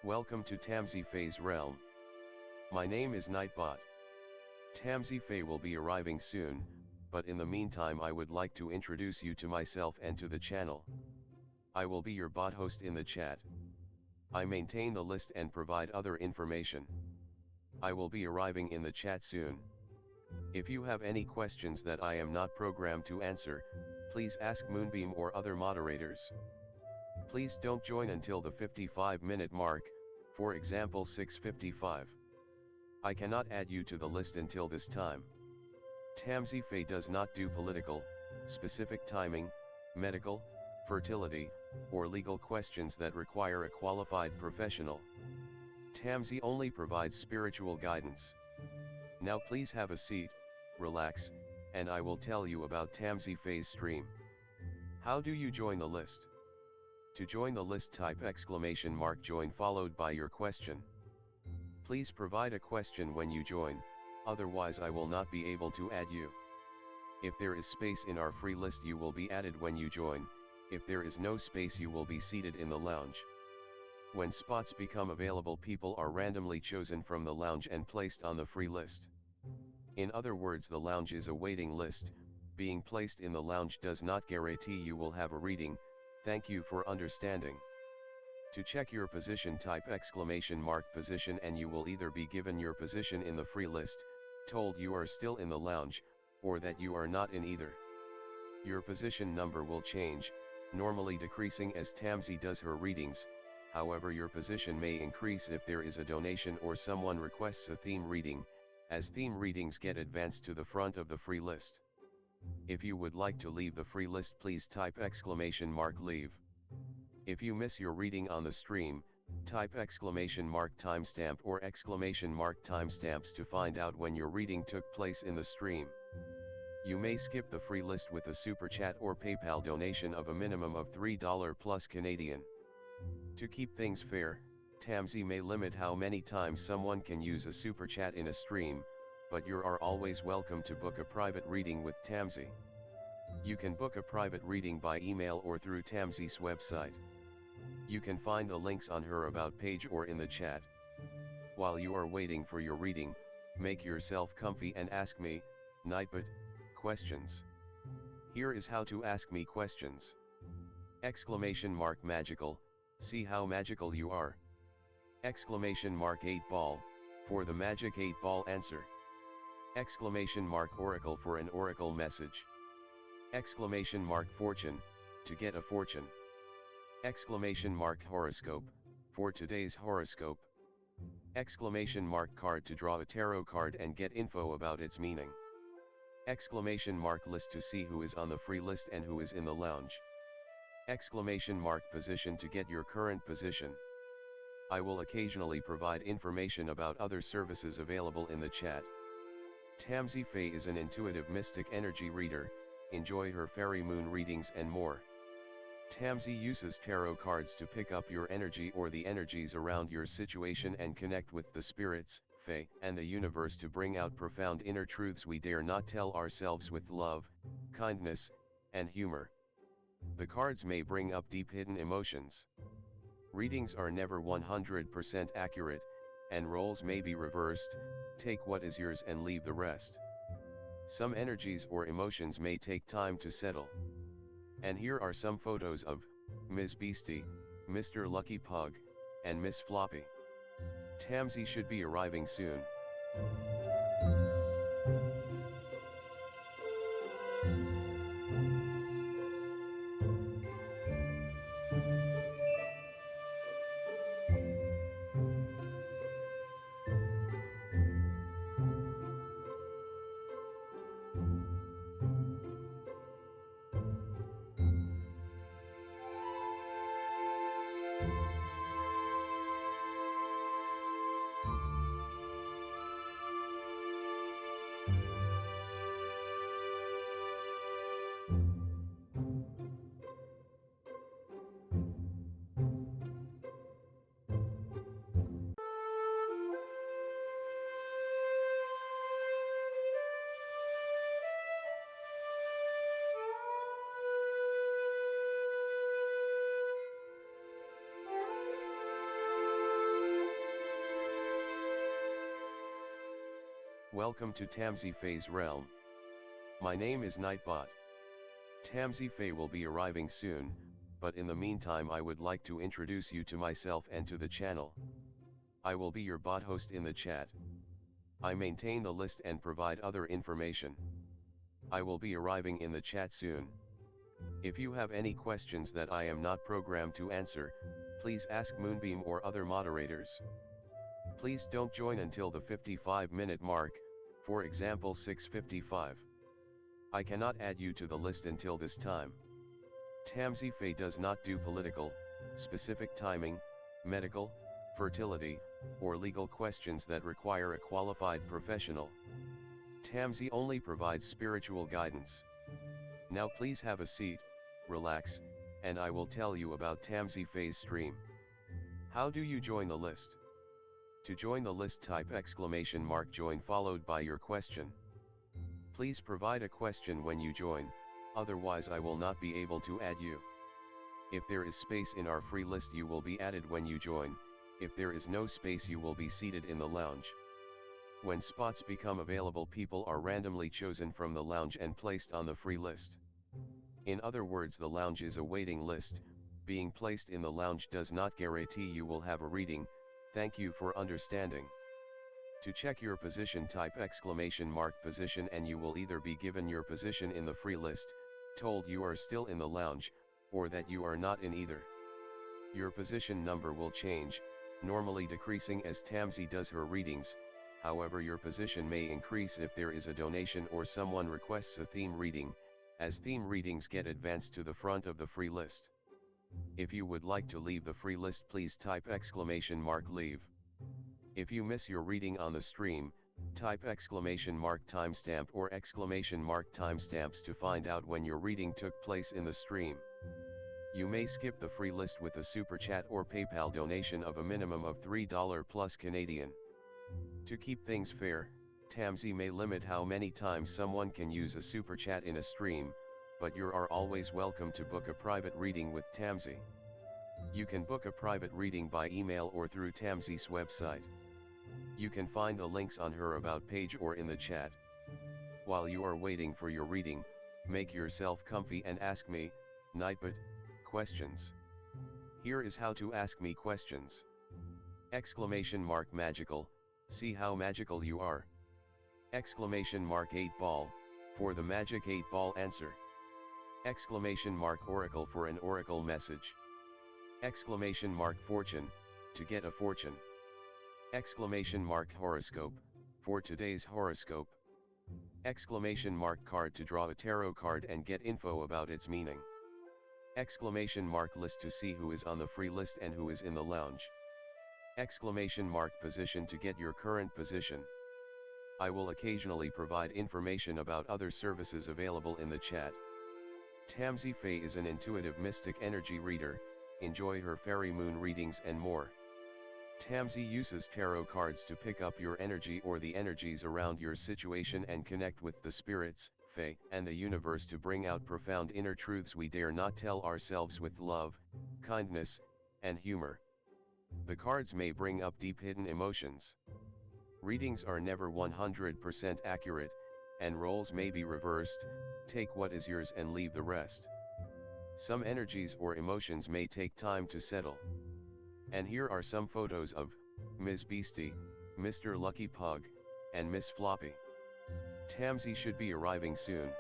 Welcome to tamsyfae's realm. My name is Nightbot. Tamsyfae will be arriving soon, but in the meantime I would like to introduce you to myself and to the channel. I will be your bot host in the chat. I maintain the list and provide other information. I will be arriving in the chat soon. If you have any questions that I am not programmed to answer, please ask Moonbeam or other moderators. Please don't join until the 55-minute mark, for example 6:55. I cannot add you to the list until this time. Tamsyfae does not do political, specific timing, medical, fertility, or legal questions that require a qualified professional. Tamsy only provides spiritual guidance. Now please have a seat, relax, and I will tell you about Tamsyfae's stream. How do you join the list? To join the list, type !join followed by your question. Please provide a question when you join, otherwise I will not be able to add you. If there is space in our free list you will be added when you join. If there is no space you will be seated in the lounge. When spots become available, people are randomly chosen from the lounge and placed on the free list. In other words, the lounge is a waiting list. Being placed in the lounge does not guarantee you will have a reading. Thank you for understanding. To check your position, type !position and you will either be given your position in the free list, told you are still in the lounge, or that you are not in either. Your position number will change, normally decreasing as Tamsy does her readings. However, your position may increase if there is a donation or someone requests a theme reading, as theme readings get advanced to the front of the free list. If you would like to leave the free list, please type !leave. If you miss your reading on the stream, type !timestamp or !timestamps to find out when your reading took place in the stream. You may skip the free list with a super chat or PayPal donation of a minimum of $3 plus Canadian. To keep things fair, Tamsy may limit how many times someone can use a super chat in a stream, but you are always welcome to book a private reading with Tamsy. You can book a private reading by email or through Tamsy's website. You can find the links on her About page or in the chat. While you are waiting for your reading, make yourself comfy and ask me, Nightbot, questions. Here is how to ask me questions. !magical, see how magical you are. !8 ball, for the magic 8 ball answer. !oracle for an oracle message. !fortune, to get a fortune. !horoscope, for today's horoscope. !card to draw a tarot card and get info about its meaning. !list to see who is on the free list and who is in the lounge. !position to get your current position. I will occasionally provide information about other services available in the chat. Tamsyfae is an intuitive mystic energy reader. Enjoy her fairy moon readings and more. Tamsy uses tarot cards to pick up your energy or the energies around your situation and connect with the spirits, fae, and the universe to bring out profound inner truths we dare not tell ourselves with love, kindness, and humor. The cards may bring up deep hidden emotions. Readings are never 100% accurate, and roles may be reversed. Take what is yours and leave the rest. Some energies or emotions may take time to settle. And here are some photos of Ms. Beastie, Mr. Lucky Pug, and Miss Floppy. Tamsy should be arriving soon. Welcome to Tamsyfae's realm. My name is Nightbot. Tamsyfae will be arriving soon, but in the meantime I would like to introduce you to myself and to the channel. I will be your bot host in the chat. I maintain the list and provide other information. I will be arriving in the chat soon. If you have any questions that I am not programmed to answer, please ask Moonbeam or other moderators. Please don't join until the 55-minute mark, for example 6:55. I cannot add you to the list until this time. Tamsyfae does not do political, specific timing, medical, fertility, or legal questions that require a qualified professional. Tamsy only provides spiritual guidance. Now please have a seat, relax, and I will tell you about Tamsyfae's stream. How do you join the list? To join the list, type !join followed by your question. Please provide a question when you join, otherwise I will not be able to add you. If there is space in our free list you will be added when you join, if there is no space you will be seated in the lounge. When spots become available, people are randomly chosen from the lounge and placed on the free list. In other words, the lounge is a waiting list. Being placed in the lounge does not guarantee you will have a reading. Thank you for understanding. To check your position, type !position and you will either be given your position in the free list, told you are still in the lounge, or that you are not in either. Your position number will change, normally decreasing as Tamsy does her readings. However, your position may increase if there is a donation or someone requests a theme reading, as theme readings get advanced to the front of the free list. If you would like to leave the free list, please type !leave. If you miss your reading on the stream, type !timestamp or !timestamps to find out when your reading took place in the stream. You may skip the free list with a super chat or PayPal donation of a minimum of $3 plus Canadian. To keep things fair, Tamsy may limit how many times someone can use a super chat in a stream, but you are always welcome to book a private reading with Tamsy. You can book a private reading by email or through Tamsy's website. You can find the links on her About page or in the chat. While you are waiting for your reading, make yourself comfy and ask me, Nightbot, questions. Here is how to ask me questions. !magical, see how magical you are. !8 ball, for the magic 8 ball answer. !oracle for an oracle message. !fortune, to get a fortune. !horoscope, for today's horoscope. !card to draw a tarot card and get info about its meaning. !list to see who is on the free list and who is in the lounge. !position to get your current position. I will occasionally provide information about other services available in the chat. Tamsyfae is an intuitive mystic energy reader. Enjoy her fairy moon readings and more. Tamsy uses tarot cards to pick up your energy or the energies around your situation and connect with the spirits, fae, and the universe to bring out profound inner truths we dare not tell ourselves with love, kindness, and humor. The cards may bring up deep hidden emotions. Readings are never 100% accurate, and roles may be reversed. Take what is yours and leave the rest. Some energies or emotions may take time to settle. And here are some photos of Ms. Beastie, Mr. Lucky Pug, and Miss Floppy. Tamsy should be arriving soon.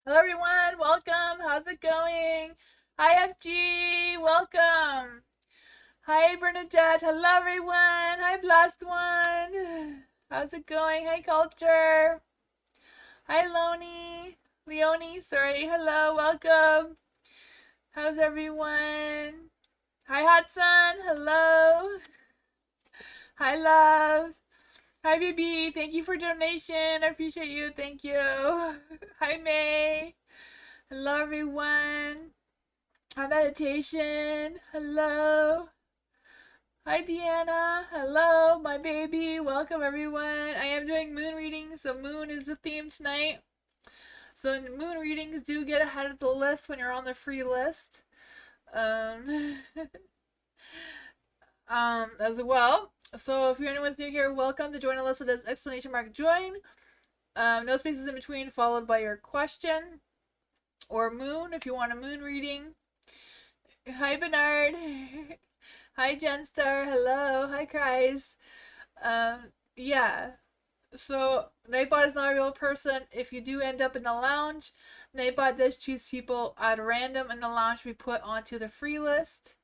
Hello everyone. Welcome. How's it going? Hi, FG. Welcome. Hi, Bernadette. Hello, everyone. Hi, Blast One. How's it going? Hi, Culture. Hi, Leonie. Sorry. Hello. Welcome. How's everyone? Hi, Hudson. Hello. Hi, love. Hi, BB. Thank you for donation. I appreciate you. Thank you. Hi, May. Hello, everyone. Hi, meditation. Hello. Hi, Deanna. Hello, my baby. Welcome, everyone. I am doing moon readings, so moon is the theme tonight. So moon readings do get ahead of the list when you're on the free list. As well. So if anyone's new here, welcome to join a list that is exclamation mark join. No spaces in between, followed by your question or moon if you want a moon reading. Hi, Bernard. Hi, Jenstar. Hello. Hi, Kreis. Yeah. So, Nightbot is not a real person. If you do end up in the lounge, Nightbot does choose people at random in the lounge to be put onto the free list.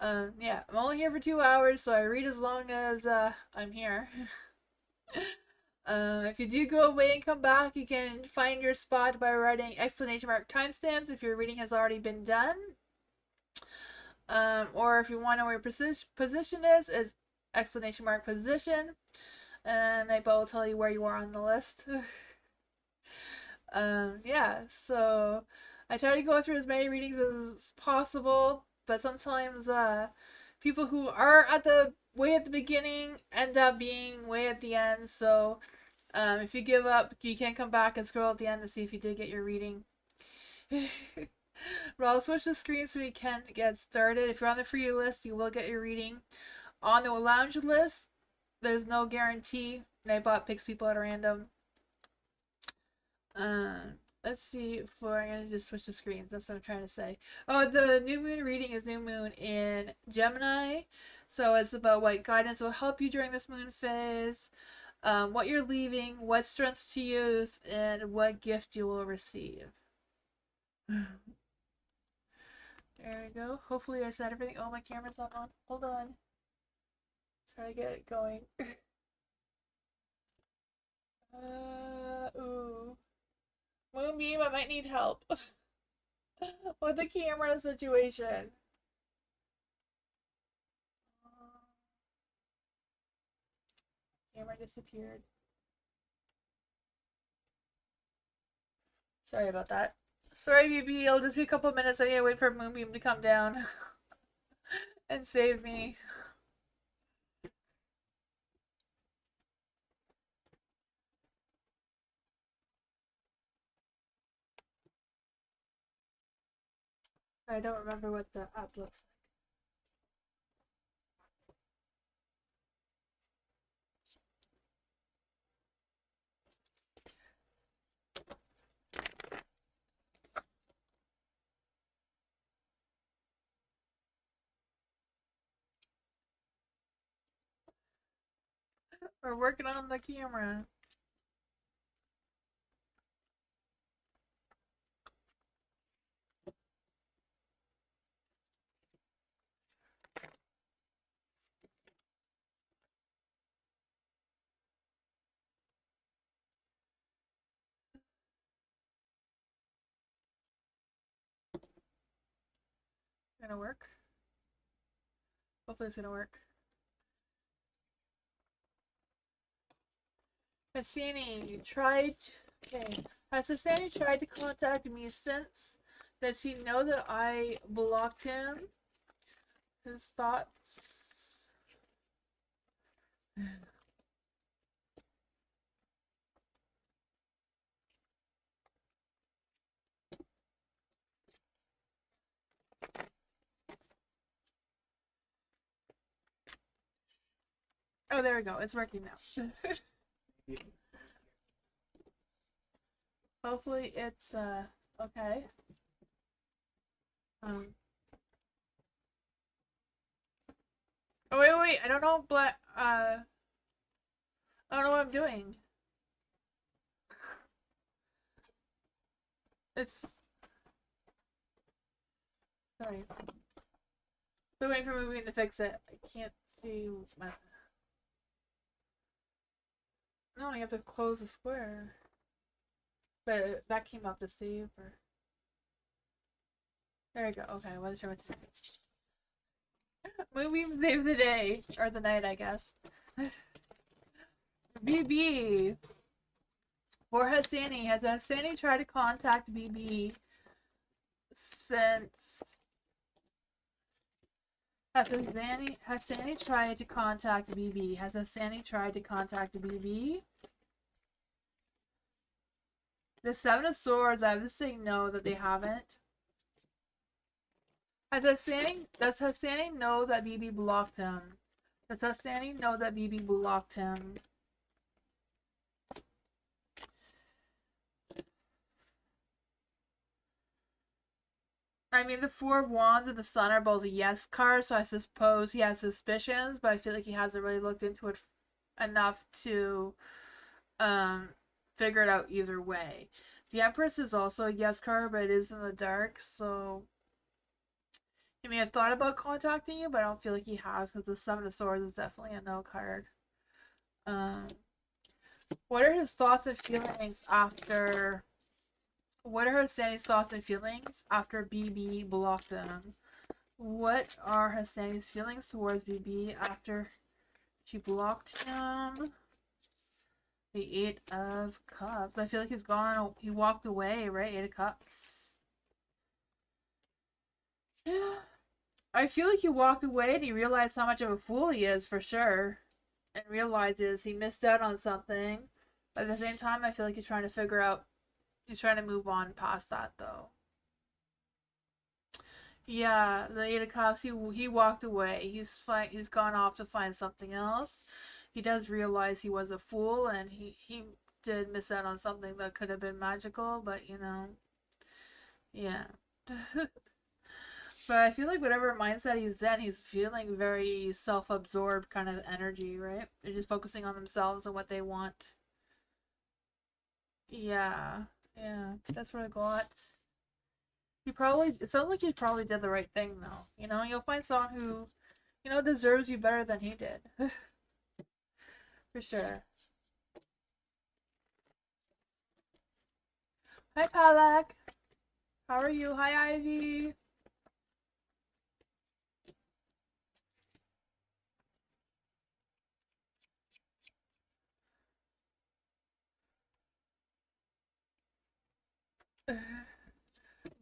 Yeah, I'm only here for 2 hours, so I read as long as I'm here. If you do go away and come back, you can find your spot by writing exclamation mark timestamps if your reading has already been done. Or if you want to know where your position is exclamation mark position, and Nightbot will tell you where you are on the list. Yeah, so I try to go through as many readings as possible, but sometimes people who are at the way at the beginning end up being way at the end. So if you give up, you can come back and scroll at the end to see if you did get your reading. But I'll switch the screen so we can get started. If you're on the free list, you will get your reading. On the lounge list, there's no guarantee. Nightbot picks people at random. Let's see. I'm gonna just switch the screens. That's what I'm trying to say. Oh, the new moon reading is new moon in Gemini, so it's about what guidance will help you during this moon phase, what you're leaving, what strength to use, and what gift you will receive. There we go. Hopefully I said everything. Oh, my camera's not on. Hold on. Try to get it going. Ooh. Moonbeam, I might need help with the camera situation. Camera disappeared. Sorry about that. Sorry, BB. It'll just be a couple minutes. I need to wait for Moonbeam to come down and save me. I don't remember what the app looks like. We're working on the camera. Gonna work. Hopefully it's gonna work. Hassani tried. Okay. Has Hassani tried to contact me since? Does he know that I blocked him? His thoughts. Oh, there we go. It's working now. Hopefully it's okay. Oh wait. I don't know, but I don't know what I'm doing. It's sorry. Still waiting for moving to fix it. I can't see my. No, you have to close the square. But that came up to save or. There we go. Okay, I wasn't sure what to do. Moving save the day or the night, I guess. BB. For Hassani, has Hassani tried to contact BB since has Hassani tried to contact BB? Has Hassani tried to contact BB? The Seven of Swords, I was saying no, that they haven't. Does Hassani know that BB blocked him? Does Hassani know that BB blocked him? I mean, the Four of Wands and the Sun are both yes cards, so I suppose he has suspicions, but I feel like he hasn't really looked into it enough to figure it out either way. The Empress is also a yes card, but it is in the dark, so he may have thought about contacting you, but I don't feel like he has, because the Seven of Swords is definitely a no card. What are his thoughts and feelings after... What are Hassani's thoughts and feelings after BB blocked him? What are Hassani's feelings towards BB after she blocked him? The Eight of Cups. I feel like he's gone. He walked away, right? Eight of Cups. I feel like he walked away and he realized how much of a fool he is for sure. And realizes he missed out on something. But at the same time, I feel like he's trying to figure out. He's trying to move on past that though. Yeah, the Eight of Cups, he walked away. He's gone off to find something else. He does realize he was a fool and he did miss out on something that could have been magical, but you know. Yeah. But I feel like whatever mindset he's in, he's feeling very self-absorbed kind of energy, right? They're just focusing on themselves and what they want. Yeah. Yeah, that's what I got. It sounds like he probably did the right thing though. You know, you'll find someone who, you know, deserves you better than he did. For sure. Hi, Palak. How are you? Hi, Ivy.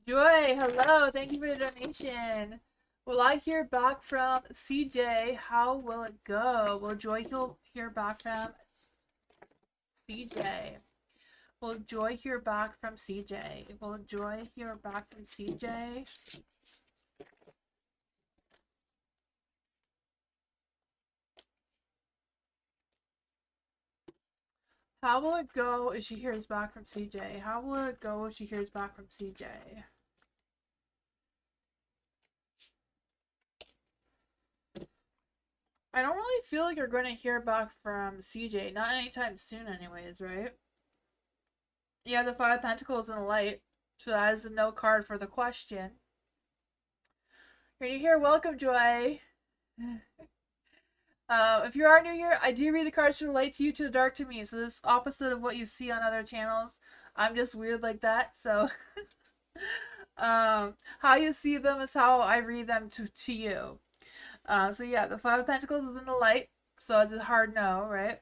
Joy, hello. Thank you for the donation. Will I hear back from CJ? How will it go? Will Joy hear back from CJ? Will Joy hear back from CJ? Will Joy hear back from CJ? How will it go if she hears back from CJ? How will it go if she hears back from CJ? I don't really feel like you're going to hear back from CJ. Not anytime soon anyways, right? Yeah, the Five of Pentacles in the light. So that is a no card for the question. You're new here. Welcome, Joy. If you are new here, I do read the cards from the light to you, to the dark to me. So this is opposite of what you see on other channels. I'm just weird like that. So how you see them is how I read them to you. So yeah, the Five of Pentacles is in the light. So it's a hard no, right?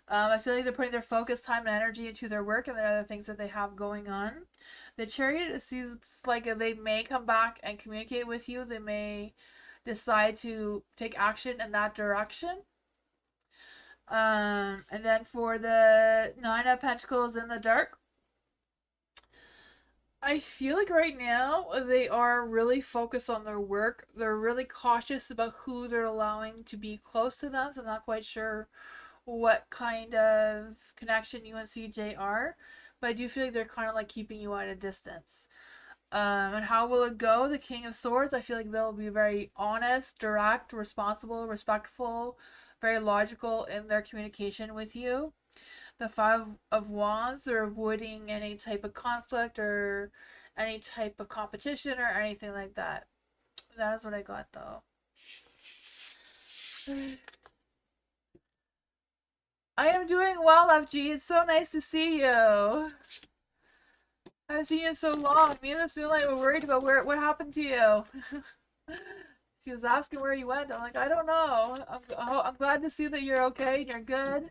I feel like they're putting their focus, time, and energy into their work and the other things that they have going on. The Chariot seems like they may come back and communicate with you. They may decide to take action in that direction. And then for the Nine of Pentacles in the dark, I feel like right now they are really focused on their work. They're really cautious about who they're allowing to be close to them. So I'm not quite sure what kind of connection you and CJ are, but I do feel like they're kind of like keeping you at a distance. And how will it go? The King of Swords, I feel like they'll be very honest, direct, responsible, respectful, very logical in their communication with you. The Five of Wands, they're avoiding any type of conflict or any type of competition or anything like that. That is what I got though. I am doing well, FG. It's so nice to see you. I haven't seen you in so long. Me and Miss Moonlight were worried about what happened to you. She was asking where you went. I'm like, I don't know. I'm glad to see that you're okay and you're good.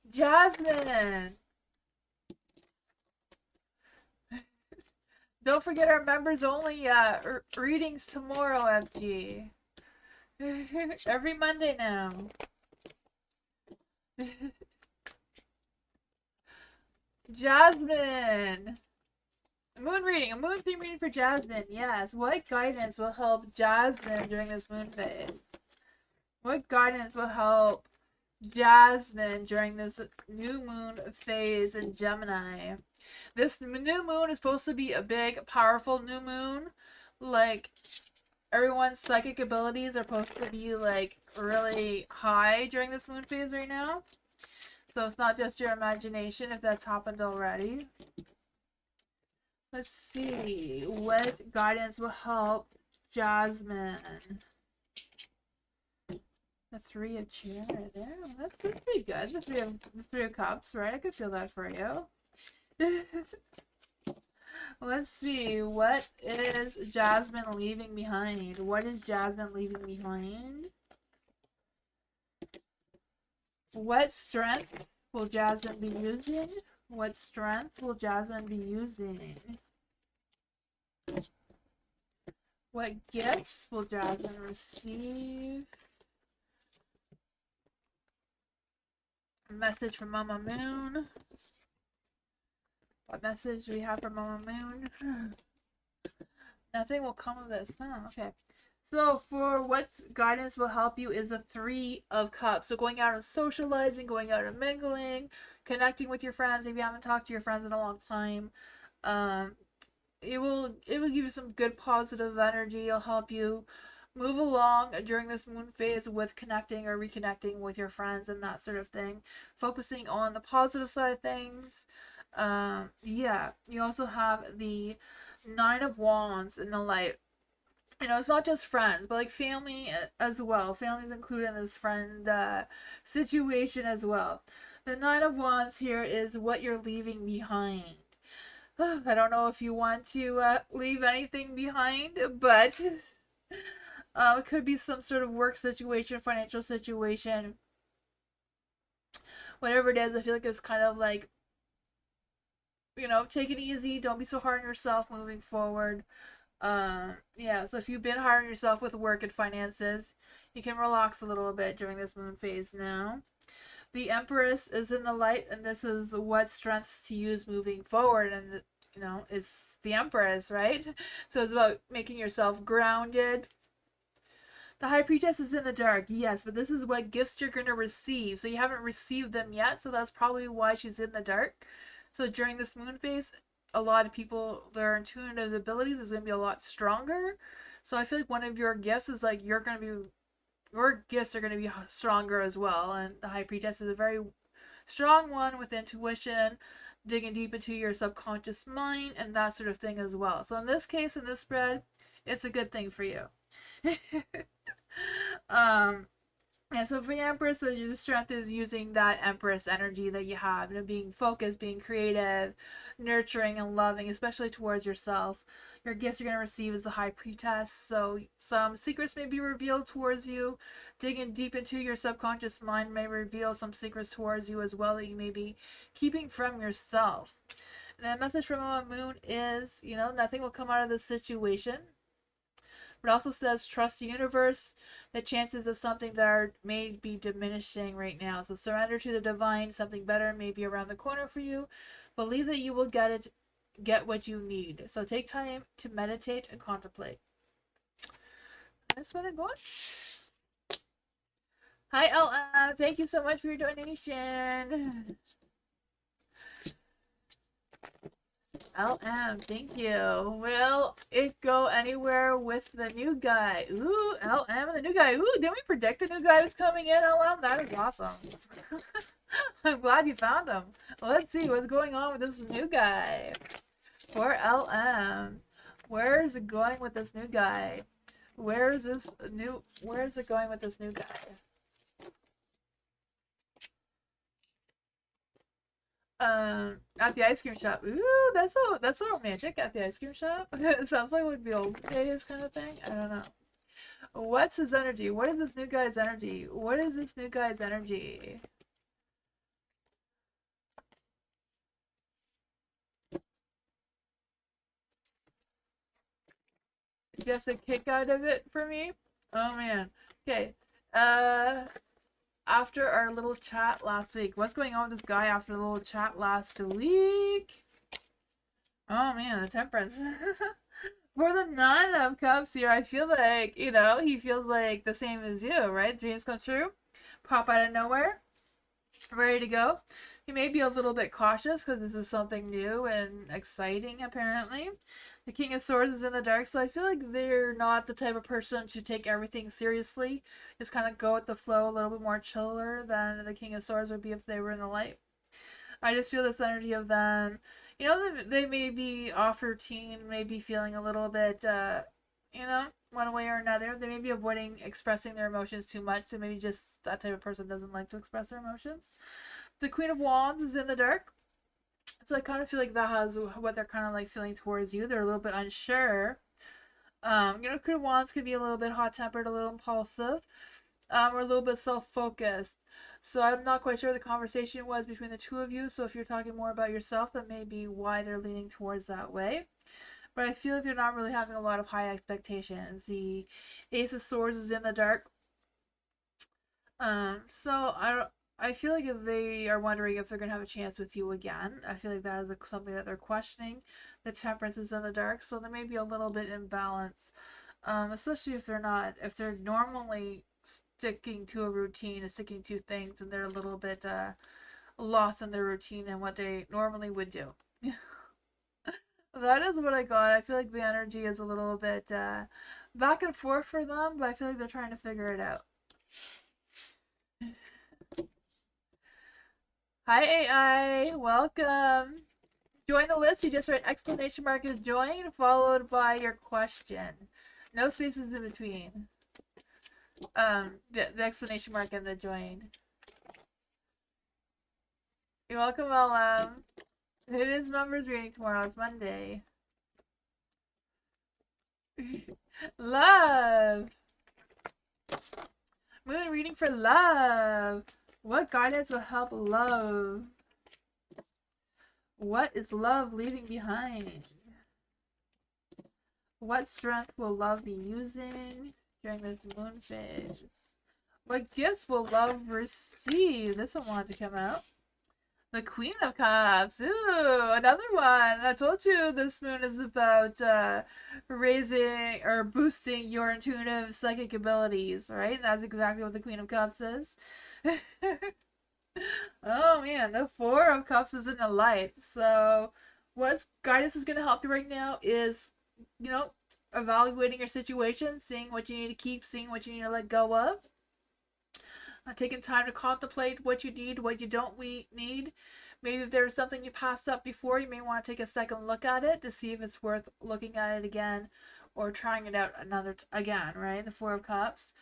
Jasmine! Don't forget our members only readings tomorrow, FG. Every Monday now. Jasmine! Moon reading, a moon theme reading for Jasmine. Yes. What guidance will help Jasmine during this moon phase? What guidance will help Jasmine during this new moon phase in Gemini? This new moon is supposed to be a big, powerful new moon. Like, everyone's psychic abilities are supposed to be, like, really high during this moon phase right now. So it's not just your imagination if that's happened already. Let's see. What guidance will help Jasmine? The Three of Chairs. Yeah, that's pretty good. The Three of Cups, right? I could feel that for you. Let's see. What is Jasmine leaving behind? What is Jasmine leaving behind? What strength will Jasmine be using? What strength will Jasmine be using? What gifts will Jasmine receive? A message from Mama Moon. What message do we have from Mama Moon? Nothing will come of this. Oh, okay. So for what guidance will help you is a Three of Cups. So going out and socializing, going out and mingling, connecting with your friends. If you haven't talked to your friends in a long time, it will give you some good positive energy. It'll help you move along during this moon phase with connecting or reconnecting with your friends and that sort of thing. Focusing on the positive side of things. Yeah. You also have the Nine of Wands in the light. You know, it's not just friends, but like family as well. Family's included in this friend situation as well. The Nine of Wands here is what you're leaving behind. I don't know if you want to leave anything behind, but it could be some sort of work situation, financial situation. Whatever it is, I feel like it's kind of like, you know, take it easy. Don't be so hard on yourself moving forward. Yeah, so if you've been hard on yourself with work and finances, you can relax a little bit during this moon phase now. The Empress is in the light, and this is what strengths to use moving forward, and you know, it's the Empress, right? So it's about making yourself grounded. The High Priestess is in the dark, yes, but this is what gifts you're going to receive. So you haven't received them yet, so that's probably why she's in the dark. So during this moon phase, a lot of people, their intuitive abilities is going to be a lot stronger. So I feel like one of your gifts is like your gifts are going to be stronger as well. And the High Priestess is a very strong one with intuition, digging deep into your subconscious mind and that sort of thing as well. So in this case, in this spread, it's a good thing for you. Yeah, so for the Empress, your strength is using that Empress energy that you have, you know, being focused, being creative, nurturing and loving, especially towards yourself. Your gifts you're going to receive is the High Priestess, so some secrets may be revealed towards you. Digging deep into your subconscious mind may reveal some secrets towards you as well that you may be keeping from yourself. And the message from Mama Moon is, you know, nothing will come out of this situation. It also says trust the universe. The chances of something that may be diminishing right now. So surrender to the divine. Something better may be around the corner for you. Believe that you will get what you need. So take time to meditate and contemplate. That's what I'm going. Hi LM. Thank you so much for your donation. LM, thank you. Will it go anywhere with the new guy? Ooh, LM and the new guy. Ooh, didn't we predict the new guy was coming in, LM? That is awesome. I'm glad you found him. Let's see what's going on with this new guy. For LM. Where is it going with this new guy? Where is it going with this new guy? At the ice cream shop. Ooh, that's so romantic. At the ice cream shop. It sounds like the old days kind of thing. I don't know. What's his energy? What is this new guy's energy? What is this new guy's energy? Just a kick out of it for me. Oh man. Okay. After our little chat last week, what's going on with this guy after the little chat last week? Oh man, the temperance. For the Nine of Cups here, I feel like, he feels like the same as you, right? Dreams come true. Pop out of nowhere. Ready to go. He may be a little bit cautious because this is something new and exciting, apparently. The King of Swords is in the dark, so I feel like they're not the type of person to take everything seriously. Just kind of go with the flow, a little bit more chiller than the King of Swords would be if they were in the light. I just feel this energy of them. They may be off routine, maybe feeling a little bit, one way or another. They may be avoiding expressing their emotions too much, so maybe just that type of person doesn't like to express their emotions. The Queen of Wands is in the dark, so I kind of feel like that has what they're kind of like feeling towards you. They're a little bit unsure. Queen of Wands could be a little bit hot-tempered, a little impulsive, or a little bit self-focused. So I'm not quite sure what the conversation was between the two of you. So if you're talking more about yourself, that may be why they're leaning towards that way. But I feel like they're not really having a lot of high expectations. The Ace of Swords is in the dark. So I feel like if they are wondering if they're gonna have a chance with you again, I feel like that is something that they're questioning. The Temperance is in the dark, so they may be a little bit imbalance. Especially if they're normally sticking to a routine and sticking to things, and they're a little bit lost in their routine and what they normally would do. That is what I got. I feel like the energy is a little bit back and forth for them, but I feel like they're trying to figure it out. Hi AI, welcome. Join the list. You just write exclamation mark as join, followed by your question. No spaces in between. The exclamation mark and the join. You're welcome, LM. It is numbers reading tomorrow. It's Monday. Love. Moon reading for love. What guidance will help love? What is love leaving behind? What strength will love be using during this moon phase? What gifts will love receive? This one wanted to come out. The Queen of Cups. Ooh, another one. I told you this moon is about raising or boosting your intuitive psychic abilities, right? That's exactly what the Queen of Cups is. Oh man, the Four of Cups is in the light. So what guidance is going to help you right now is, evaluating your situation, seeing what you need to keep, seeing what you need to let go of. Taking time to contemplate what you need, what you don't need. Maybe if there's something you passed up before, you may want to take a second look at it to see if it's worth looking at it again or trying it out again, right? The Four of Cups.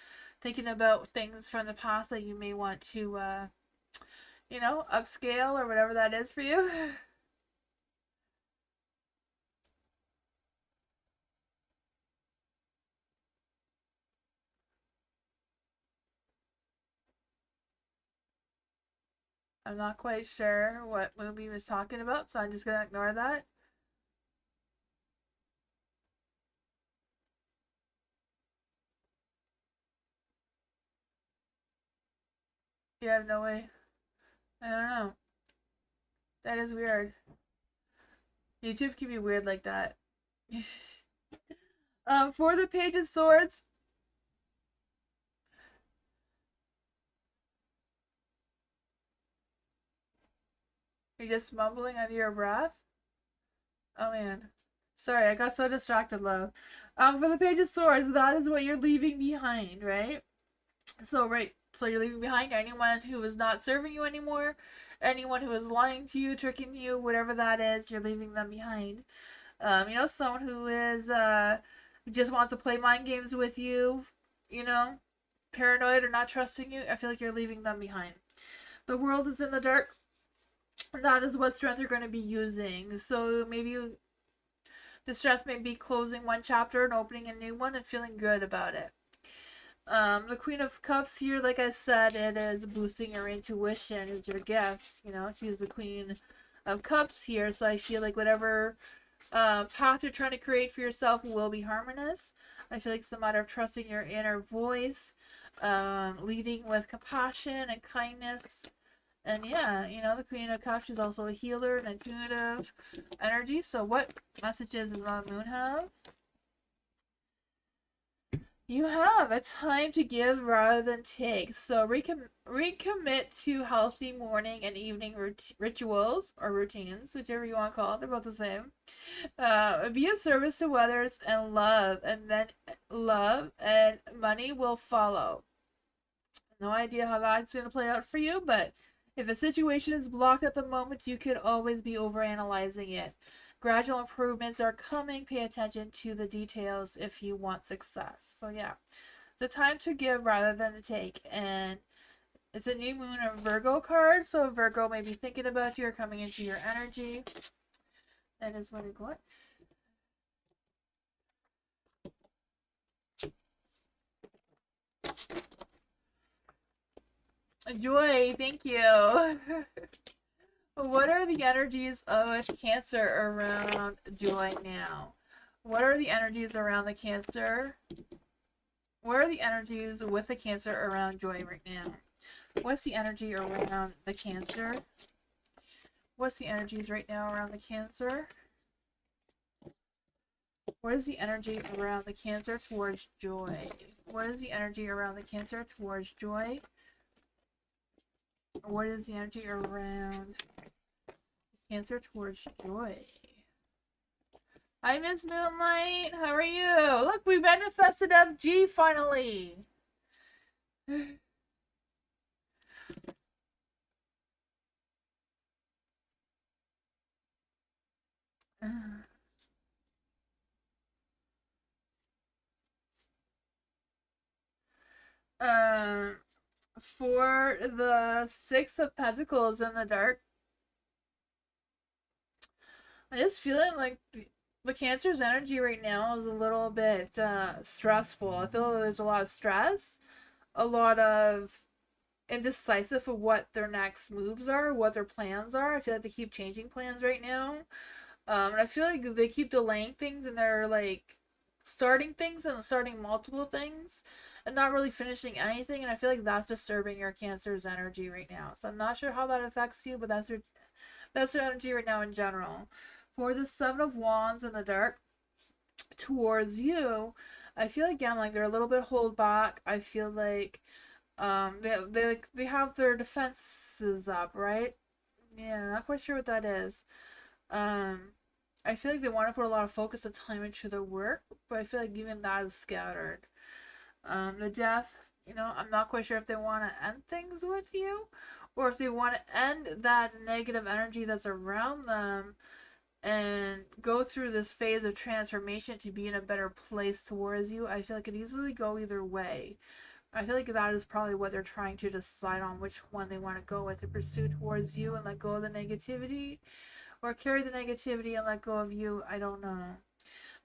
Thinking about things from the past that you may want to, upscale or whatever that is for you. I'm not quite sure what movie was talking about, so I'm just gonna ignore that. You have no way. I don't know. That is weird. YouTube can be weird like that. For the Page of Swords. You're just mumbling under your breath? Oh man. Sorry, I got so distracted, love. For the Page of Swords, that is what you're leaving behind, right? So, right, So you're leaving behind anyone who is not serving you anymore, anyone who is lying to you, tricking you, whatever that is, you're leaving them behind. Someone who is just wants to play mind games with you, you know, paranoid or not trusting you, I feel like you're leaving them behind. The world is in the dark. That is what strength you're going to be using. So maybe the strength may be closing one chapter and opening a new one and feeling good about it. The Queen of Cups here, like I said, it is boosting your intuition, it's your gifts, she's the Queen of Cups here, so I feel like whatever path you're trying to create for yourself will be harmonious. I feel like it's a matter of trusting your inner voice, leading with compassion and kindness. And yeah, the Queen of Cups is also a healer and intuitive energy. So what messages does the moon have? You have a time to give rather than take. So recommit to healthy morning and evening rituals or routines, whichever you want to call it. They're both the same. Be of service to others and love and money will follow. No idea how that's going to play out for you, but if a situation is blocked at the moment, you could always be overanalyzing it. Gradual improvements are coming. Pay attention to the details if you want success. So yeah, it's a time to give rather than to take. And it's a new moon or Virgo card. So Virgo may be thinking about you or coming into your energy. That is what it was. Joy, thank you. What are the energies of Cancer around Joy now? What are the energies around the Cancer? What are the energies with the Cancer around Joy right now? What's the energy around the Cancer? What's the energies right now around the Cancer? What is the energy around the Cancer towards Joy? What is the energy around the Cancer towards Joy? What is the energy around Cancer towards Joy? Hi, Miss Moonlight. How are you? Look, we manifested FG finally. For the Six of Pentacles in the dark, I'm just feeling like the Cancer's energy right now is a little bit stressful. I feel like there's a lot of stress, a lot of indecisive of what their next moves are, what their plans are. I feel like they keep changing plans right now. And I feel like they keep delaying things and they're like starting things and starting multiple things and not really finishing anything. And I feel like that's disturbing your Cancer's energy right now. So I'm not sure how that affects you, but that's their energy right now in general. For the Seven of Wands in the dark towards you, I feel again like they're a little bit hold back. I feel like they have their defenses up, right? Yeah, not quite sure what that is. I feel like they want to put a lot of focus and time into their work, but I feel like even that is scattered. The Death, I'm not quite sure if they want to end things with you, or if they want to end that negative energy that's around them and go through this phase of transformation to be in a better place towards you. I feel like it could easily go either way. I feel like that is probably what they're trying to decide on, which one they want to go with, to pursue towards you and let go of the negativity, or carry the negativity and let go of you. I don't know.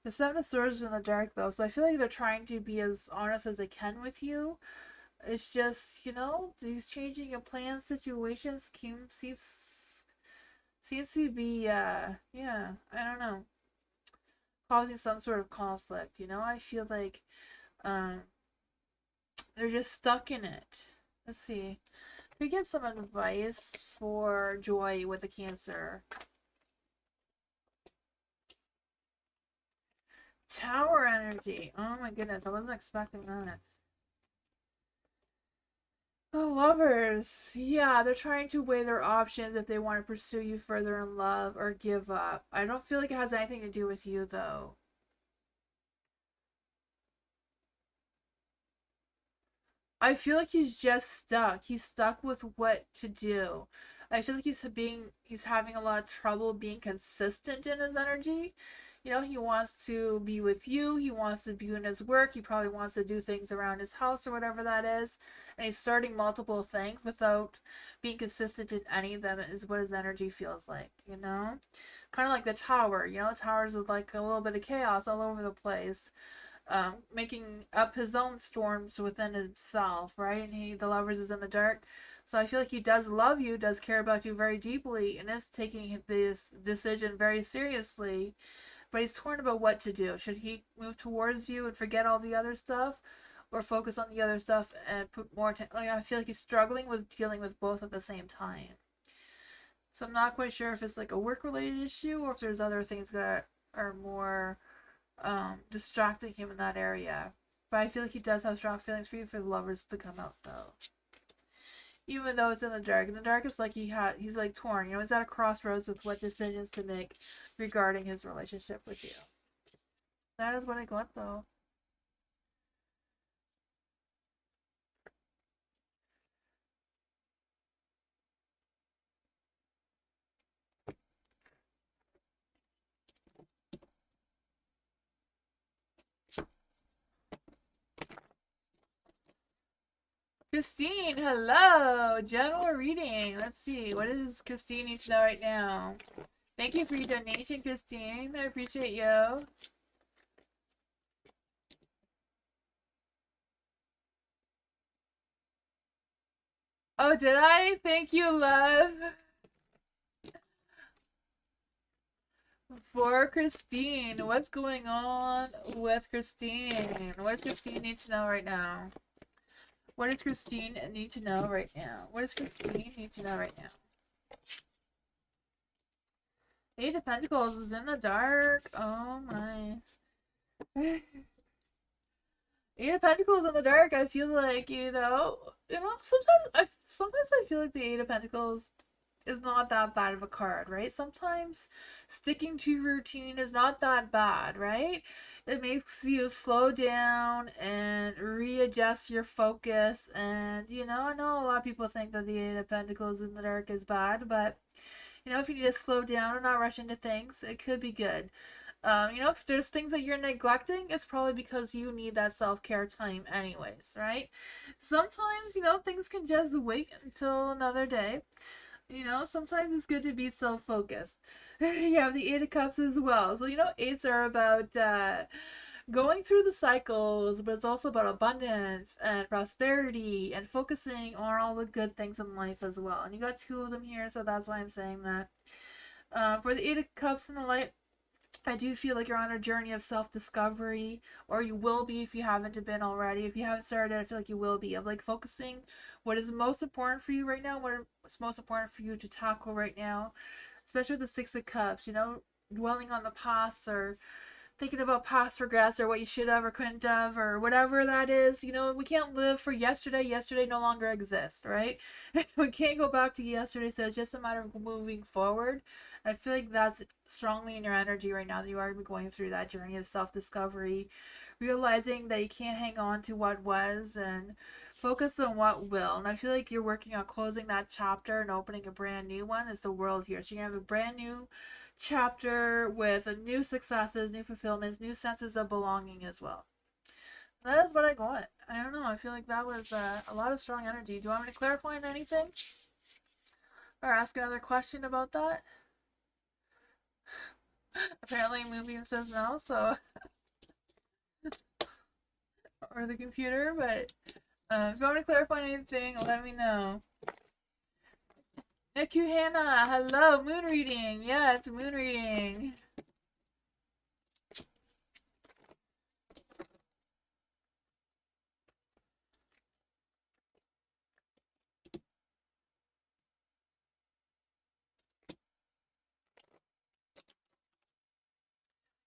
The Seven of Swords is in the dark though, so I feel like they're trying to be as honest as they can with you. It's just, these changing of plans situations seems to be, I don't know, causing some sort of conflict. I feel like they're just stuck in it. Let's see. We get some advice for Joy with the Cancer. Tower energy. Oh my goodness, I wasn't expecting that. The Lovers. Yeah, they're trying to weigh their options if they want to pursue you further in love or give up. I don't feel like it has anything to do with you, though. I feel like he's just stuck. He's stuck with what to do. I feel like he's having a lot of trouble being consistent in his energy. You know, he wants to be with you, he wants to be in his work, he probably wants to do things around his house or whatever that is. And he's starting multiple things without being consistent in any of them is what his energy feels like, you know? Kind of like the tower, you know, towers is like a little bit of chaos all over the place, making up his own storms within himself, right? And the lovers is in the dark. So I feel like he does love you, does care about you very deeply, and is taking this decision very seriously. But he's torn about what to do. Should he move towards you and forget all the other stuff, or focus on the other stuff and put more attention? Like, I feel like he's struggling with dealing with both at the same time. So I'm not quite sure if it's like a work related issue or if there's other things that are more distracting him in that area. But I feel like he does have strong feelings for you for the lovers to come out though. Even though it's in the dark. In the dark it's like he's like torn. You know, he's at a crossroads with what decisions to make regarding his relationship with you. That is what I got though. Christine, hello! General reading. Let's see. What does Christine need to know right now? Thank you for your donation, Christine. I appreciate you. Oh, did I? Thank you, love. For Christine, what's going on with Christine? What does Christine need to know right now? What does Christine need to know right now? What does Christine need to know right now? Eight of Pentacles is in the dark. Oh my. Eight of Pentacles in the dark. I feel like sometimes I feel like the Eight of Pentacles is not that bad of a card, right? Sometimes sticking to routine is not that bad, right? It makes you slow down and readjust your focus. And, I know a lot of people think that the Eight of Pentacles in the dark is bad, but, if you need to slow down and not rush into things, it could be good. If there's things that you're neglecting, it's probably because you need that self-care time anyways, right? Sometimes, things can just wait until another day. Sometimes it's good to be self-focused. You have the Eight of Cups as well. So, eights are about going through the cycles, but it's also about abundance and prosperity and focusing on all the good things in life as well. And you got two of them here, so that's why I'm saying that. For the Eight of Cups in the light, I do feel like you're on a journey of self-discovery, or you will be if you haven't been already. If you haven't started, I feel like you will be. Of like focusing what is most important for you right now, what's most important for you to tackle right now, especially with the Six of Cups. Dwelling on the past or thinking about past regrets or what you should have or couldn't have or whatever that is. We can't live for yesterday. Yesterday no longer exists, right? We can't go back to yesterday, so it's just a matter of moving forward. I feel like that's strongly in your energy right now that you are going through that journey of self-discovery, realizing that you can't hang on to what was and focus on what will. And I feel like you're working on closing that chapter and opening a brand new one. It's the world here. So you're going to have a brand new chapter with new successes, new fulfillments, new senses of belonging as well. That is what I got. I don't know. I feel like that was a lot of strong energy. Do you want me to clarify on anything? Or ask another question about that? Apparently Moonbeam says no, so or the computer, but if you want me to clarify anything, let me know. Nick Hannah, hello, moon reading. Yeah, it's moon reading.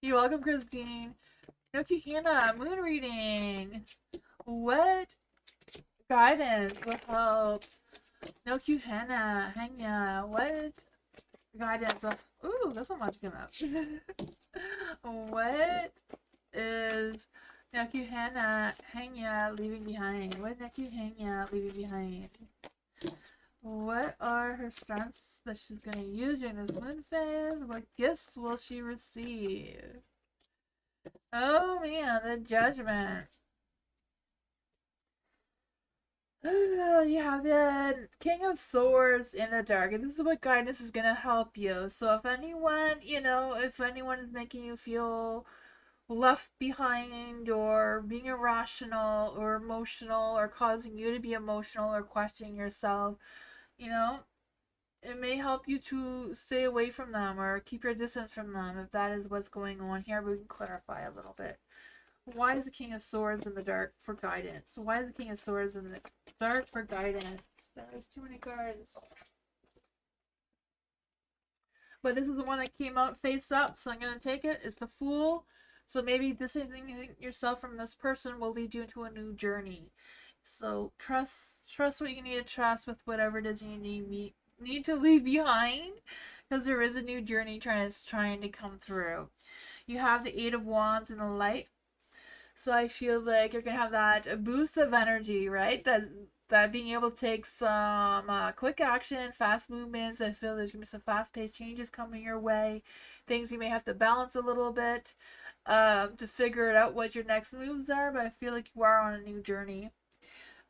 You're welcome, Christine. Noki Hannah, moon reading. What guidance will help Noki Hannah? What guidance will... Ooh, this one might come out. What is Neku Hanya leaving behind? What Neku Hanya leaving behind? What are her strengths that she's going to use during this moon phase? What gifts will she receive? Oh man, the Judgment. You have the King of Swords in the dark, and this is what guidance is going to help you. So if anyone, if anyone is making you feel left behind or being irrational or emotional or causing you to be emotional or questioning yourself, you know, it may help you to stay away from them or keep your distance from them if that is what's going on here. But we can clarify a little bit. Why is the King of Swords in the dark for guidance? Why is the King of Swords in the dark for guidance? There's too many cards. But this is the one that came out face up, so I'm going to take it. It's the Fool. So maybe distancing yourself from this person will lead you into a new journey. So trust what you need to trust with whatever it is you need to leave behind, because there is a new journey trying to come through. You have the Eight of Wands in the light. So I feel like you're going to have that boost of energy, right? That being able to take some quick action, fast movements. I feel there's going to be some fast-paced changes coming your way. Things you may have to balance a little bit to figure it out what your next moves are. But I feel like you are on a new journey.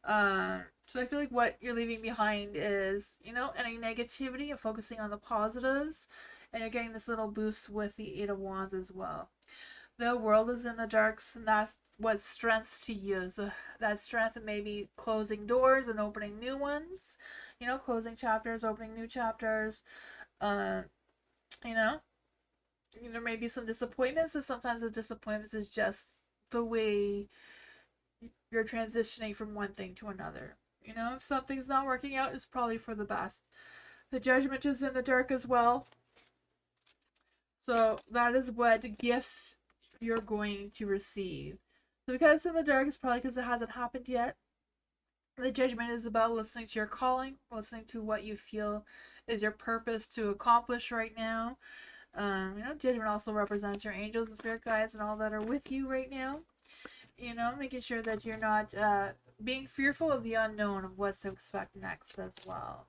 So I feel like what you're leaving behind is, any negativity and focusing on the positives. And you're getting this little boost with the Eight of Wands as well. The world is in the darks, and that's what strengths to use. That strength may be closing doors and opening new ones. Closing chapters, opening new chapters. There may be some disappointments, but sometimes the disappointments is just the way you're transitioning from one thing to another. If something's not working out, it's probably for the best. The Judgment is in the dark as well. So that is what gifts you're going to receive. So because it's in the dark, it's probably because it hasn't happened yet. The Judgment is about listening to your calling, listening to what you feel is your purpose to accomplish right now. Judgment also represents your angels and spirit guides and all that are with you right now. Making sure that you're not being fearful of the unknown of what to expect next as well.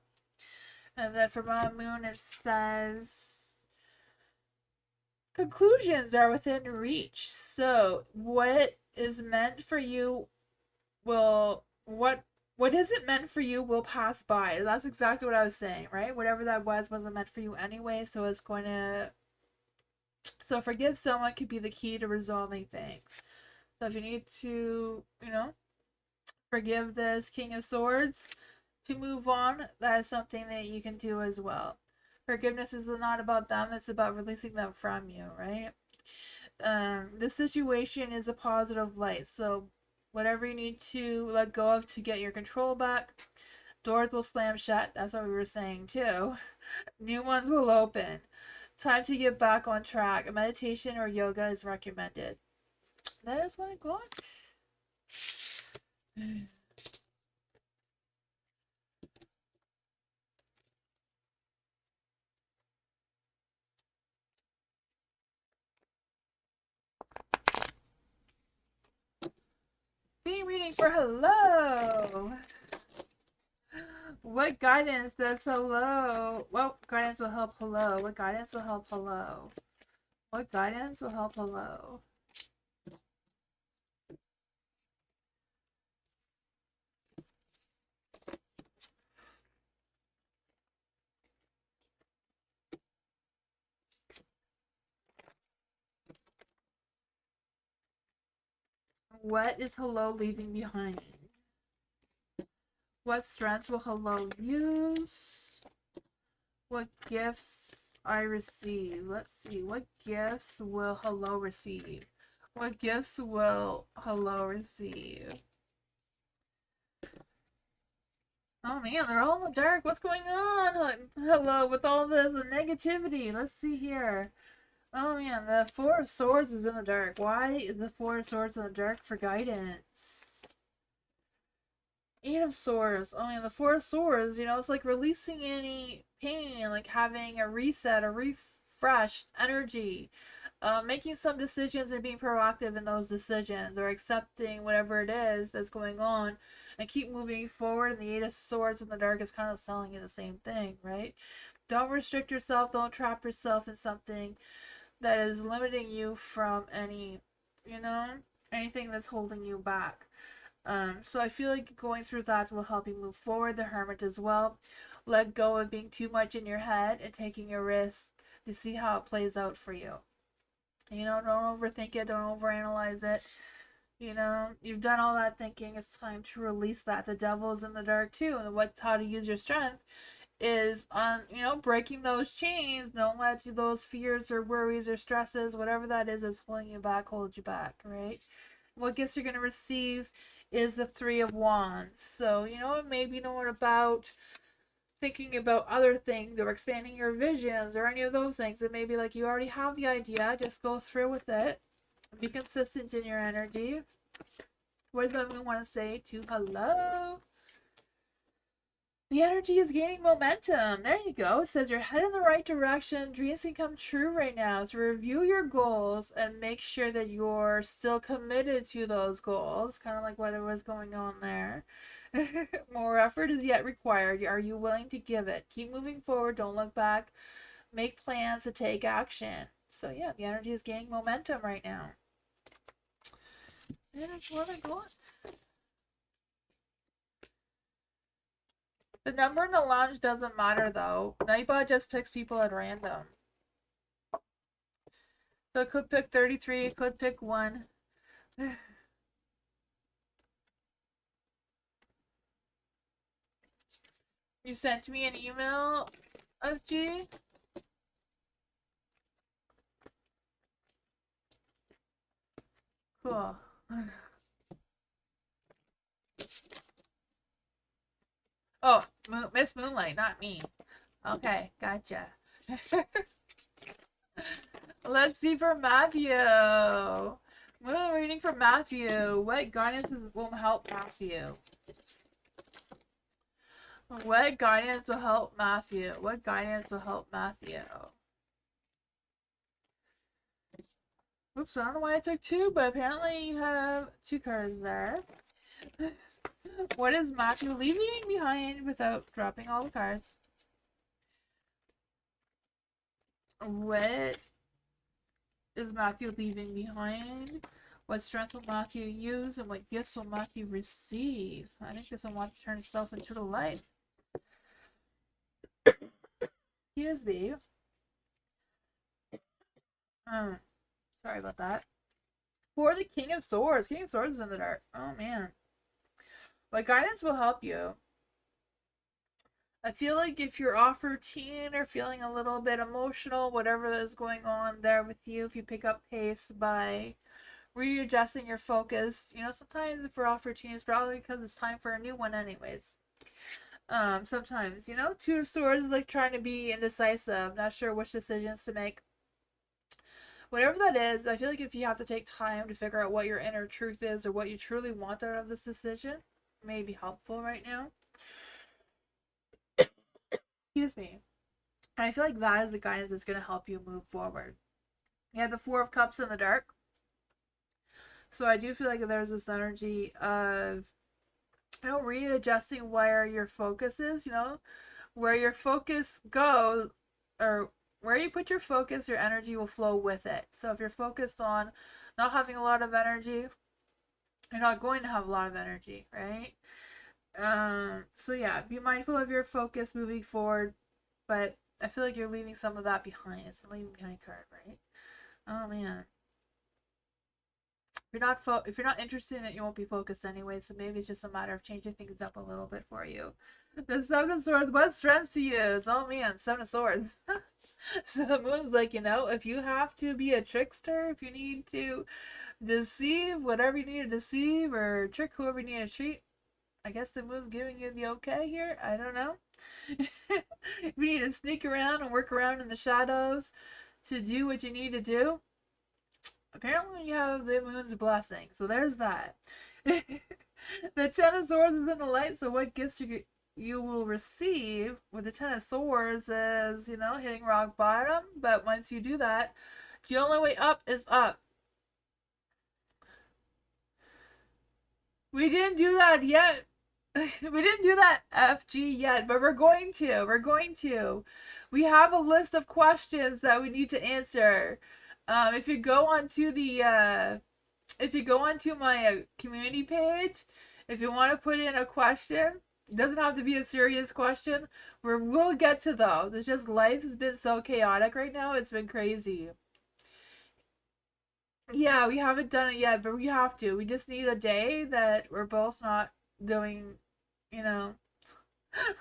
And then for my moon, it says conclusions are within reach. So what is meant for you what isn't meant for you will pass by. That's exactly what I was saying, right? Whatever that wasn't meant for you anyway, so forgive someone could be the key to resolving things. So if you need to, forgive this King of Swords to move on, that is something that you can do as well. Forgiveness is not about them, it's about releasing them from you, right? The situation is a positive light, so whatever you need to let go of to get your control back, doors will slam shut. That's what we were saying too. New ones will open. Time to get back on track. Meditation or yoga is recommended. That is what I got. Being reading for hello. What guidance does hello? Well, guidance will help hello. What guidance will help hello? What guidance will help hello? What is hello leaving behind? What strengths will hello use? What gifts I receive? Let's see. What gifts will hello receive? What gifts will hello receive? Oh man, they're all in the dark. What's going on? Hello, with all this negativity. Let's see here. Oh man, the Four of Swords is in the dark. Why is the Four of Swords in the dark for guidance? Eight of Swords. Oh man, the Four of Swords, it's like releasing any pain, like having a reset, a refreshed energy. making some decisions and being proactive in those decisions, or accepting whatever it is that's going on and keep moving forward. And the Eight of Swords in the Dark is kind of telling you the same thing, right? Don't restrict yourself, don't trap yourself in something that is limiting you from any, you know, anything that's holding you back. So I feel like going through that will help you move forward. The Hermit as well. Let go of being too much in your head and taking a risk to see how it plays out for you. You know, don't overthink it, don't overanalyze it. You know, you've done all that thinking. It's time to release that. The devil is in the dark too, and how to use your strength is on, you know, breaking those chains. Don't let those fears or worries or stresses, whatever that is that's holding you back, hold you back, right? What gifts you're going to receive is the Three of Wands. So, you know, maybe knowing about thinking about other things or expanding your visions or any of those things. It may be like you already have the idea, just go through with it. Be consistent in your energy. What does everyone want to say to hello? The energy is gaining momentum. There you go. It says you're heading in the right direction. Dreams can come true right now. So review your goals and make sure that you're still committed to those goals. Kind of like what was going on there. More effort is yet required. Are you willing to give it? Keep moving forward. Don't look back. Make plans to take action. So yeah, the energy is gaining momentum right now. And it's what I got. The number in the lounge doesn't matter though. Nightbot just picks people at random. So it could pick 33, it could pick 1. You sent me an email, FG? Cool. Oh, Miss Moonlight, not me. Okay, gotcha. Let's see for Matthew. Moon reading for Matthew. What guidance will help Matthew? What guidance will help Matthew? What guidance will help Matthew? Oops, I don't know why I took 2, but apparently you have 2 cards there. What is Matthew leaving behind without dropping all the cards? What is Matthew leaving behind? What strength will Matthew use, and what gifts will Matthew receive? I think this one wants to turn itself into the light. Excuse me. Sorry about that. For the King of Swords. King of Swords is in the dark. Oh, man. What guidance will help you? I feel like if you're off routine or feeling a little bit emotional, whatever is going on there with you, if you pick up pace by readjusting your focus, you know, sometimes if we're off routine, it's probably because it's time for a new one anyways. Sometimes, you know, Two of Swords is like trying to be indecisive, not sure which decisions to make. Whatever that is, I feel like if you have to take time to figure out what your inner truth is or what you truly want out of this decision, it may be helpful right now. Excuse me. And I feel like that is the guidance that's going to help you move forward. You have the Four of Cups in the dark. So I do feel like there's this energy of, you know, readjusting where your focus is, you know, where your focus goes, or where you put your focus, your energy will flow with it. So if you're focused on not having a lot of energy, you're not going to have a lot of energy, right? So yeah, be mindful of your focus moving forward, but I feel like you're leaving some of that behind. It's a leaving behind card, right? Oh man. If you're not interested in it, you won't be focused anyway, so maybe it's just a matter of changing things up a little bit for you. The Seven of Swords, what strengths to use? Oh man, Seven of Swords. So the Moon's like, you know, if you have to be a trickster, if you need to deceive whatever you need to deceive, or trick whoever you need to treat, I guess the Moon's giving you the okay here. I don't know. If you need to sneak around and work around in the shadows to do what you need to do, apparently you have the Moon's blessing. So there's that. The Ten of Swords is in the light, so what gifts you will receive with the Ten of Swords is, you know, hitting rock bottom. But once you do that, The only way up is up. We didn't do that yet. We didn't do that FG yet, but we're going to. We're going to. We have a list of questions that we need to answer. If you go onto my community page, if you want to put in a question, it doesn't have to be a serious question. We'll get to those. It's just life has been so chaotic right now. It's been crazy. Yeah, we haven't done it yet, but we have to. We just need a day that we're both not doing, you know,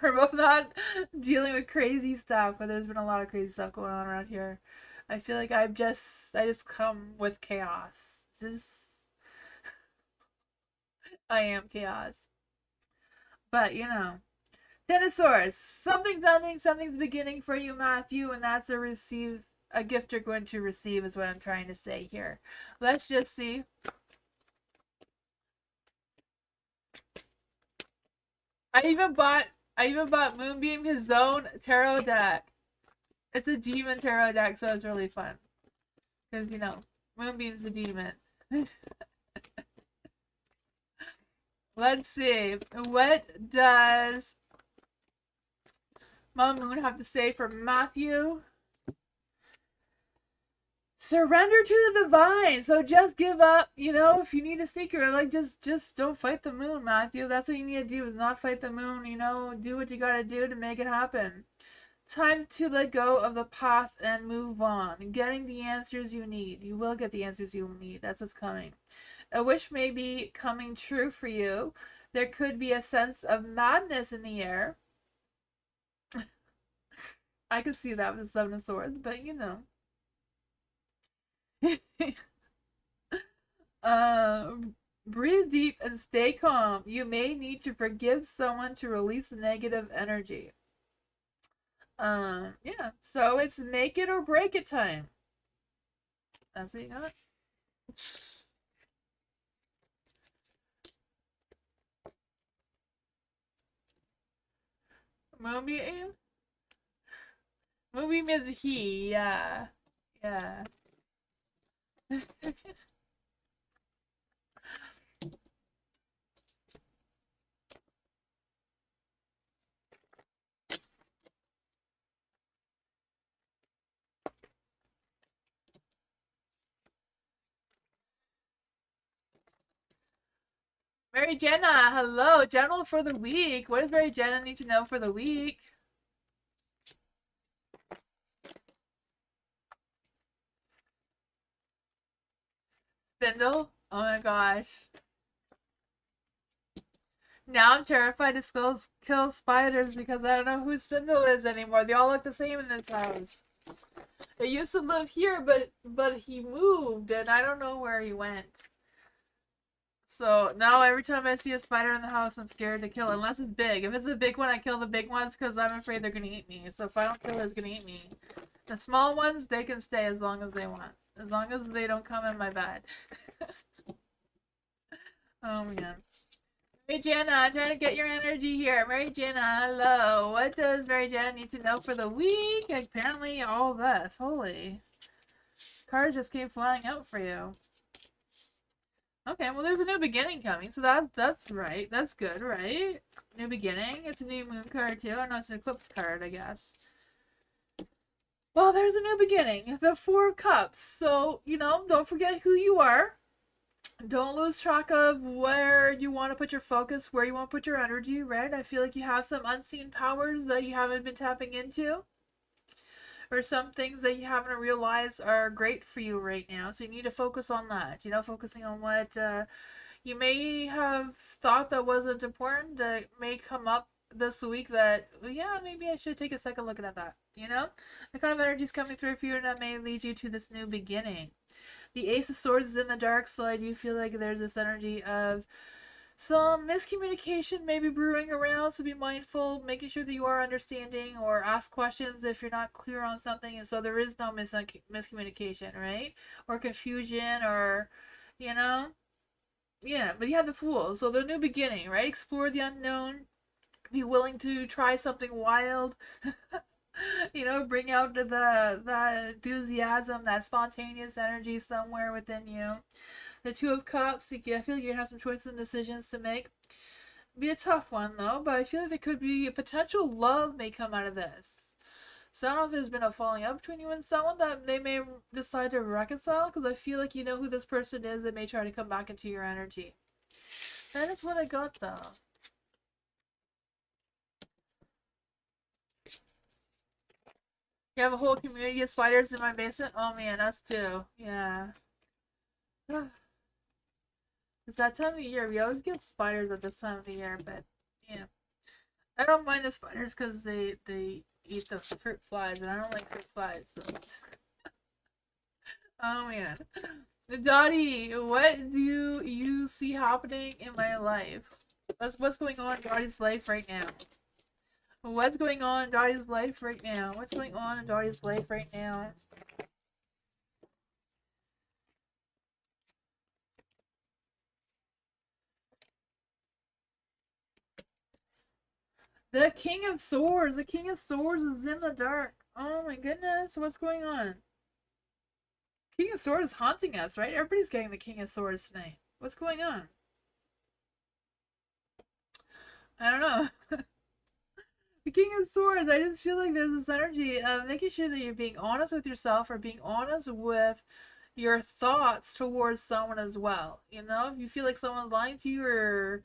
we're both not dealing with crazy stuff, but there's been a lot of crazy stuff going on around here. I feel like I just come with chaos. Just I am chaos. But, Ten of Swords. Something's ending, something's beginning for you, Matthew, and that's a gift you're going to receive is what I'm trying to say here. Let's just see. I even bought Moonbeam his own tarot deck. It's a demon tarot deck, so it's really fun. Because, Moonbeam's the demon. Let's see. What does Mama Moon have to say for Matthew? Surrender to the divine. So just give up, if you need a sneaker, like just don't fight the moon, Matthew. That's what you need to do, is not fight the moon, do what you gotta do to make it happen. Time to let go of the past and move on. Getting the answers you need. You will get the answers you need. That's what's coming. A wish may be coming true for you. There could be a sense of madness in the air. I could see that with the Seven of Swords, but breathe deep and stay calm. You may need to forgive someone to release negative energy. Yeah. So it's make it or break it time. That's what you got. Moonbeam? Moonbeam is he, yeah. Yeah. Mary Jenna, hello. General for the week. What does Mary Jenna need to know for the week? Spindle? Oh my gosh. Now I'm terrified to kill spiders because I don't know who Spindle is anymore. They all look the same in this house. They used to live here, but he moved, and I don't know where he went. So now every time I see a spider in the house, I'm scared to kill it, unless it's big. If it's a big one, I kill the big ones because I'm afraid they're going to eat me. So if I don't kill it, it's going to eat me. The small ones, they can stay as long as they want. As long as they don't come in my bed. Oh, man. Mary Jana, I'm trying to get your energy here. Mary Jana, hello. What does Mary Jana need to know for the week? Apparently all this. Holy. Cards just came flying out for you. Okay, well there's a new beginning coming, so that's right. That's good, right? New beginning. It's a new moon card too. Or no, it's an eclipse card, I guess. Well, there's a new beginning. The Four of Cups. So, don't forget who you are. Don't lose track of where you want to put your focus, where you want to put your energy, right? I feel like you have some unseen powers that you haven't been tapping into. Or some things that you haven't realized are great for you right now. So you need to focus on that. Focusing on what you may have thought that wasn't important that may come up this week that, yeah, maybe I should take a second look at that. The kind of energy is coming through for you and that may lead you to this new beginning. The Ace of Swords is in the dark, so I do feel like there's this energy of some miscommunication maybe brewing around, so be mindful, making sure that you are understanding or ask questions if you're not clear on something, and so there is no miscommunication, right? Or confusion, or, yeah, but you have the Fool, so the new beginning, right? Explore the unknown, be willing to try something wild. You know, bring out the enthusiasm, that spontaneous energy somewhere within you. The Two of Cups, I feel like you're gonna have some choices and decisions to make. Be a tough one though, but I feel like there could be a potential love may come out of this. So I don't know if there's been a falling out between you and someone that they may decide to reconcile, because I feel like you know who this person is that may try to come back into your energy. That is what I got though. You have a whole community of spiders in my basement? Oh man, us too. Yeah. It's that time of the year. We always get spiders at this time of the year, but yeah. I don't mind the spiders because they eat the fruit flies, and I don't like fruit flies. So. Oh man. Dottie, what do you see happening in my life? What's going on in Dottie's life right now? What's going on in Dottie's life right now? What's going on in Dottie's life right now? The King of Swords! The King of Swords is in the dark. Oh my goodness, what's going on? King of Swords is haunting us, right? Everybody's getting the King of Swords tonight. What's going on? I don't know. The King of Swords, I just feel like there's this energy of making sure that you're being honest with yourself or being honest with your thoughts towards someone as well. You know, if you feel like someone's lying to you or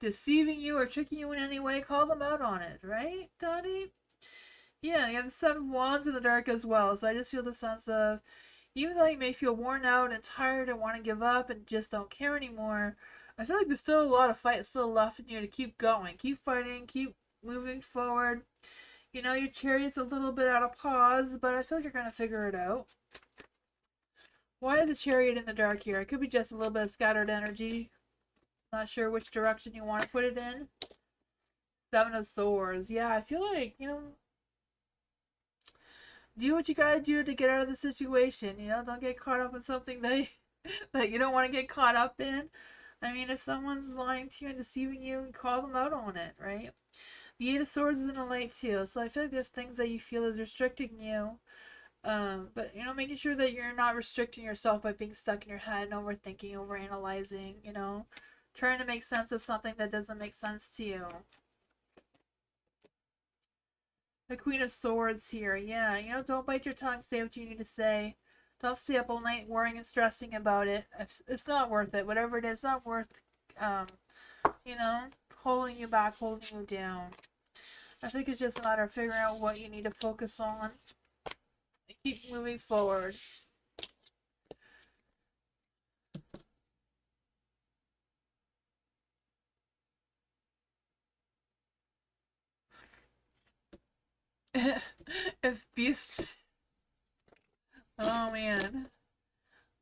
deceiving you or tricking you in any way, call them out on it, right, Donnie? Yeah, you have the Seven of Wands in the dark as well. So I just feel the sense of, even though you may feel worn out and tired and want to give up and just don't care anymore, I feel like there's still a lot of fight still left in you to keep going, keep fighting, keep moving forward. You know, your chariot's a little bit out of pause, but I feel like you're going to figure it out. Why is the chariot in the dark here? It could be just a little bit of scattered energy. Not sure which direction you want to put it in. Seven of Swords. Yeah, I feel like, you know, do what you gotta do to get out of the situation. You know, don't get caught up in something that that you don't want to get caught up in. I mean, if someone's lying to you and deceiving you, call them out on it, right? The Eight of Swords is in a light too, so I feel like there's things that you feel is restricting you. But you know, making sure that you're not restricting yourself by being stuck in your head and overthinking, overanalyzing. You know, trying to make sense of something that doesn't make sense to you. The Queen of Swords here. Yeah, you know, don't bite your tongue. Say what you need to say. Don't stay up all night worrying and stressing about it. It's not worth it. Whatever it is, not worth, um, you know, holding you back, holding you down. I think it's just a matter of figuring out what you need to focus on and keep moving forward. If beasts. Oh man.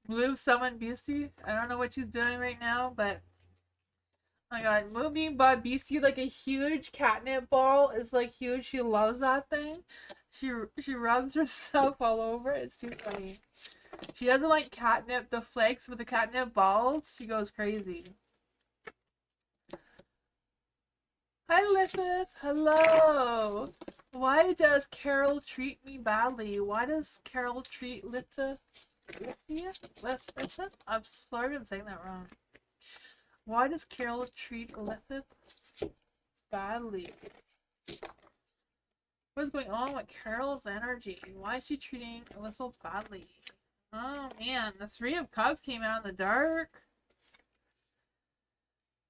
Blue summon Beastie. I don't know what she's doing right now, but oh my god, moving by Beastie like a huge catnip ball is like huge. She loves that thing. She rubs herself all over. It's too funny. She doesn't like catnip the flakes, but the catnip balls, she goes crazy. Hi Lithith, hello. Why does Carol treat me badly? Why does Carol treat Lithith? Lithith? I'm sorry I'm saying that wrong. Why does Carol treat Lithith badly? What's going on with Carol's energy? Why is she treating Alyssa badly? Oh man, the Three of Cups came out in the dark.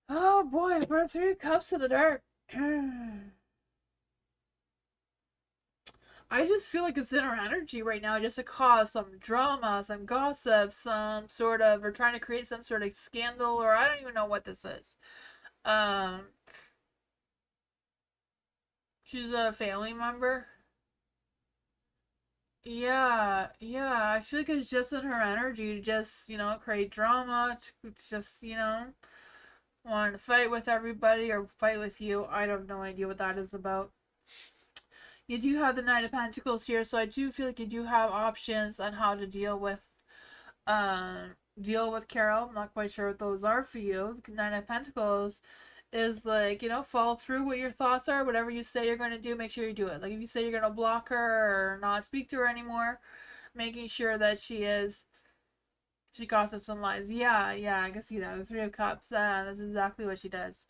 Oh boy, brought Three of Cups to the dark. I just feel like it's in our energy right now just to cause some drama, some gossip, some sort of, we're trying to create some sort of scandal, or I don't even know what this is. Um, she's a family member. Yeah, I feel like it's just in her energy to just, you know, create drama, to just, you know, want to fight with everybody or fight with you. I have no idea what that is about. You do have the Knight of Pentacles here, so I do feel like you do have options on how to deal with Carol. I'm not quite sure what those are for you. The Knight of Pentacles is like, you know, follow through what your thoughts are. Whatever you say you're going to do, make sure you do it. Like if you say you're going to block her or not speak to her anymore, making sure that she gossips and lies. Yeah, yeah, I can see that. The Three of Cups, that's exactly what she does.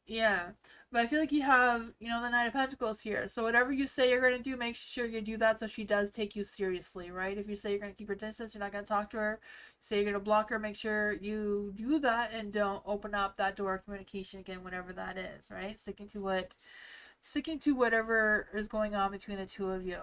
Yeah. But I feel like you have, you know, the Knight of Pentacles here. So whatever you say you're going to do, make sure you do that so she does take you seriously, right? If you say you're going to keep her distance, you're not going to talk to her, say you're going to block her, make sure you do that and don't open up that door of communication again, whatever that is, right? Sticking to whatever is going on between the two of you.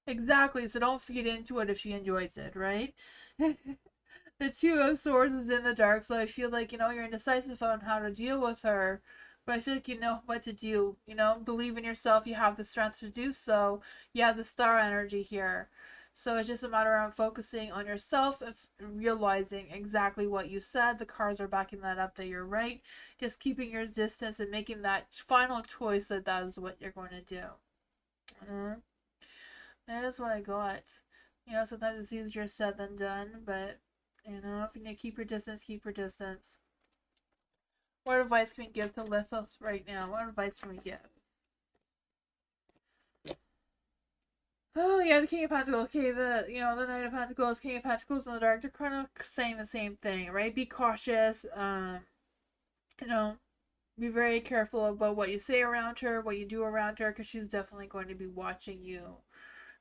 Exactly. So don't feed into it if she enjoys it, right? The Two of Swords is in the dark, so I feel like, you know, you're indecisive on how to deal with her. But I feel like you know what to do. You know, believe in yourself. You have the strength to do so. You have the star energy here. So it's just a matter of focusing on yourself and realizing exactly what you said. The cards are backing that up that you're right. Just keeping your distance and making that final choice that that is what you're going to do. Mm-hmm. That is what I got. You know, sometimes it's easier said than done, but you know, if you need to keep your distance, keep your distance. What advice can we give to Lithos right now? What advice can we give? Oh yeah, the King of Pentacles. Okay, the Knight of Pentacles, King of Pentacles, and the Dark. They're kind of saying the same thing, right? Be cautious. You know, be very careful about what you say around her, what you do around her, because she's definitely going to be watching you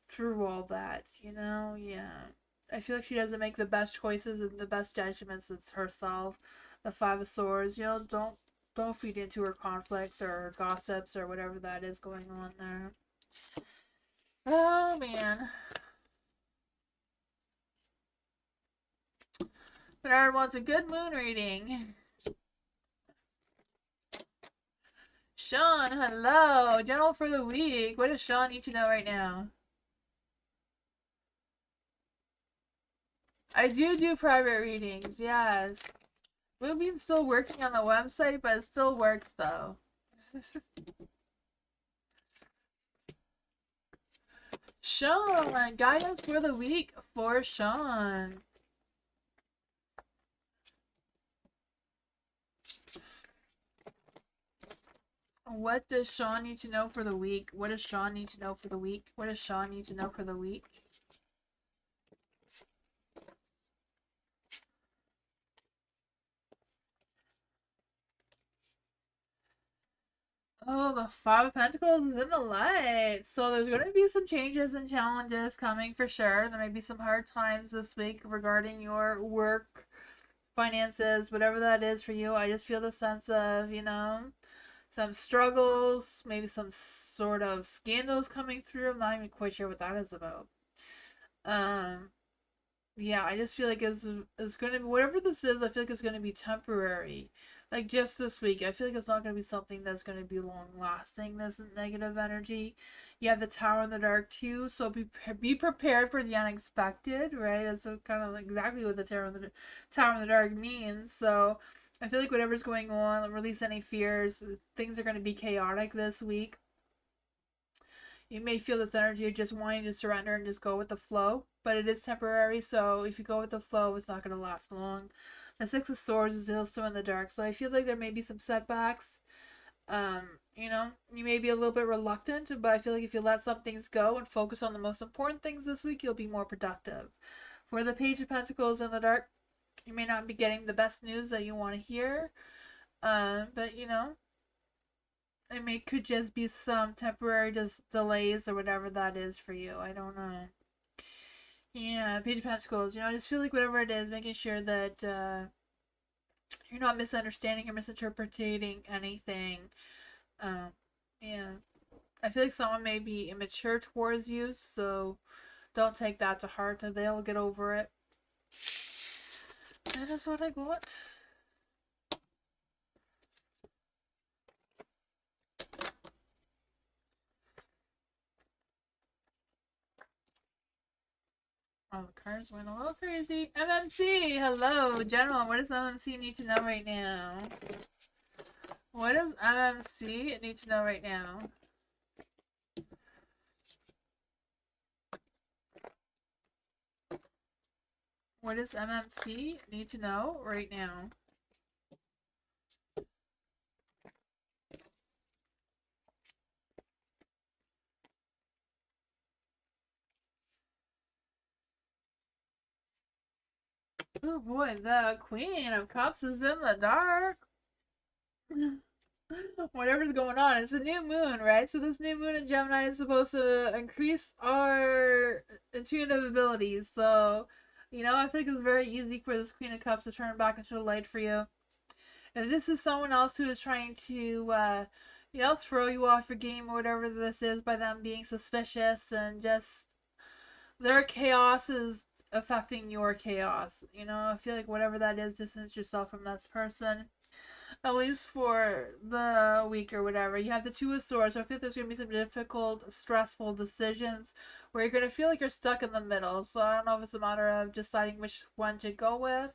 through all that. You know, yeah. I feel like she doesn't make the best choices and the best judgments. It's herself. The Five of Swords. You know, don't feed into her conflicts or gossips or whatever that is going on there. Oh man. Bernard wants a good moon reading. Sean, hello. General for the week. What does Sean need to know right now? I do private readings, yes. Moonbeam's still working on the website, but it still works though. Sean, guidance for the week for Sean. What does Sean need to know for the week? What does Sean need to know for the week? What does Sean need to know for the week? Oh, the Five of Pentacles is in the light. So there's going to be some changes and challenges coming for sure. There may be some hard times this week regarding your work, finances, whatever that is for you. I just feel the sense of, you know, some struggles, maybe some sort of scandals coming through. I'm not even quite sure what that is about. Um, yeah, I just feel like it's going to be whatever this is. I feel like it's going to be temporary, like just this week. I feel like it's not going to be something that's going to be long lasting. This negative energy. You have the Tower in the Dark too, so be prepared for the unexpected. Right, that's kind of exactly what the Tower in the Dark means. So I feel like whatever's going on, release any fears. Things are going to be chaotic this week. You may feel this energy of just wanting to surrender and just go with the flow, but it is temporary. So if you go with the flow, it's not going to last long. The Six of Swords is also in the dark, so I feel like there may be some setbacks. You know, you may be a little bit reluctant, but I feel like if you let some things go and focus on the most important things this week, you'll be more productive. For the Page of Pentacles in the dark, you may not be getting the best news that you want to hear, but you know, could just be some temporary delays or whatever that is for you. I don't know. Yeah, Page of Pentacles. You know, I just feel like whatever it is, making sure that you're not misunderstanding or misinterpreting anything. Um, yeah, I feel like someone may be immature towards you, so don't take that to heart. They'll get over it. That is what I got. Oh, the cards went a little crazy. MMC, hello, General. What does MMC need to know right now? What does MMC need to know right now? What does MMC need to know right now? Oh boy, the Queen of Cups is in the dark. Whatever's going on, it's a new moon, right? So this new moon in Gemini is supposed to increase our intuitive abilities. So, I think it's very easy for this Queen of Cups to turn back into the light for you. If this is someone else who is trying to, throw you off your game or whatever this is by them being suspicious and just their chaos is affecting your chaos. I feel like whatever that is, distance yourself from that person. At least for the week or whatever. You have the Two of Swords, so I feel there's going to be some difficult, stressful decisions where you're going to feel like you're stuck in the middle. So I don't know if it's a matter of deciding which one to go with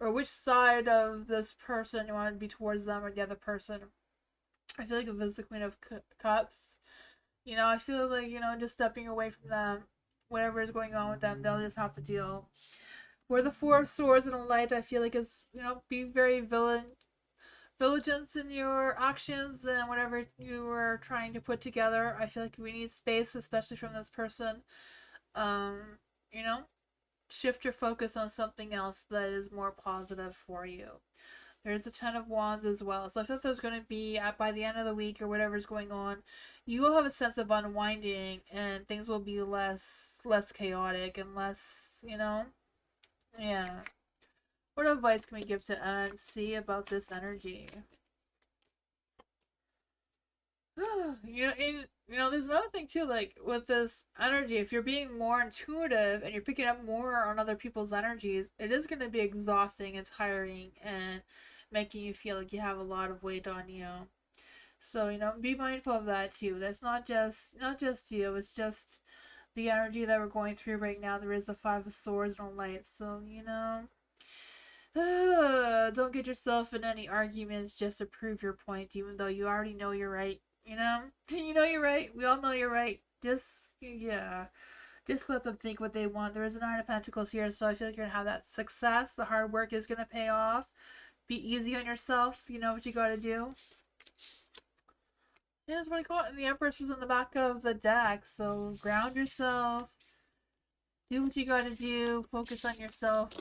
or which side of this person you want to be towards them or the other person. I feel like if it's the Queen of Cups, I feel like, just stepping away from them, whatever is going on with them, they'll just have to deal. For the Four of Swords and the Light, I feel like it's, be very vigilance in your actions and whatever you are trying to put together. I feel like we need space, especially from this person. Um, you know, shift your focus on something else that is more positive for you. There's a Ten of Wands as well. So I feel like there's going to be, by the end of the week or whatever's going on, you will have a sense of unwinding and things will be less chaotic and less, yeah. What advice can we give to MC about this energy? There's another thing too, like with this energy, if you're being more intuitive and you're picking up more on other people's energies, it is going to be exhausting and tiring and making you feel like you have a lot of weight on you. So, be mindful of that too. That's not just you, it's just the energy that we're going through right now. There is the Five of Swords and Lights, so don't get yourself in any arguments just to prove your point, even though you already know you're right. You know you're right. We all know you're right. Yeah. Just let them think what they want. There is a Nine of Pentacles here, so I feel like you're going to have that success. The hard work is going to pay off. Be easy on yourself. You know what you got to do. Yeah, that's what I call it. And the Empress was in the back of the deck, so ground yourself. Do what you got to do. Focus on yourself.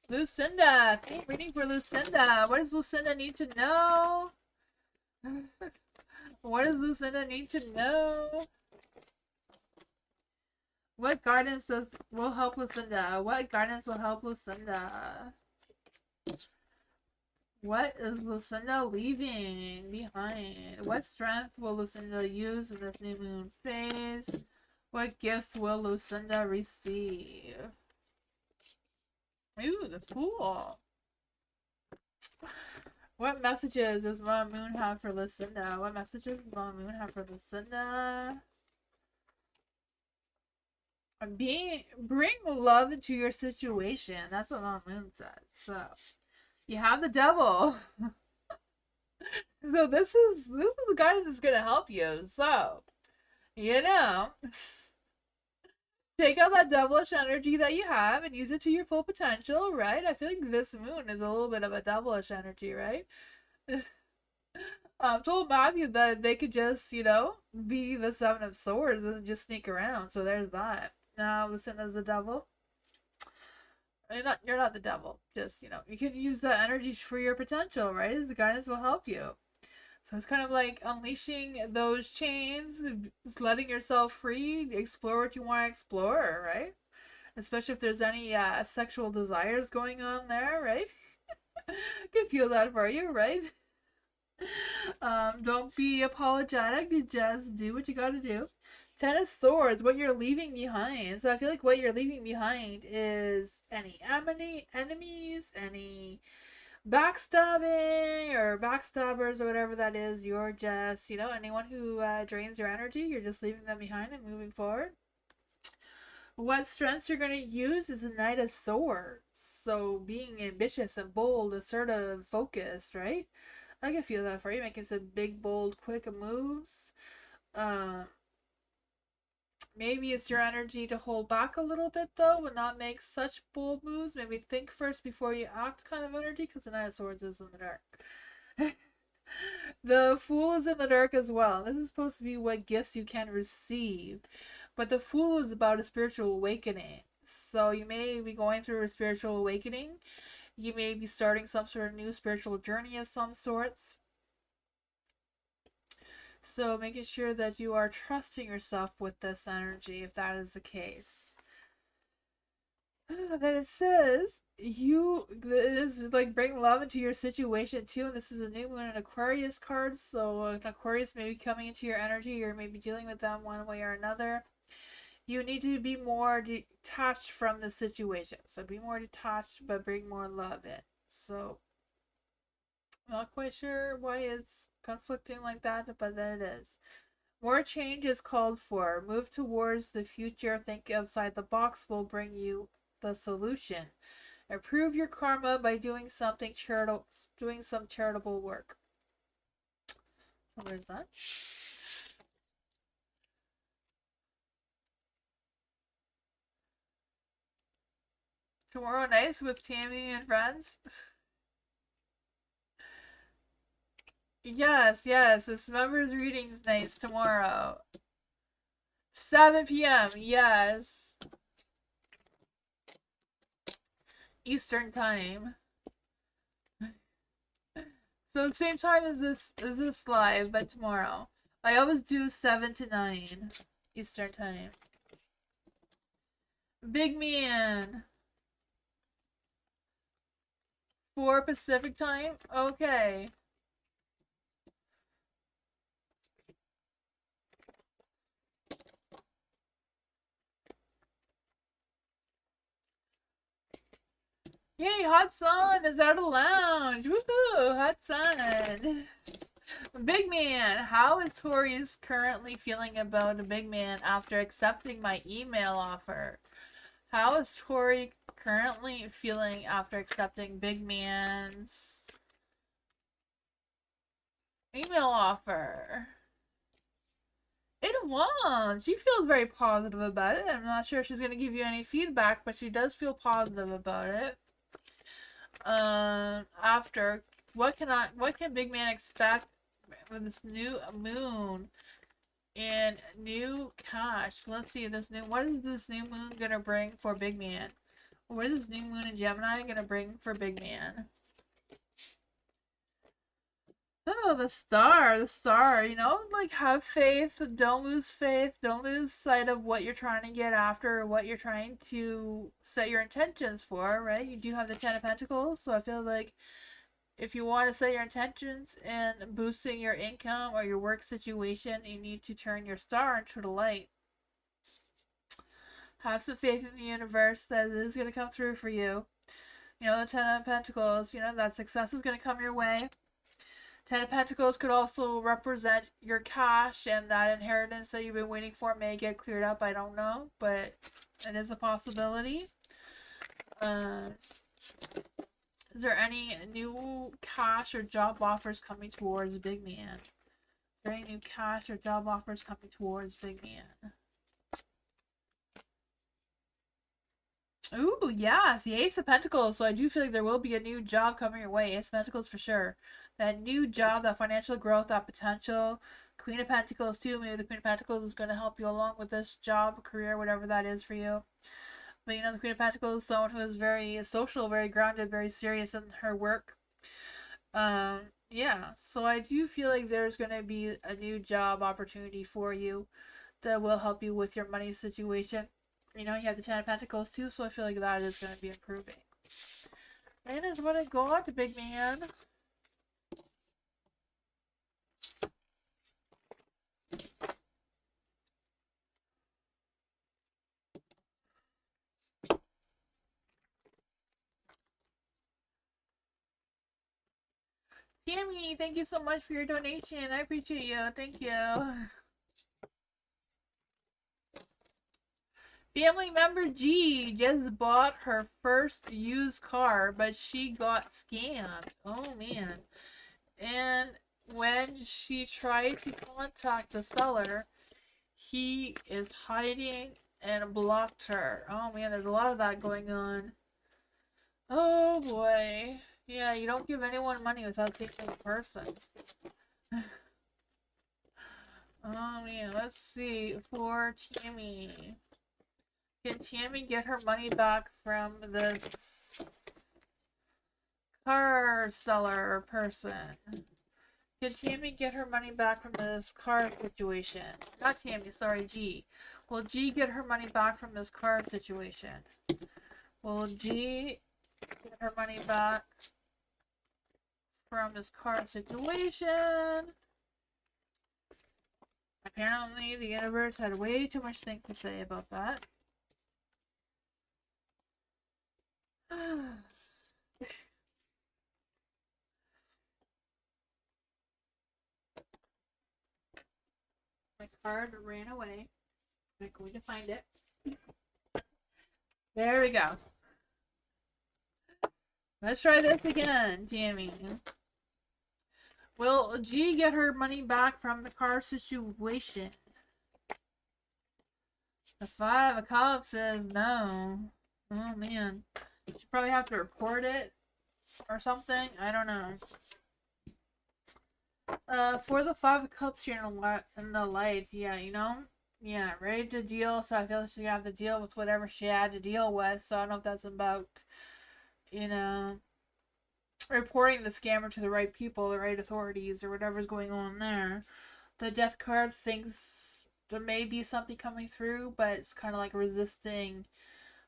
Lucinda! Reading for Lucinda. What does Lucinda need to know? What does Lucinda need to know? What guidance will help Lucinda? What guidance will help Lucinda? What is Lucinda leaving behind? What strength will Lucinda use in this new moon phase? What gifts will Lucinda receive? Ooh, the Fool. What messages does the moon have for Lucinda? What messages does the moon have for Lucinda? Bring love into your situation. That's what the moon said. So you have the devil. So this is the guidance that's gonna help you. So take out that devilish energy that you have and use it to your full potential, right? I feel like this moon is a little bit of a devilish energy, right? Told Matthew that they could just, be the Seven of Swords and just sneak around. So there's that. Now listen as the devil. You're not the devil. Just, you can use that energy for your potential, right? The guidance will help you. So it's kind of like unleashing those chains, letting yourself free, explore what you want to explore, right? Especially if there's any sexual desires going on there, right? I can feel that for you, right? Don't be apologetic. You just do what you gotta do. Ten of Swords, what you're leaving behind. So I feel like what you're leaving behind is any enemies, any backstabbing or backstabbers or whatever that is. You're just, anyone who drains your energy, you're just leaving them behind and moving forward. What strengths you're going to use is a Knight of Swords. So being ambitious and bold, assertive, focused, right? I can feel that for you, making some big, bold, quick moves. Maybe it's your energy to hold back a little bit though and not make such bold moves. Maybe think first before you act kind of energy, because the Knight of Swords is in the dark. The Fool is in the dark as well. This is supposed to be what gifts you can receive. But the Fool is about a spiritual awakening. So you may be going through a spiritual awakening. You may be starting some sort of new spiritual journey of some sorts. So making sure that you are trusting yourself with this energy, if that is the case. Then it says it is like bring love into your situation too, and this is a new moon and Aquarius card, so an Aquarius may be coming into your energy, or maybe dealing with them one way or another. You need to be more detached from the situation, so be more detached but bring more love in. So I'm not quite sure why it's conflicting like that, but then it is. More change is called for. Move towards the future. Think outside the box will bring you the solution. Improve your karma by doing some charitable work. So where's that? Tomorrow nights with Tammy and friends. Yes, it's members readings nights tomorrow. 7 p.m. Yes. Eastern time. So the same time as this live, but tomorrow. I always do 7 to 9 Eastern time. Big man. 4 Pacific time? Okay. Yay, Hot Sun is out of the lounge. Woohoo, Hot Sun. Big man, how is Tori currently feeling about a big man after accepting my email offer? How is Tori currently feeling after accepting big man's email offer? It won't. She feels very positive about it. I'm not sure if she's going to give you any feedback, but she does feel positive about it. After what can big man expect with this new moon and new cash? Let's see what is this new moon gonna bring for big man? What is this new moon in Gemini gonna bring for big man? Oh, the star, you know, like have faith, don't lose faith, don't lose sight of what you're trying to get after, or what you're trying to set your intentions for, right? You do have the Ten of Pentacles, so I feel like if you want to set your intentions in boosting your income or your work situation, you need to turn your star into the light. Have some faith in the universe that it is going to come through for you. You know, the Ten of Pentacles, you know, that success is going to come your way. Ten of Pentacles could also represent your cash, and that inheritance that you've been waiting for may get cleared up. I don't know, but it is a possibility. Is there any new cash or job offers coming towards Big Man? Is there any new cash or job offers coming towards Big Man? Ooh, yes, the Ace of Pentacles. So I do feel like there will be a new job coming your way. Ace of Pentacles for sure. That new job, that financial growth, that potential. Queen of Pentacles too. Maybe the Queen of Pentacles is going to help you along with this job, career, whatever that is for you. But you know, the Queen of Pentacles is someone who is very social, very grounded, very serious in her work. Yeah, so I do feel like there's going to be a new job opportunity for you that will help you with your money situation. You know, you have the Ten of Pentacles too, so I feel like that is going to be improving. And is what I got, big man. Tammy, thank you so much for your donation. I appreciate you. Thank you. Family member G just bought her first used car, but she got scammed. Oh man. And when she tried to contact the seller, he is hiding and blocked her. Oh man, there's a lot of that going on. Oh boy. Yeah, you don't give anyone money without seeing the person. Oh man, let's see. For Tammy. Can Tammy get her money back from this car seller person? Can Tammy get her money back from this car situation? Not Tammy, sorry, G. Will G get her money back from this car situation? Will G get her money back from this car situation? Apparently, the universe had way too much things to say about that. My card ran away. I'm going to find it. There we go. Let's try this again, Tammy. Will G get her money back from the car situation? The 5 of Cups says no. Oh man. You should probably have to report it or something. I don't know. For the 5 of Cups here in the lights, yeah, you know? Yeah, ready to deal, so I feel like she's gonna have to deal with whatever she had to deal with, so I don't know if that's about, you know, reporting the scammer to the right people, the right authorities, or whatever's going on there. The Death card thinks there may be something coming through, but it's kind of like resisting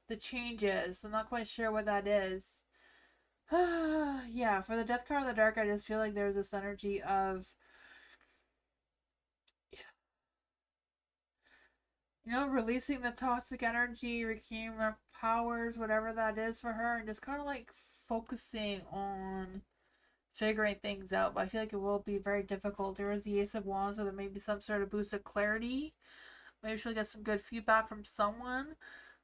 the changes. I'm not quite sure what that is. Yeah, for the Death card in the dark, I just feel like there's this energy of, you know, releasing the toxic energy, regaining her powers, whatever that is for her, and just kind of like focusing on figuring things out. But I feel like it will be very difficult. There is the Ace of Wands, so there may be some sort of boost of clarity. Maybe she'll get some good feedback from someone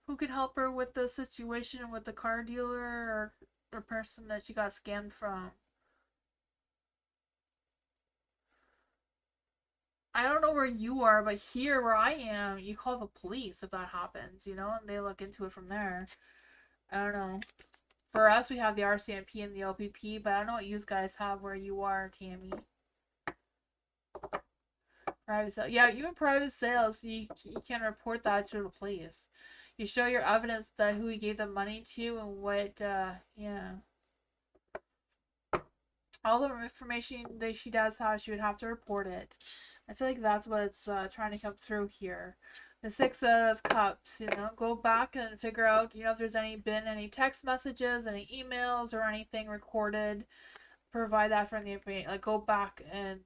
who could help her with the situation with the car dealer or person that she got scammed from. I don't know where you are, but here where I am, you call the police if that happens, you know, and they look into it from there. I don't know. For us, we have the RCMP and the LPP, but I don't know what you guys have where you are, Tammy. Private sale. Yeah, even private sales, you can report that to the police. You show your evidence that who you gave the money to and what, yeah. All the information that she does have, she would have to report it. I feel like that's what's trying to come through here. The 6 of Cups, you know, go back and figure out, you know, if there's been any text messages, any emails, or anything recorded. Provide that from the information. Like, go back and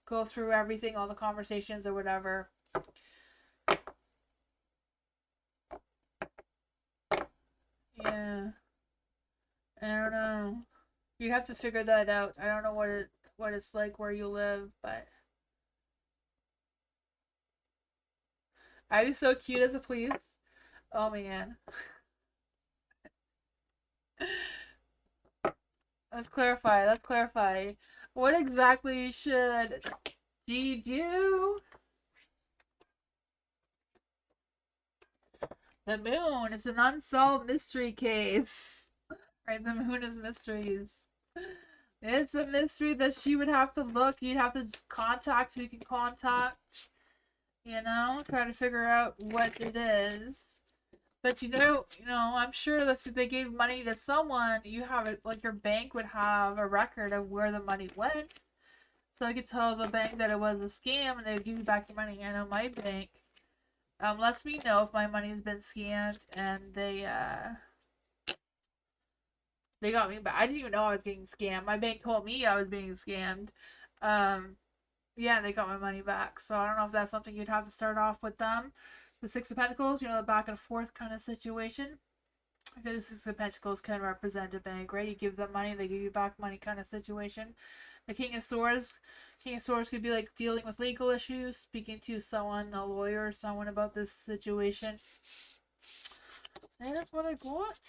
go through everything, all the conversations or whatever. Yeah. I don't know. You have to figure that out. I don't know what it's like where you live, but I'd be so cute as a police. Oh man. Let's clarify. Let's clarify. What exactly should G do? The moon is an unsolved mystery case. Right, the moon is mysteries. It's a mystery that she would have to look. You'd have to contact who you can contact. You know, try to figure out what it is. But you know, I'm sure that if they gave money to someone, you have it like your bank would have a record of where the money went. So I could tell the bank that it was a scam and they would give you back your money. I know my bank lets me know if my money has been scammed and they got me back. I didn't even know I was getting scammed. My bank told me I was being scammed. Yeah, they got my money back. So I don't know if that's something you'd have to start off with them. The 6 of Pentacles, you know, the back and forth kind of situation. I feel the 6 of Pentacles can represent a bank, right? You give them money, they give you back money kind of situation. The King of Swords could be like dealing with legal issues, speaking to someone, a lawyer or someone about this situation. And that's what I got.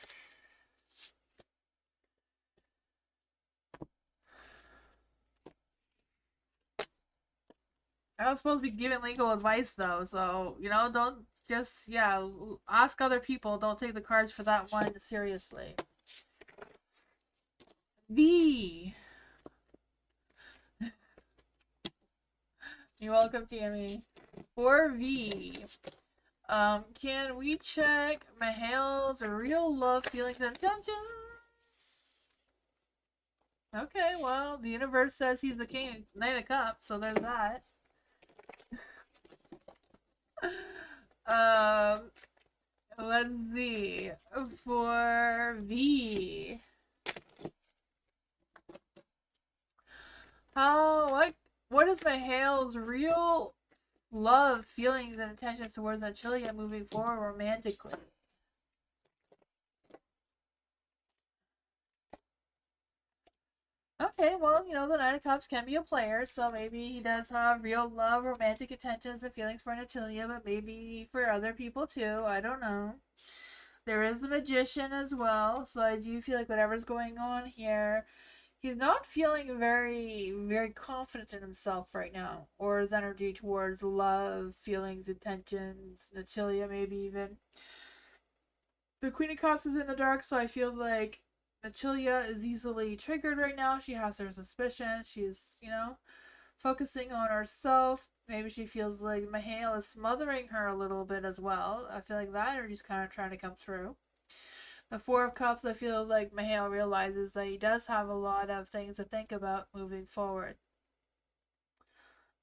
not supposed to be giving legal advice though, so you know, don't just ask other people. Don't take the cards for that one seriously. V. You're welcome, Tammy. For V. Can we check Mihail's real love, feelings, and intentions? Okay, well, the universe says he's the king, Knight of Cups, so there's that. Let's see. For V. What is Mihail's real love, feelings, and intentions towards Anchilia moving forward romantically? Okay, well, you know, the Knight of Cups can be a player, so maybe he does have real love, romantic intentions, and feelings for Anchilia, but maybe for other people too. I don't know. There is the Magician as well, so I do feel like whatever's going on here, he's not feeling very, very confident in himself right now, or his energy towards love, feelings, intentions, Anchilia maybe even. The Queen of Cups is in the dark, so I feel like Anchilia is easily triggered right now. She has her suspicions. She's, you know, focusing on herself. Maybe she feels like Mihail is smothering her a little bit as well. I feel like that energy's kind of trying to come through. The Four of Cups, I feel like Mihail realizes that he does have a lot of things to think about moving forward.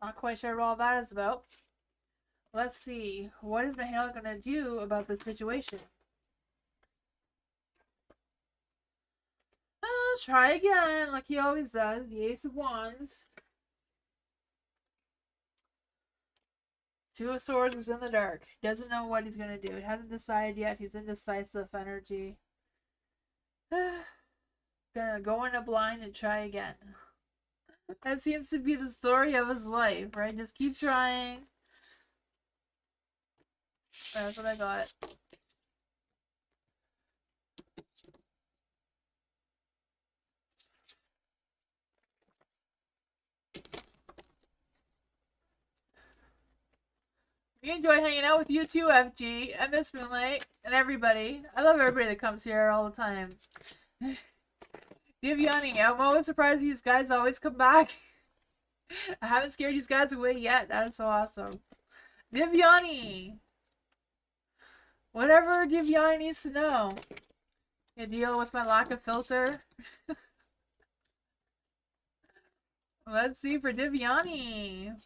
Not quite sure what all that is about. Let's see. What is Mihail going to do about this situation? Try again, like he always does. The Ace of Wands. Two of Swords is in the dark. Doesn't know what he's gonna do. He hasn't decided yet. He's indecisive energy. Gonna go in a blind and try again. That seems to be the story of his life, right? Just keep trying. That's what I got. We enjoy hanging out with you too, FG. I miss Moonlight and everybody. I love everybody that comes here all the time. Viviani, I'm always surprised these guys always come back. I haven't scared these guys away yet. That is so awesome. Viviani! Whatever Viviani needs to know. You deal with my lack of filter. Let's see for Viviani.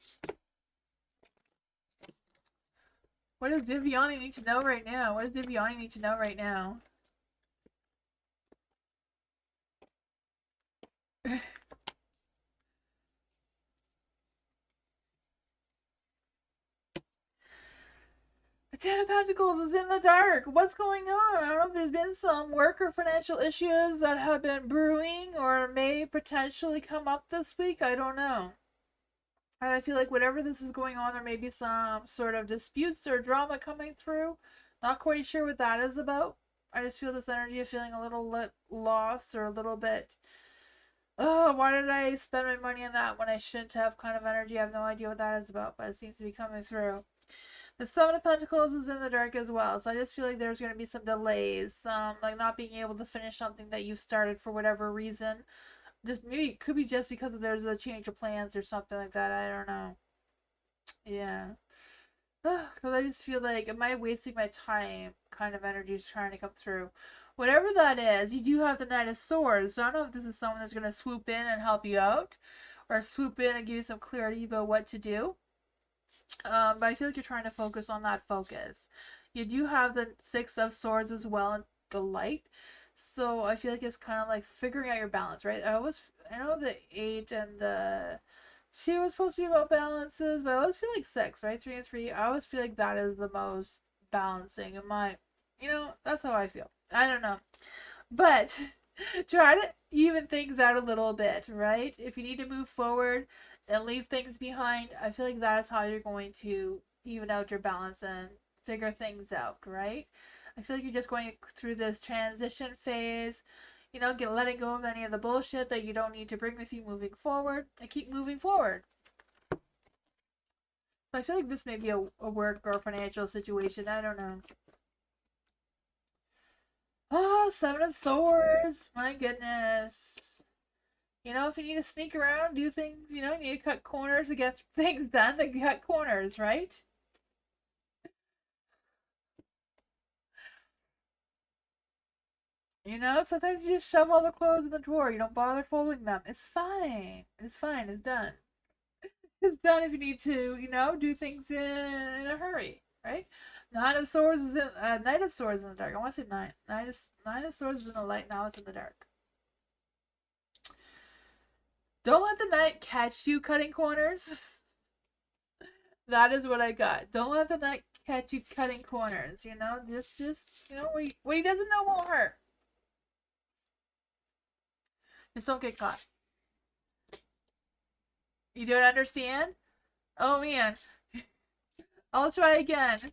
What does Viviani need to know right now? What does Viviani need to know right now? The Ten of Pentacles is in the dark. What's going on? I don't know if there's been some work or financial issues that have been brewing or may potentially come up this week. I don't know. I feel like whatever this is going on, there may be some sort of disputes or drama coming through. Not quite sure what that is about. I just feel this energy of feeling a little lost or a little bit, oh, why did I spend my money on that when I shouldn't have kind of energy? I have no idea what that is about, but it seems to be coming through. The Seven of Pentacles is in the dark as well, so I just feel like there's going to be some delays, some like not being able to finish something that you started for whatever reason. Just maybe it could be just because there's a change of plans or something like that. I don't know. Yeah. Because I just feel like, am I wasting my time? Kind of energy is trying to come through. Whatever that is, you do have the Knight of Swords. So I don't know if this is someone that's going to swoop in and help you out, or swoop in and give you some clarity about what to do. But I feel like you're trying to focus on that focus. You do have the Six of Swords as well in the light. So I feel like it's kind of like figuring out your balance, right? I know the 8 and the 2 was supposed to be about balances, but I always feel like 6, right? 3 and 3. I always feel like that is the most balancing in my, you know, that's how I feel. I don't know. But try to even things out a little bit, right? If you need to move forward and leave things behind, I feel like that is how you're going to even out your balance and figure things out, right? I feel like you're just going through this transition phase, you know, letting go of any of the bullshit that you don't need to bring with you moving forward, and keep moving forward. So I feel like this may be a work or financial situation. I don't know. Oh, Seven of Swords. My goodness. You know, if you need to sneak around, do things, you know, you need to cut corners to get things done, then cut corners, right? You know, sometimes you just shove all the clothes in the drawer. You don't bother folding them. It's fine. It's fine. It's done. It's done if you need to, you know, do things in a hurry, right? Nine of Swords is in Knight of Swords in the dark. I want to say nine. Nine of Swords is in the light. Now it's in the dark. Don't let the night catch you cutting corners. That is what I got. Don't let the night catch you cutting corners. You know, just you know, what he doesn't know won't hurt. Just don't get caught. You don't understand? Oh man, I'll try again.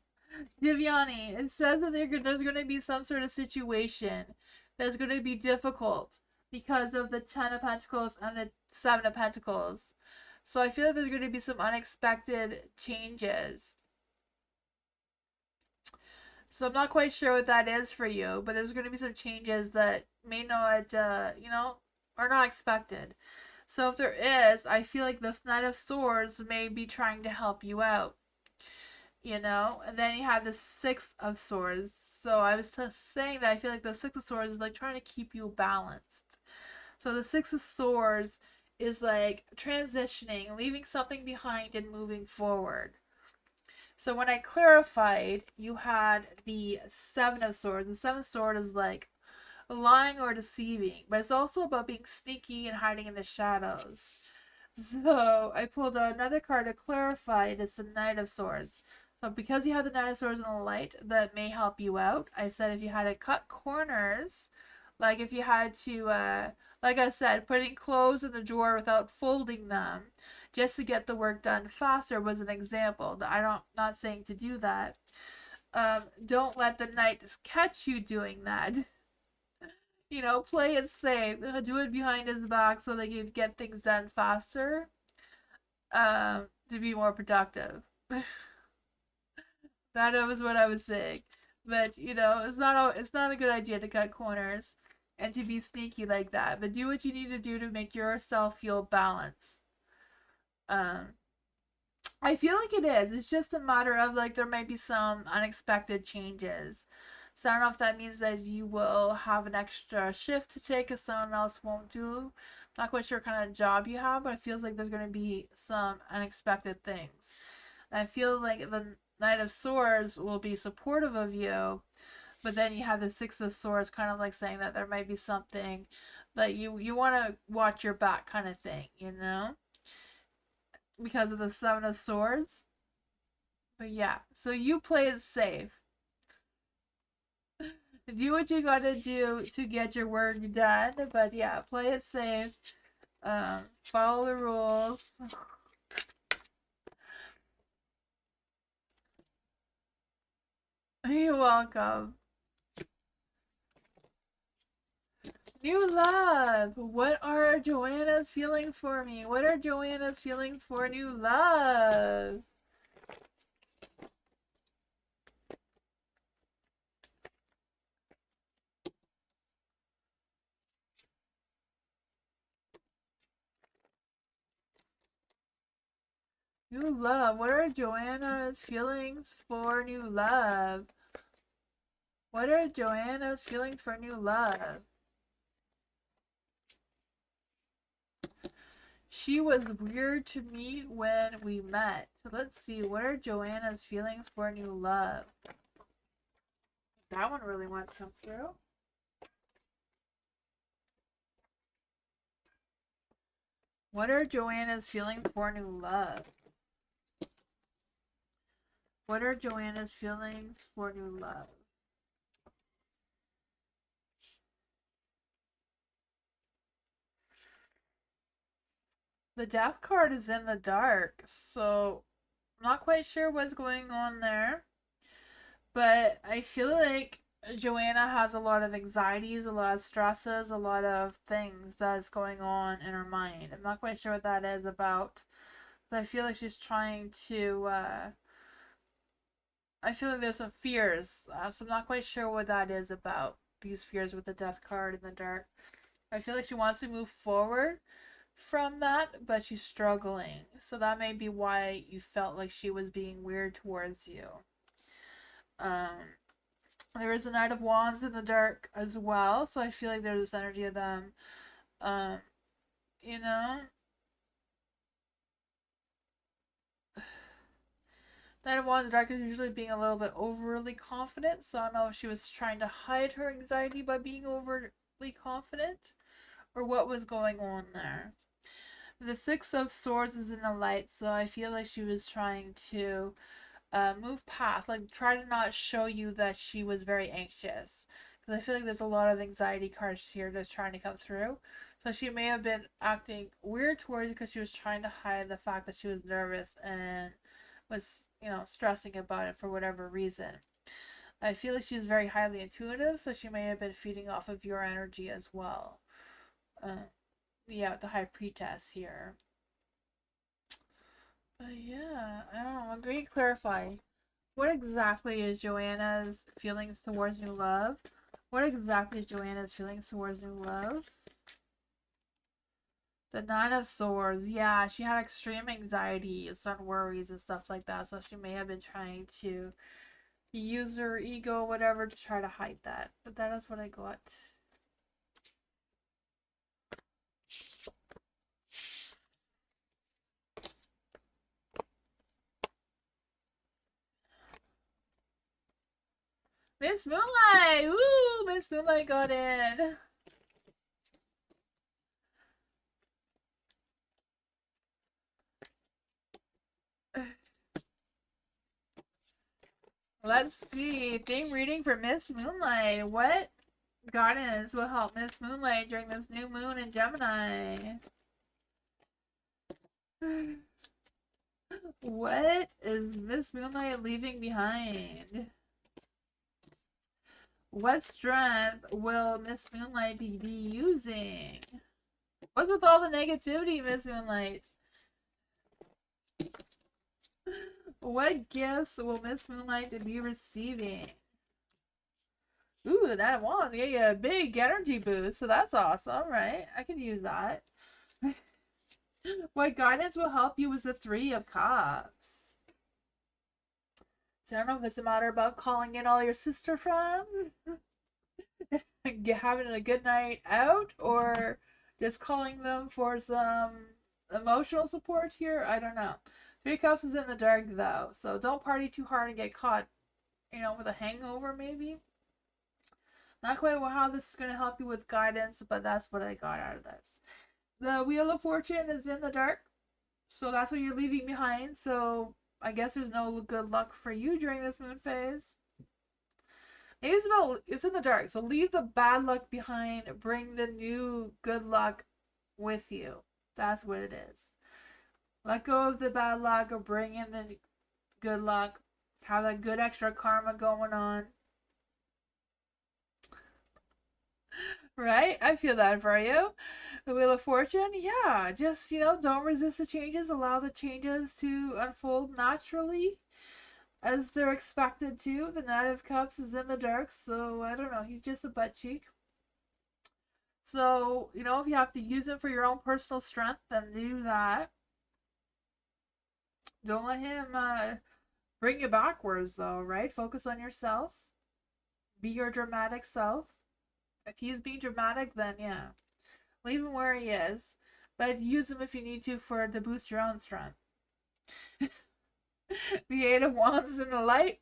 Divyani, it says that there's going to be some sort of situation that's going to be difficult because of the Ten of Pentacles and the Seven of Pentacles. So I feel like there's going to be some unexpected changes. So I'm not quite sure what that is for you, but there's going to be some changes that may not, you know, are not expected. So if there is, I feel like this Knight of Swords may be trying to help you out. You know, and then you have the Six of Swords. So I was saying that I feel like the Six of Swords is like trying to keep you balanced. So the Six of Swords is like transitioning, leaving something behind and moving forward. So when I clarified, you had the Seven of Swords. The Seven of Swords is like lying or deceiving, but it's also about being sneaky and hiding in the shadows. So I pulled out another card to clarify it. It's the Knight of Swords. So because you have the Knight of Swords in the light, that may help you out. I said if you had to cut corners, like if you had to, like I said, putting clothes in the drawer without folding them, just to get the work done faster was an example. Not saying to do that. Don't let the night catch you doing that. You know, play it safe. Do it behind his back so that you get things done faster. To be more productive. That was what I was saying. But you know, it's not a good idea to cut corners and to be sneaky like that. But do what you need to do to make yourself feel balanced. Um, I feel like it is. It's just a matter of like there might be some unexpected changes. So I don't know if that means that you will have an extra shift to take if someone else won't do. I'm not quite sure what kind of job you have, but it feels like there's going to be some unexpected things. And I feel like the Knight of Swords will be supportive of you, but then you have the Six of Swords kind of like saying that there might be something that you want to watch your back kind of thing, you know? Because of the Seven of Swords. But yeah, so you play it safe. Do what you gotta do to get your work done, but yeah, play it safe. Follow the rules. You're welcome. New love. What are Joanna's feelings for me? What are Joanna's feelings for new love? New love. What are Joanna's feelings for new love? What are Joanna's feelings for new love? She was weird to me when we met. So let's see. What are Joanna's feelings for new love? That one really wants to come through. What are Joanna's feelings for new love? What are Joanna's feelings for new love? The Death card is in the dark, so I'm not quite sure what's going on there. But I feel like Joanna has a lot of anxieties, a lot of stresses, a lot of things that's going on in her mind. I'm not quite sure what that is about. So I feel like she's trying to, I feel like there's some fears. So I'm not quite sure what that is about. These fears with the death card in the dark. I feel like she wants to move forward from that, but she's struggling. So that may be why you felt like she was being weird towards you. Um, there is a Knight of Wands in the dark as well, so I feel like there's this energy of them. Um, you know, Knight of Wands in the dark is usually being a little bit overly confident, so I don't know if she was trying to hide her anxiety by being overly confident, or what was going on there. The Six of Swords is in the light, so I feel like she was trying to move past, like try to not show you that she was very anxious. Because I feel like there's a lot of anxiety cards here that's trying to come through. So she may have been acting weird towards you because she was trying to hide the fact that she was nervous and was, stressing about it for whatever reason. I feel like she's very highly intuitive, so she may have been feeding off of your energy as well. Yeah, the High Priestess here. But yeah, I don't know. I'm going to clarify. What exactly is Joanna's feelings towards new love? What exactly is Joanna's feelings towards new love? The Nine of Swords. Yeah, she had extreme anxiety and worries and stuff like that. So she may have been trying to use her ego or whatever to try to hide that. But that is what I got. Miss Moonlight! Woo! Miss Moonlight got in. Let's see. Theme reading for Miss Moonlight. What guidance will help Miss Moonlight during this new moon in Gemini? What is Miss Moonlight leaving behind? What strength will Miss Moonlight be using? What's with all the negativity, Miss Moonlight? What gifts will Miss Moonlight be receiving? Ooh, that wand gave you a big energy boost, so that's awesome, right? I can use that. What guidance will help you with the Three of Cups? So I don't know if it's a matter about calling in all your sister friends, having a good night out, or just calling them for some emotional support here. I don't know. Three Cups is in the dark though, so don't party too hard and get caught, with a hangover maybe. Not quite how this is going to help you with guidance, but that's what I got out of this. The Wheel of Fortune is in the dark, so that's what you're leaving behind. So I guess there's no good luck for you during this moon phase. Maybe it's in the dark, so leave the bad luck behind. Bring the new good luck with you. That's what it is. Let go of the bad luck or bring in the good luck. Have that good extra karma going on. Right? I feel that for you. The Wheel of Fortune, yeah. Just, don't resist the changes. Allow the changes to unfold naturally as they're expected to. The Knight of Cups is in the dark, so I don't know. He's just a butt cheek. So, if you have to use him for your own personal strength, then do that. Don't let him bring you backwards, though, right? Focus on yourself. Be your dramatic self. If he's being dramatic, then yeah. Leave him where he is. But use him if you need to boost your own strength. The Eight of Wands is in the light.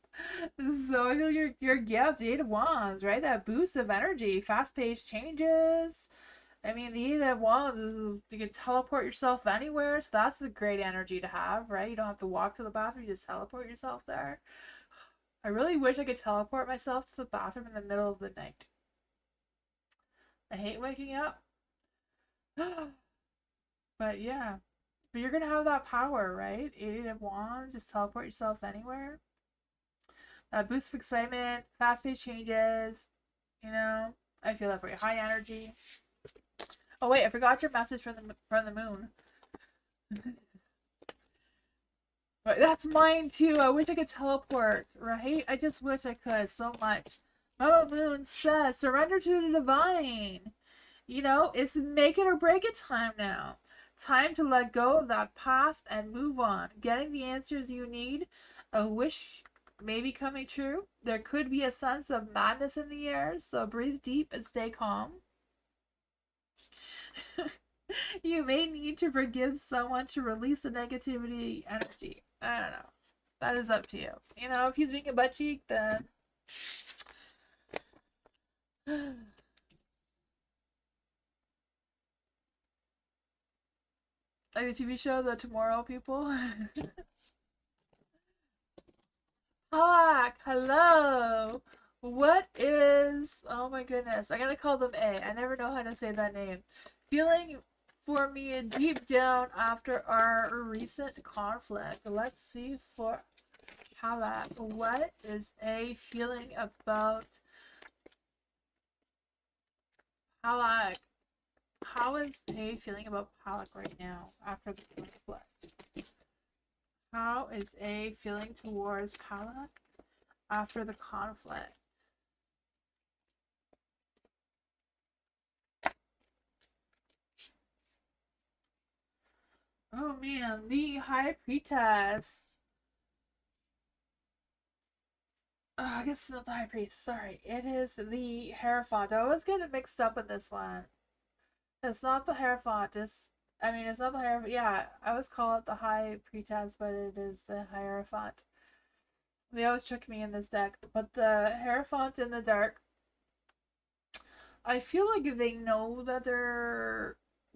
So I feel your gift, the Eight of Wands, right? That boost of energy, fast-paced changes. I mean, the Eight of Wands is you can teleport yourself anywhere, so that's a great energy to have, right? You don't have to walk to the bathroom, you just teleport yourself there. I really wish I could teleport myself to the bathroom in the middle of the night. I hate waking up. But yeah. But you're gonna have that power, right? Eight of Wands, just teleport yourself anywhere. Boost of excitement, fast-paced changes. I feel that for you. High energy. Oh wait, I forgot your message from the moon. But that's mine too. I wish I could teleport, right? I just wish I could so much. Mama Moon says, surrender to the divine. You know, it's make it or break it time now. Time to let go of that past and move on. Getting the answers you need, a wish may be coming true. There could be a sense of madness in the air, so breathe deep and stay calm. You may need to forgive someone to release the negativity energy. I don't know. That is up to you. You know, if he's being a butt cheek, then like the TV show, The Tomorrow People. Hawk, hello. What is? Oh my goodness, I gotta call them A. I never know how to say that name. Feeling for me deep down after our recent conflict. Let's see for Hawk. What is A feeling about Hawk? How is A feeling about Hawk right now after the conflict? How is A feeling towards Palak after the conflict? Oh man, the High Priestess. Oh, I guess it's not the High Priest. Sorry, it is the Hierophant. I always get it mixed up in this one. It's not the Hierophant. It's not the Hierophant. Yeah, I always call it the High Priestess, but it is the Hierophant. They always trick me in this deck. But the Hierophant in the dark, I feel like they know that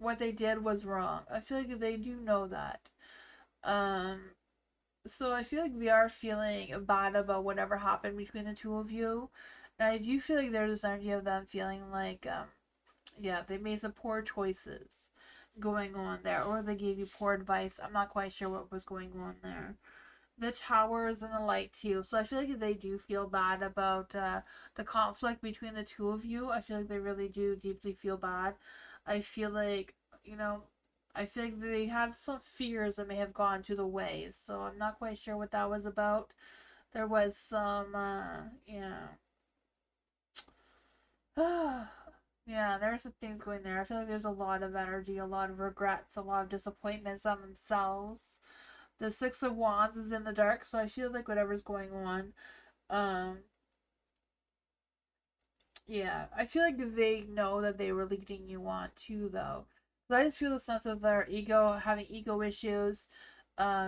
what they did was wrong. I feel like they do know that. Um, so I feel like they are feeling bad about whatever happened between the two of you. And I do feel like there's this energy of them feeling like, yeah, they made some poor choices going on there, or they gave you poor advice. I'm not quite sure what was going on there. The towers and the light too. So I feel like they do feel bad about the conflict between the two of you. I feel like they really do deeply feel bad. I feel like, you know, I feel like they had some fears that may have gone to the ways. So I'm not quite sure what that was about. There was some, yeah. Yeah, there are some things going there. I feel like there's a lot of energy, a lot of regrets, a lot of disappointments on themselves. The Six of Wands is in the dark, so I feel like whatever's going on, um, yeah, I feel like they know that they were leading you on too, though. But I just feel the sense of their ego, having ego issues,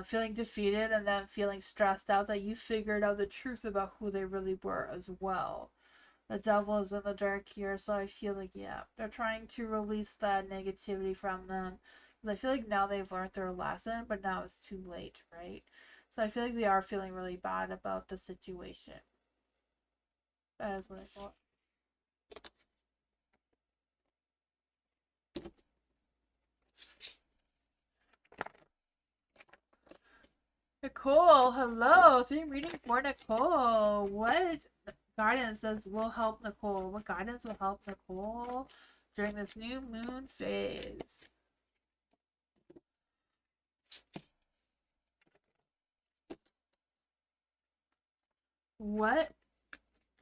feeling defeated, and then feeling stressed out that you figured out the truth about who they really were as well. The devil is in the dark here, so I feel like, yeah, they're trying to release that negativity from them. Because I feel like now they've learned their lesson, but now it's too late, right? So I feel like they are feeling really bad about the situation. That is what I thought. Nicole, hello. Today I'm reading for Nicole. What guidance will help Nicole? What guidance will help Nicole during this new moon phase? What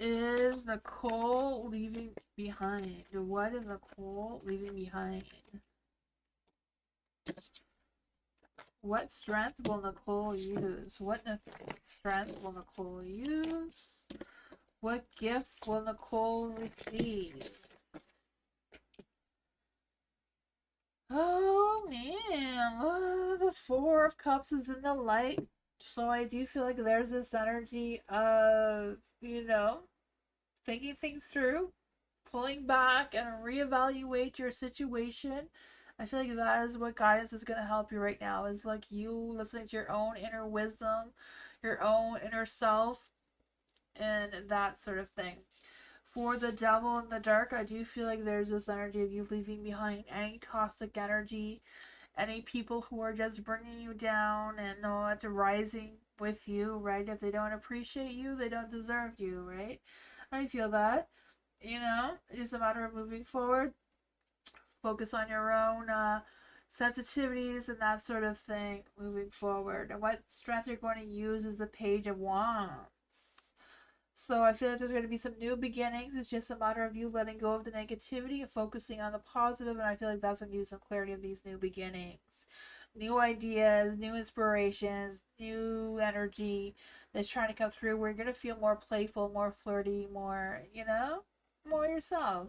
is Nicole leaving behind? What is Nicole leaving behind? What strength will Nicole use? What strength will Nicole use? What gift will Nicole receive? Oh man, the Four of Cups is in the light. So I do feel like there's this energy of, thinking things through, pulling back and reevaluate your situation. I feel like that is what guidance is going to help you right now, is like you listening to your own inner wisdom, your own inner self, and that sort of thing. For the devil in the dark, I do feel like there's this energy of you leaving behind any toxic energy, any people who are just bringing you down and not rising with you, right? If they don't appreciate you, they don't deserve you, right? I feel that. It's just a matter of moving forward. Focus on your own sensitivities and that sort of thing moving forward. And what strength you're going to use is the Page of Wands. So I feel like there's going to be some new beginnings. It's just a matter of you letting go of the negativity and focusing on the positive, and I feel like that's going to give you some clarity of these new beginnings. New ideas, new inspirations, new energy that's trying to come through where you're going to feel more playful, more flirty, more, more yourself.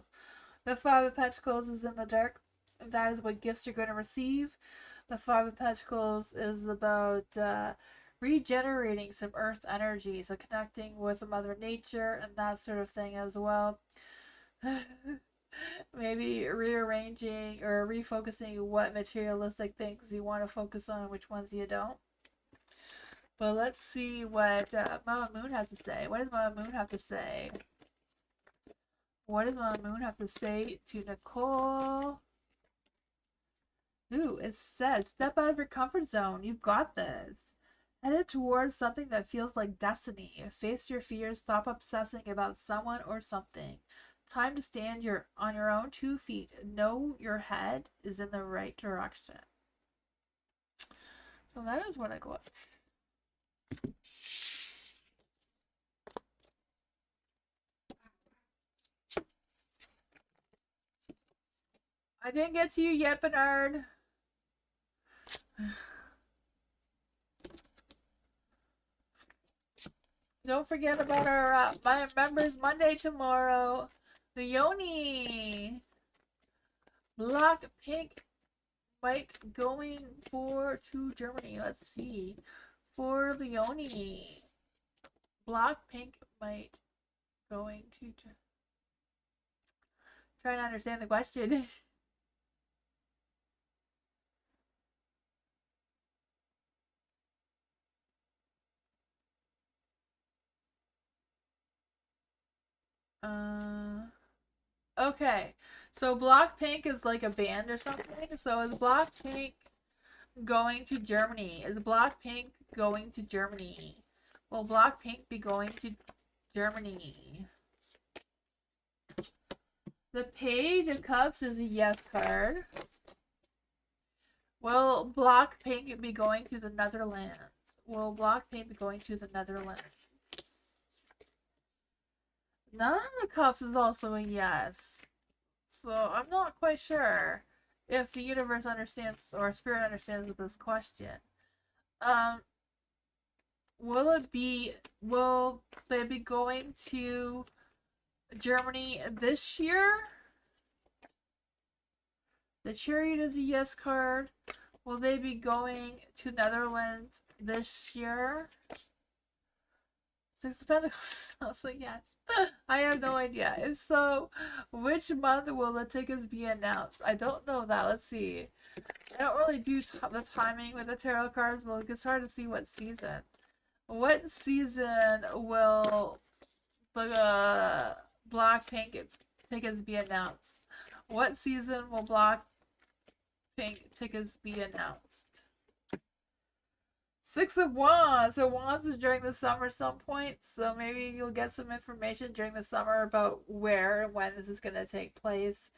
The Five of Pentacles is in the dark. That is what gifts you're going to receive. The Five of Pentacles is about regenerating some earth energy, so connecting with Mother Nature and that sort of thing as well. Maybe rearranging or refocusing what materialistic things you want to focus on and which ones you don't. But let's see what Mama Moon has to say. What does Mama Moon have to say? What does Mama Moon have to say to Nicole? Ooh, it says, step out of your comfort zone. You've got this. Headed towards something that feels like destiny. Face your fears. Stop obsessing about someone or something. Time to stand on your own 2 feet. Know your head is in the right direction. So that is what I got. I didn't get to you yet, Bernard. Don't forget about our my members Monday tomorrow. The Yoni. Black Pink might going to Germany. Let's see. For Leonie. Blackpink might going to trying to understand the question. Okay. So Blackpink is like a band or something. So is Blackpink going to Germany? Is Blackpink going to Germany? Will Blackpink be going to Germany? The Page of Cups is a yes card. Will Blackpink be going to the Netherlands? Will Blackpink be going to the Netherlands? None of the cups is also a yes. So I'm not quite sure if the universe understands or spirit understands with this question. Will they be going to Germany this year? The Chariot is a yes card. Will they be going to Netherlands this year? Six of Pentacles. Also yes. I have no idea. If so, which month will the tickets be announced? I don't know that. Let's see. I don't really do the timing with the tarot cards, but it's hard to see what season. What season will the Blackpink tickets be announced? What season will Blackpink tickets be announced? Six of Wands. So Wands is during the summer some point. So maybe you'll get some information during the summer about where and when this is going to take place.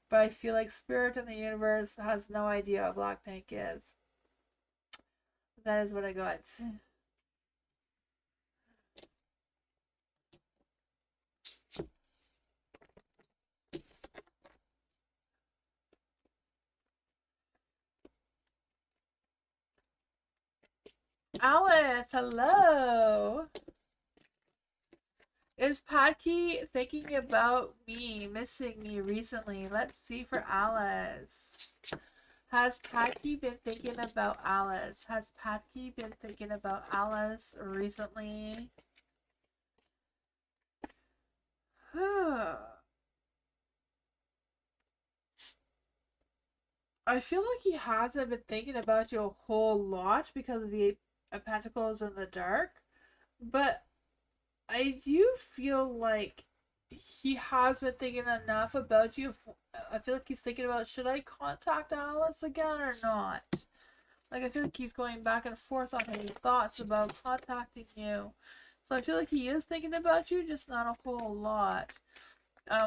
But I feel like Spirit in the universe has no idea what Blackpink is. That is what I got. Alice, hello. Is Padkey thinking about me, missing me recently? Let's see for Alice. Has Padkey been thinking about Alice? Has Padkey been thinking about Alice recently? I feel like he hasn't been thinking about you a whole lot because of the Eight of Pentacles in the dark. But I do feel like he has been thinking enough about you. I feel like he's thinking about, should I contact Alice again or not? Like, I feel like he's going back and forth on his thoughts about contacting you. So I feel like he is thinking about you, just not a whole lot.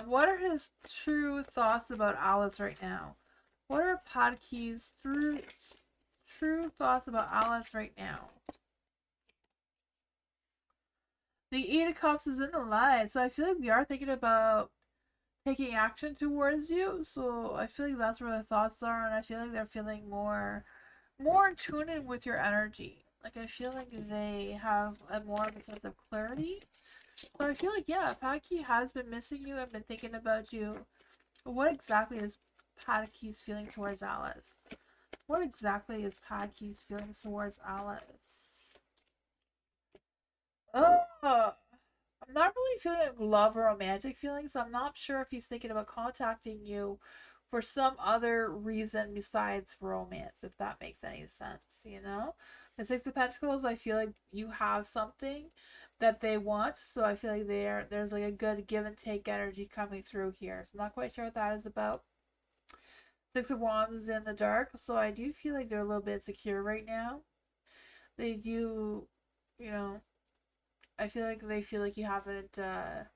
What are his true thoughts about Alice right now? What are Podkey's true thoughts about Alice right now? The Eight of Cups is in the line, so I feel like they are thinking about taking action towards you. So I feel like that's where the thoughts are, and I feel like they're feeling more in tune with your energy. Like I feel like they have a more of a sense of clarity. So I feel like yeah, Padkey has been missing you and been thinking about you. What exactly is Padkey's feeling towards Alice? What exactly is Padkey's feeling towards Alice? Oh, I'm not really feeling like love or romantic feelings. So I'm not sure if he's thinking about contacting you for some other reason besides romance, if that makes any sense, you know? The Six of Pentacles, I feel like you have something that they want, so I feel like there's like a good give and take energy coming through here. So I'm not quite sure what that is about. Six of Wands is in the dark, so I do feel like they're a little bit insecure right now. They do, you know, I feel like they feel like you haven't, I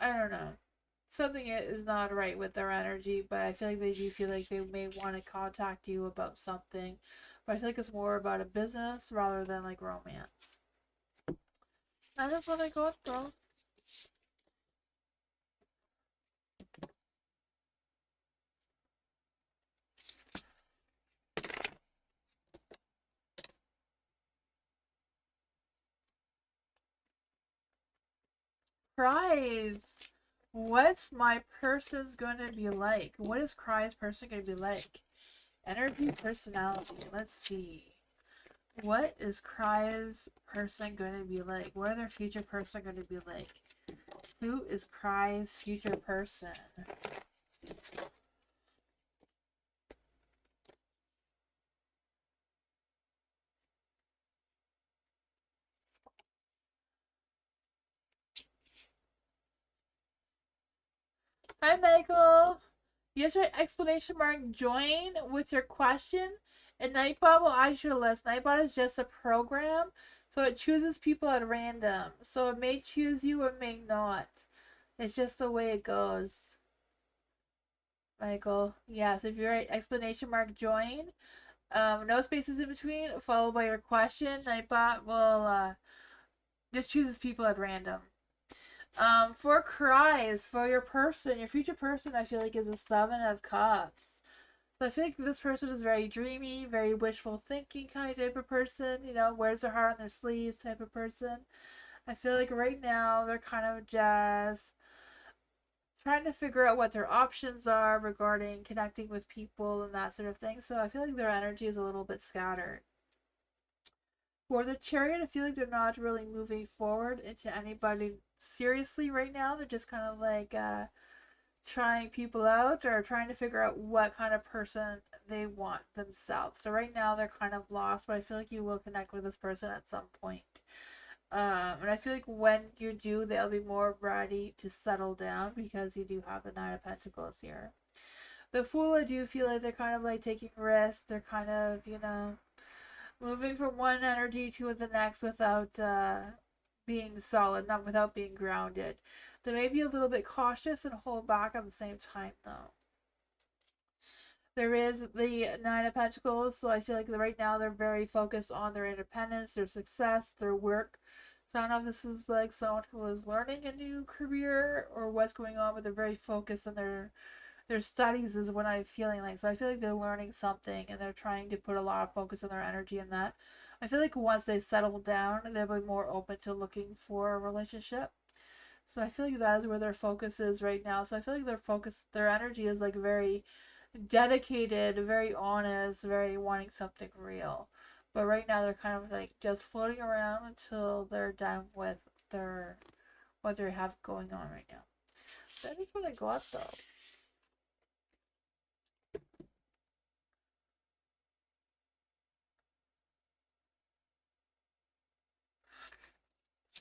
don't know. Something is not right with their energy, but I feel like they do feel like they may want to contact you about something. But I feel like it's more about a business rather than like romance. And that's what I got though. Prize. What's my person's going to be like? What is Cry's person going to be like? Energy, personality. Let's see. What is Cry's person going to be like? What are their future person going to be like? Who is Cry's future person? Hi, Michael. Use your exclamation mark join with your question, and Nightbot will add you to the list. Nightbot is just a program, so it chooses people at random. So it may choose you, it may not. It's just the way it goes. Michael. Yes, if you're right, exclamation mark join. No spaces in between, followed by your question. Nightbot will just chooses people at random. For cries, for your person, your future person, I feel like is a Seven of Cups. So I feel like this person is very dreamy, very wishful thinking kind of type of person, you know, wears their heart on their sleeves type of person. I feel like right now they're kind of just trying to figure out what their options are regarding connecting with people and that sort of thing. So I feel like their energy is a little bit scattered. For the Chariot, I feel like they're not really moving forward into anybody seriously right now. They're just kind of like trying people out or trying to figure out what kind of person they want themselves. So right now they're kind of lost, but I feel like you will connect with this person at some point. And I feel like when you do, they'll be more ready to settle down because you do have the Nine of Pentacles here. The Fool, I do feel like they're kind of like taking risks. They're kind of, you know, moving from one energy to the next without being solid, not without being grounded. They may be a little bit cautious and hold back at the same time, though. There is the Nine of Pentacles, so I feel like right now they're very focused on their independence, their success, their work. So I don't know if this is like someone who is learning a new career or what's going on, but they're very focused on their studies is what I'm feeling like. So I feel like they're learning something and they're trying to put a lot of focus on their energy in that. I feel like once they settle down, they'll be more open to looking for a relationship. So I feel like that is where their focus is right now. So I feel like their energy is like very dedicated, very honest, very wanting something real. But right now they're kind of like just floating around until they're done with their what they have going on right now. That is what I got though.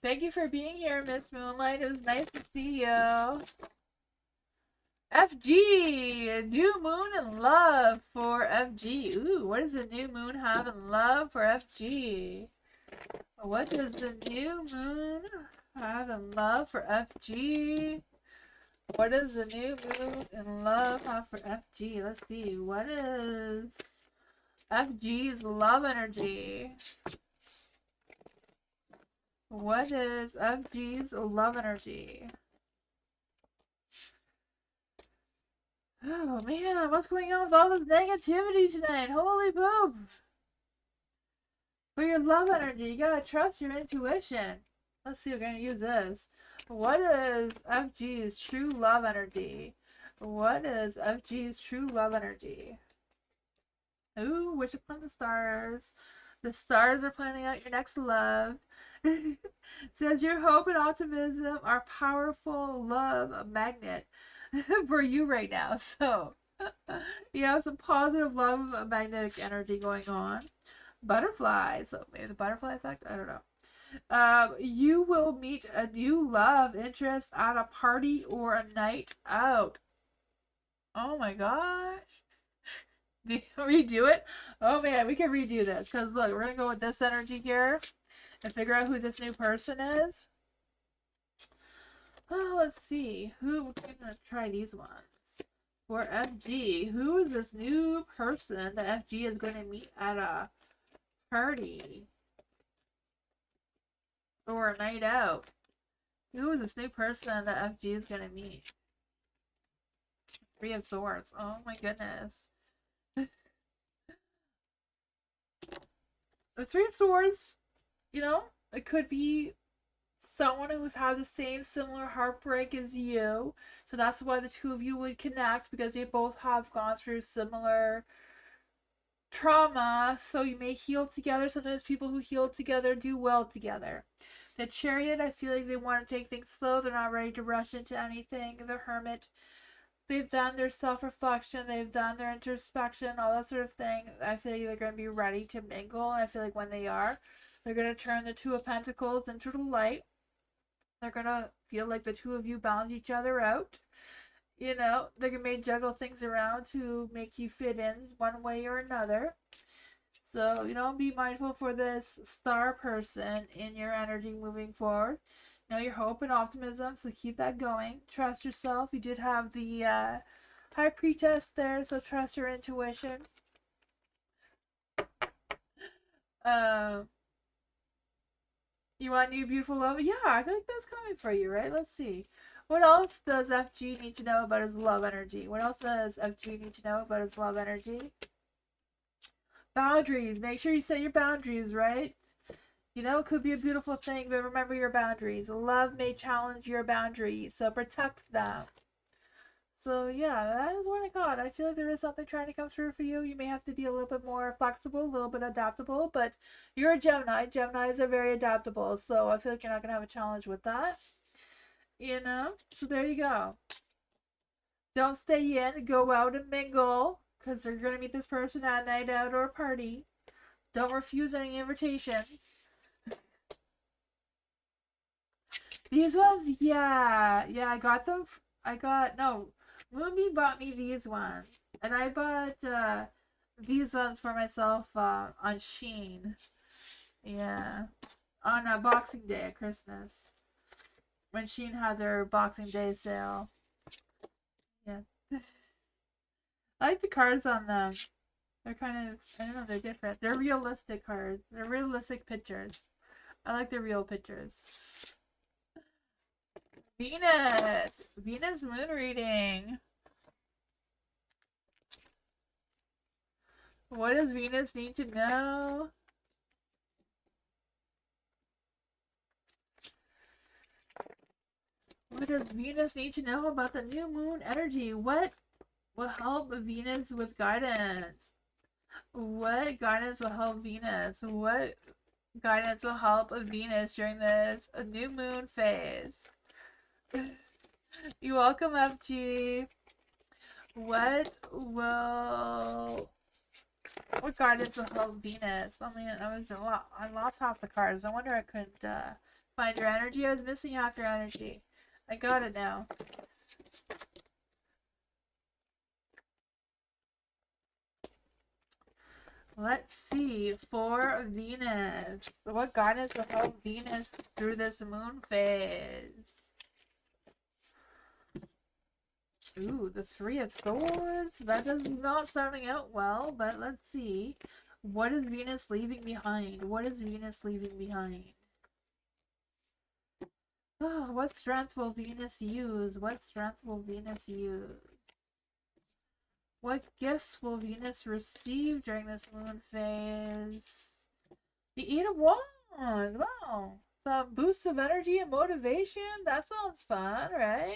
Thank you for being here, Miss Moonlight. It was nice to see you. FG, new moon in love for FG. Ooh, what does the new moon have in love for FG? What does the new moon have in love for FG? What is the new moon in love have for FG? Let's see. What is FG's love energy? What is FG's love energy? Oh man, what's going on with all this negativity tonight? Holy poop! For your love energy, you gotta trust your intuition. Let's see, we're gonna use this. What is FG's true love energy? What is FG's true love energy? Ooh, wish upon the stars. The stars are planning out your next love. Says your hope and optimism are powerful love magnet for you right now. So you have some positive love magnetic energy going on. Butterflies. So maybe the butterfly effect. I don't know. You will meet a new love interest at a party or a night out. Oh my gosh. Redo it? Oh man, we can redo this. Because look, we're going to go with this energy here and figure out who this new person is. Oh, let's see. Who we're going to try these ones. For FG, who is this new person that FG is going to meet at a party or a night out? Who is this new person that FG is going to meet? Three of Swords. Oh my goodness. The Three of Swords, you know, it could be someone who's had the same similar heartbreak as you. So that's why the two of you would connect, because they both have gone through similar trauma. So you may heal together. Sometimes people who heal together do well together. The Chariot, I feel like they want to take things slow. They're not ready to rush into anything. The Hermit, they've done their self-reflection, they've done their introspection, all that sort of thing. I feel like they're going to be ready to mingle, and I feel like when they are, they're going to turn the Two of Pentacles into the light. They're going to feel like the two of you balance each other out. You know, they're going to juggle things around to make you fit in one way or another. So, you know, be mindful for this star person in your energy moving forward. Know your hope and optimism, so keep that going. Trust yourself. You did have the High Priestess there, so trust your intuition. You want new beautiful love? Yeah, I feel like that's coming for you, right? Let's see. What else does FG need to know about his love energy? What else does FG need to know about his love energy? Boundaries. Make sure you set your boundaries, right? You know, it could be a beautiful thing, but remember your boundaries. Love may challenge your boundaries, so protect them. So yeah, that is what I got. I feel like there is something trying to come through for you. You may have to be a little bit more flexible, a little bit adaptable, but you're a Gemini. Geminis are very adaptable, so I feel like you're not going to have a challenge with that. You know? So there you go. Don't stay in. Go out and mingle, because you're going to meet this person at a night out or a party. Don't refuse any invitation. These ones, yeah, I got them. No, Moonbeam bought me these ones, and I bought these ones for myself on Shein. Yeah, on Boxing Day at Christmas, when Shein had their Boxing Day sale. Yeah, I like the cards on them. They're kind of, I don't know, they're different. They're realistic cards. They're realistic pictures. I like the real pictures. Venus moon reading. What does Venus need to know? What does Venus need to know about the new moon energy? What will help Venus with guidance? What guidance will help Venus? What guidance will help Venus during this new moon phase? You're welcome, FG. What guidance will help Venus? I mean, I lost half the cards. I wonder I couldn't find your energy. I was missing half your energy. I got it now. Let's see, for Venus. What guidance will help Venus through this moon phase? Ooh, the Three of Swords. That is not sounding out well, but let's see. What is Venus leaving behind? What is Venus leaving behind? Oh, what strength will Venus use? What strength will Venus use? What gifts will Venus receive during this moon phase? The Eight of Wands. Wow. Some boost of energy and motivation. That sounds fun, right?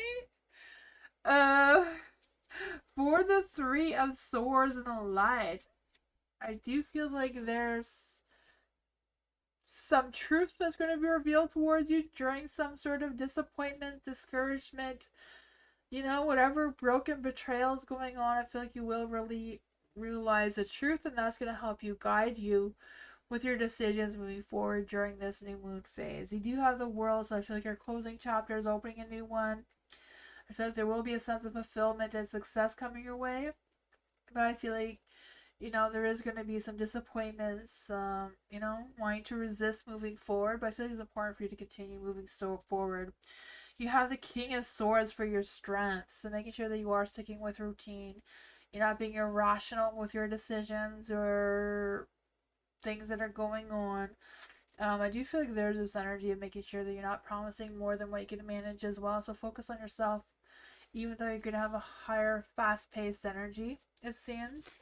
Uh, for the Three of Swords in the light, I do feel like there's some truth that's going to be revealed towards you during some sort of disappointment, discouragement, whatever broken betrayal is going on. I feel like you will really realize the truth, and that's going to help you guide you with your decisions moving forward during this new moon phase. You do have the World, so I feel like your closing chapter is opening a new one. I feel like there will be a sense of fulfillment and success coming your way, but I feel like there is going to be some disappointments, wanting to resist moving forward, but I feel like it's important for you to continue moving forward. You have the King of Swords for your strength, so making sure that you are sticking with routine. You're not being irrational with your decisions or things that are going on. I do feel like there's this energy of making sure that you're not promising more than what you can manage as well, so focus on yourself, even though you're going to have a higher, fast-paced energy, it seems.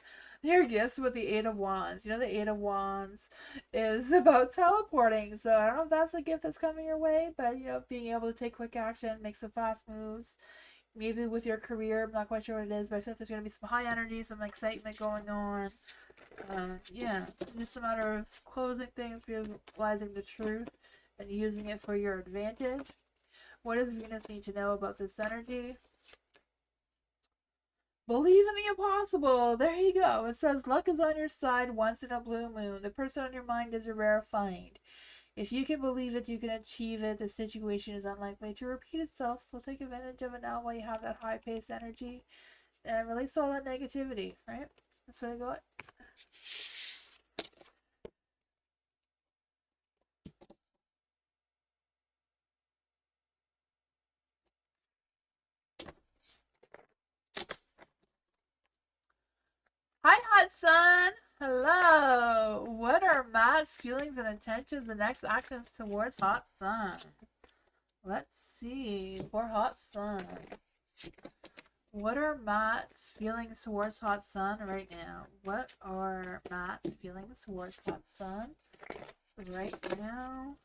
Your gifts with the Eight of Wands. The Eight of Wands is about teleporting. So I don't know if that's a gift that's coming your way, but being able to take quick action, make some fast moves. Maybe with your career, I'm not quite sure what it is, but I feel like there's going to be some high energy, some excitement going on. Yeah, just a matter of closing things, realizing the truth, and using it for your advantage. What does Venus need to know about this energy? Believe in the impossible. There you go. It says luck is on your side once in a blue moon. The person on your mind is a rare find. If you can believe it, you can achieve it. The situation is unlikely to repeat itself, so take advantage of it now while you have that high-paced energy and release all that negativity, right? That's what I got. Hi, Hot Sun. Hello. What are Matt's feelings and intentions and next actions towards Hot Sun? Let's see. For Hot Sun. What are Matt's feelings towards Hot Sun right now? What are Matt's feelings towards Hot Sun right now?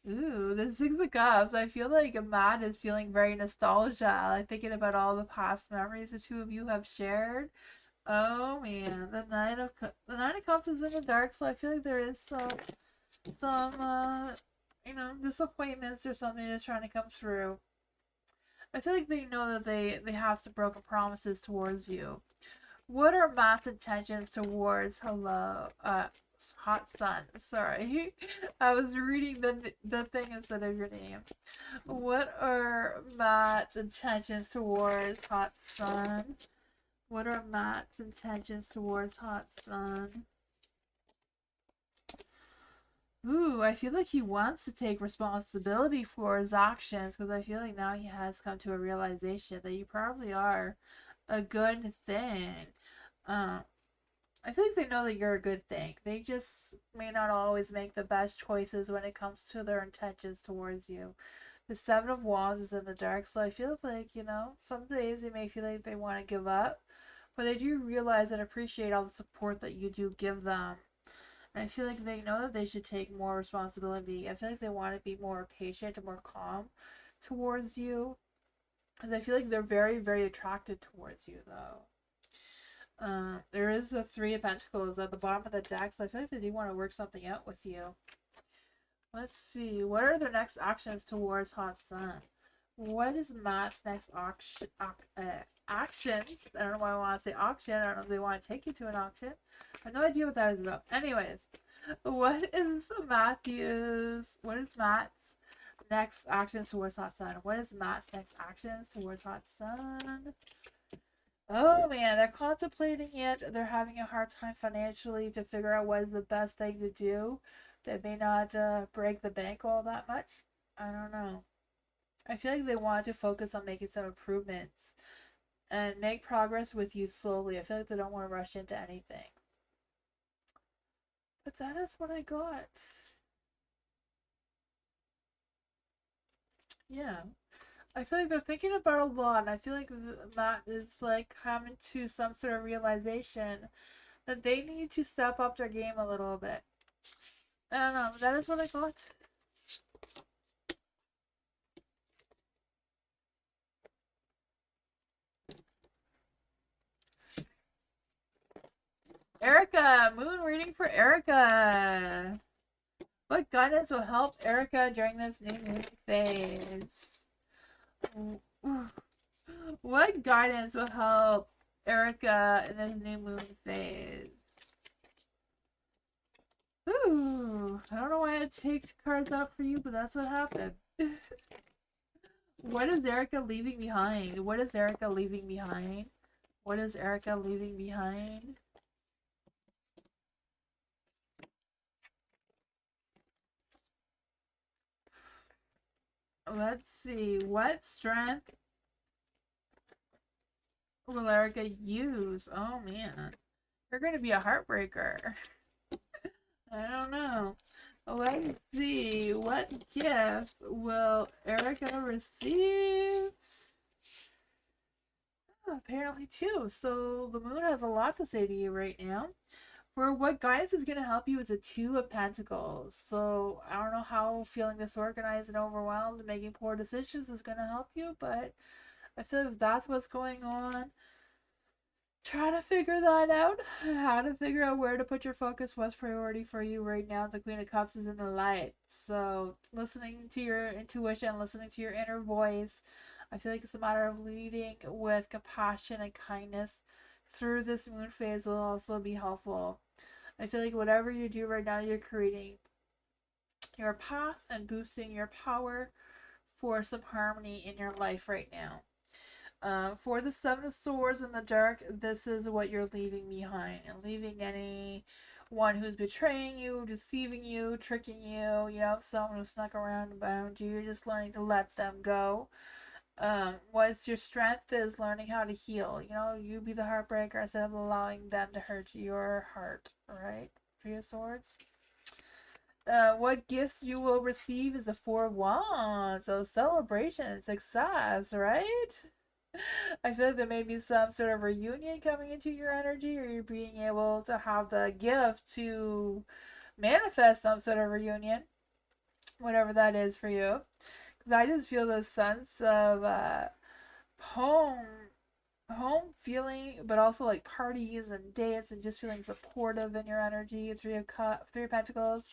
Ooh, the Six of Cups. I feel like Matt is feeling very nostalgia, like thinking about all the past memories the two of you have shared. Oh man, the Nine of Cups is in the dark, so I feel like there is some disappointments or something that's trying to come through. I feel like they know that they have some broken promises towards you. What are Matt's intentions towards Hot Sun? Sorry, I was reading the thing instead of your name. What are Matt's intentions towards Hot Sun? What are Matt's intentions towards Hot Sun? Ooh, I feel like he wants to take responsibility for his actions because I feel like now he has come to a realization that you probably are a good thing. I feel like they know that you're a good thing. They just may not always make the best choices when it comes to their intentions towards you. The Seven of Wands is in the dark, so I feel like, some days they may feel like they want to give up, but they do realize and appreciate all the support that you do give them. And I feel like they know that they should take more responsibility. I feel like they want to be more patient and more calm towards you. Because I feel like they're very, very attracted towards you, though. There is the Three of Pentacles at the bottom of the deck, so I feel like they do want to work something out with you. Let's see. What are their next actions towards Hot Sun? What is Matt's next actions? I don't know why I want to say auction. I don't know if they want to take you to an auction. I have no idea what that is about. Anyways, what is Matt's next actions towards Hot Sun? What is Matt's next actions towards Hot Sun? Oh man, they're contemplating it. They're having a hard time financially to figure out what is the best thing to do. That may not break the bank all that much. I don't know. I feel like they want to focus on making some improvements and make progress with you slowly. I feel like they don't want to rush into anything. But that is what I got. Yeah. I feel like they're thinking about a lot, and I feel like Matt is like coming to some sort of realization that they need to step up their game a little bit. I don't know. That is what I got. Erica! Moon reading for Erica! What guidance will help Erica during this new moon phase? What guidance will help Erica in this new moon phase? Ooh, I don't know why I take cards out for you, but that's what happened. What is Erica leaving behind? What is Erica leaving behind? What is Erica leaving behind? Let's see. What strength will Erica use? Oh man. You're going to be a heartbreaker. I don't know. Let's see. What gifts will Erica receive? Oh, apparently two. So the moon has a lot to say to you right now. For what guidance is going to help you is a Two of Pentacles. So I don't know how feeling disorganized and overwhelmed and making poor decisions is going to help you, but I feel like if that's what's going on, try to figure that out. How to figure out where to put your focus, what's priority for you right now. The Queen of Cups is in the light. So listening to your intuition, listening to your inner voice. I feel like it's a matter of leading with compassion and kindness through this moon phase will also be helpful. I feel like whatever you do right now, you're creating your path and boosting your power for some harmony in your life right now. For the Seven of Swords in the dark, this is what you're leaving behind. And leaving anyone who's betraying you, deceiving you, tricking you, someone who snuck around around you, you're just learning to let them go. What's your strength is learning how to heal. You be the heartbreaker instead of allowing them to hurt your heart, right? Three of Swords. What gifts you will receive is a Four of Wands. So celebration, success, right? I feel like there may be some sort of reunion coming into your energy, or you're being able to have the gift to manifest some sort of reunion, whatever that is for you. Because I just feel this sense of home feeling, but also like parties and dates and just feeling supportive in your energy. Three of Pentacles,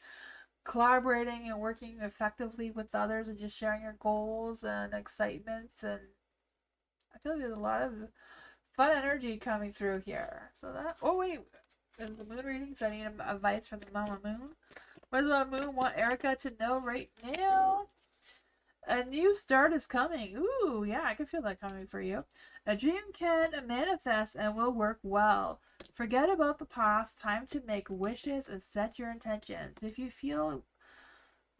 collaborating and working effectively with others and just sharing your goals and excitements. And I feel like there's a lot of fun energy coming through here. So that, oh wait, is the moon reading? So I need advice from the Mama Moon. What does Mama Moon want Erica to know right now? A new start is coming. Ooh, yeah, I can feel that coming for you. A dream can manifest and will work well. Forget about the past. Time to make wishes and set your intentions. If you feel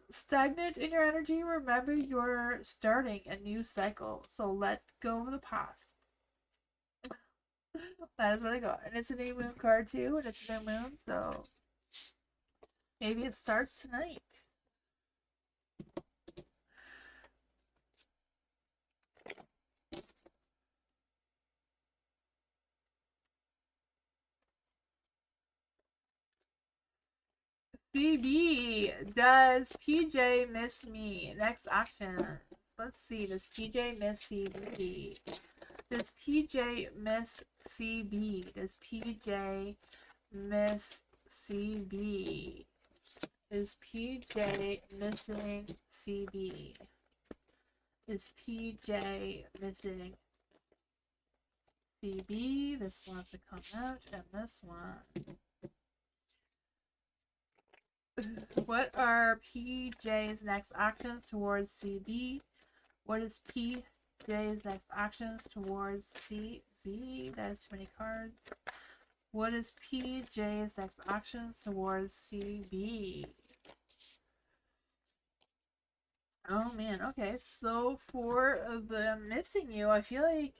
stagnant in your energy, remember you're starting a new cycle. So let go of the past. That is what I got. And it's a new moon card too, and it's a new moon, so maybe it starts tonight. BB, does PJ miss me? Next action. Let's see. Does PJ miss CB? Does PJ miss CB? Does PJ miss CB? Is PJ missing CB? Is PJ missing CB? This wants to come out, and this one. What are PJ's next actions towards CB? What is PJ's next actions towards CB? That is too many cards. What is PJ's next actions towards CB? Oh man, okay. So for the missing you, I feel like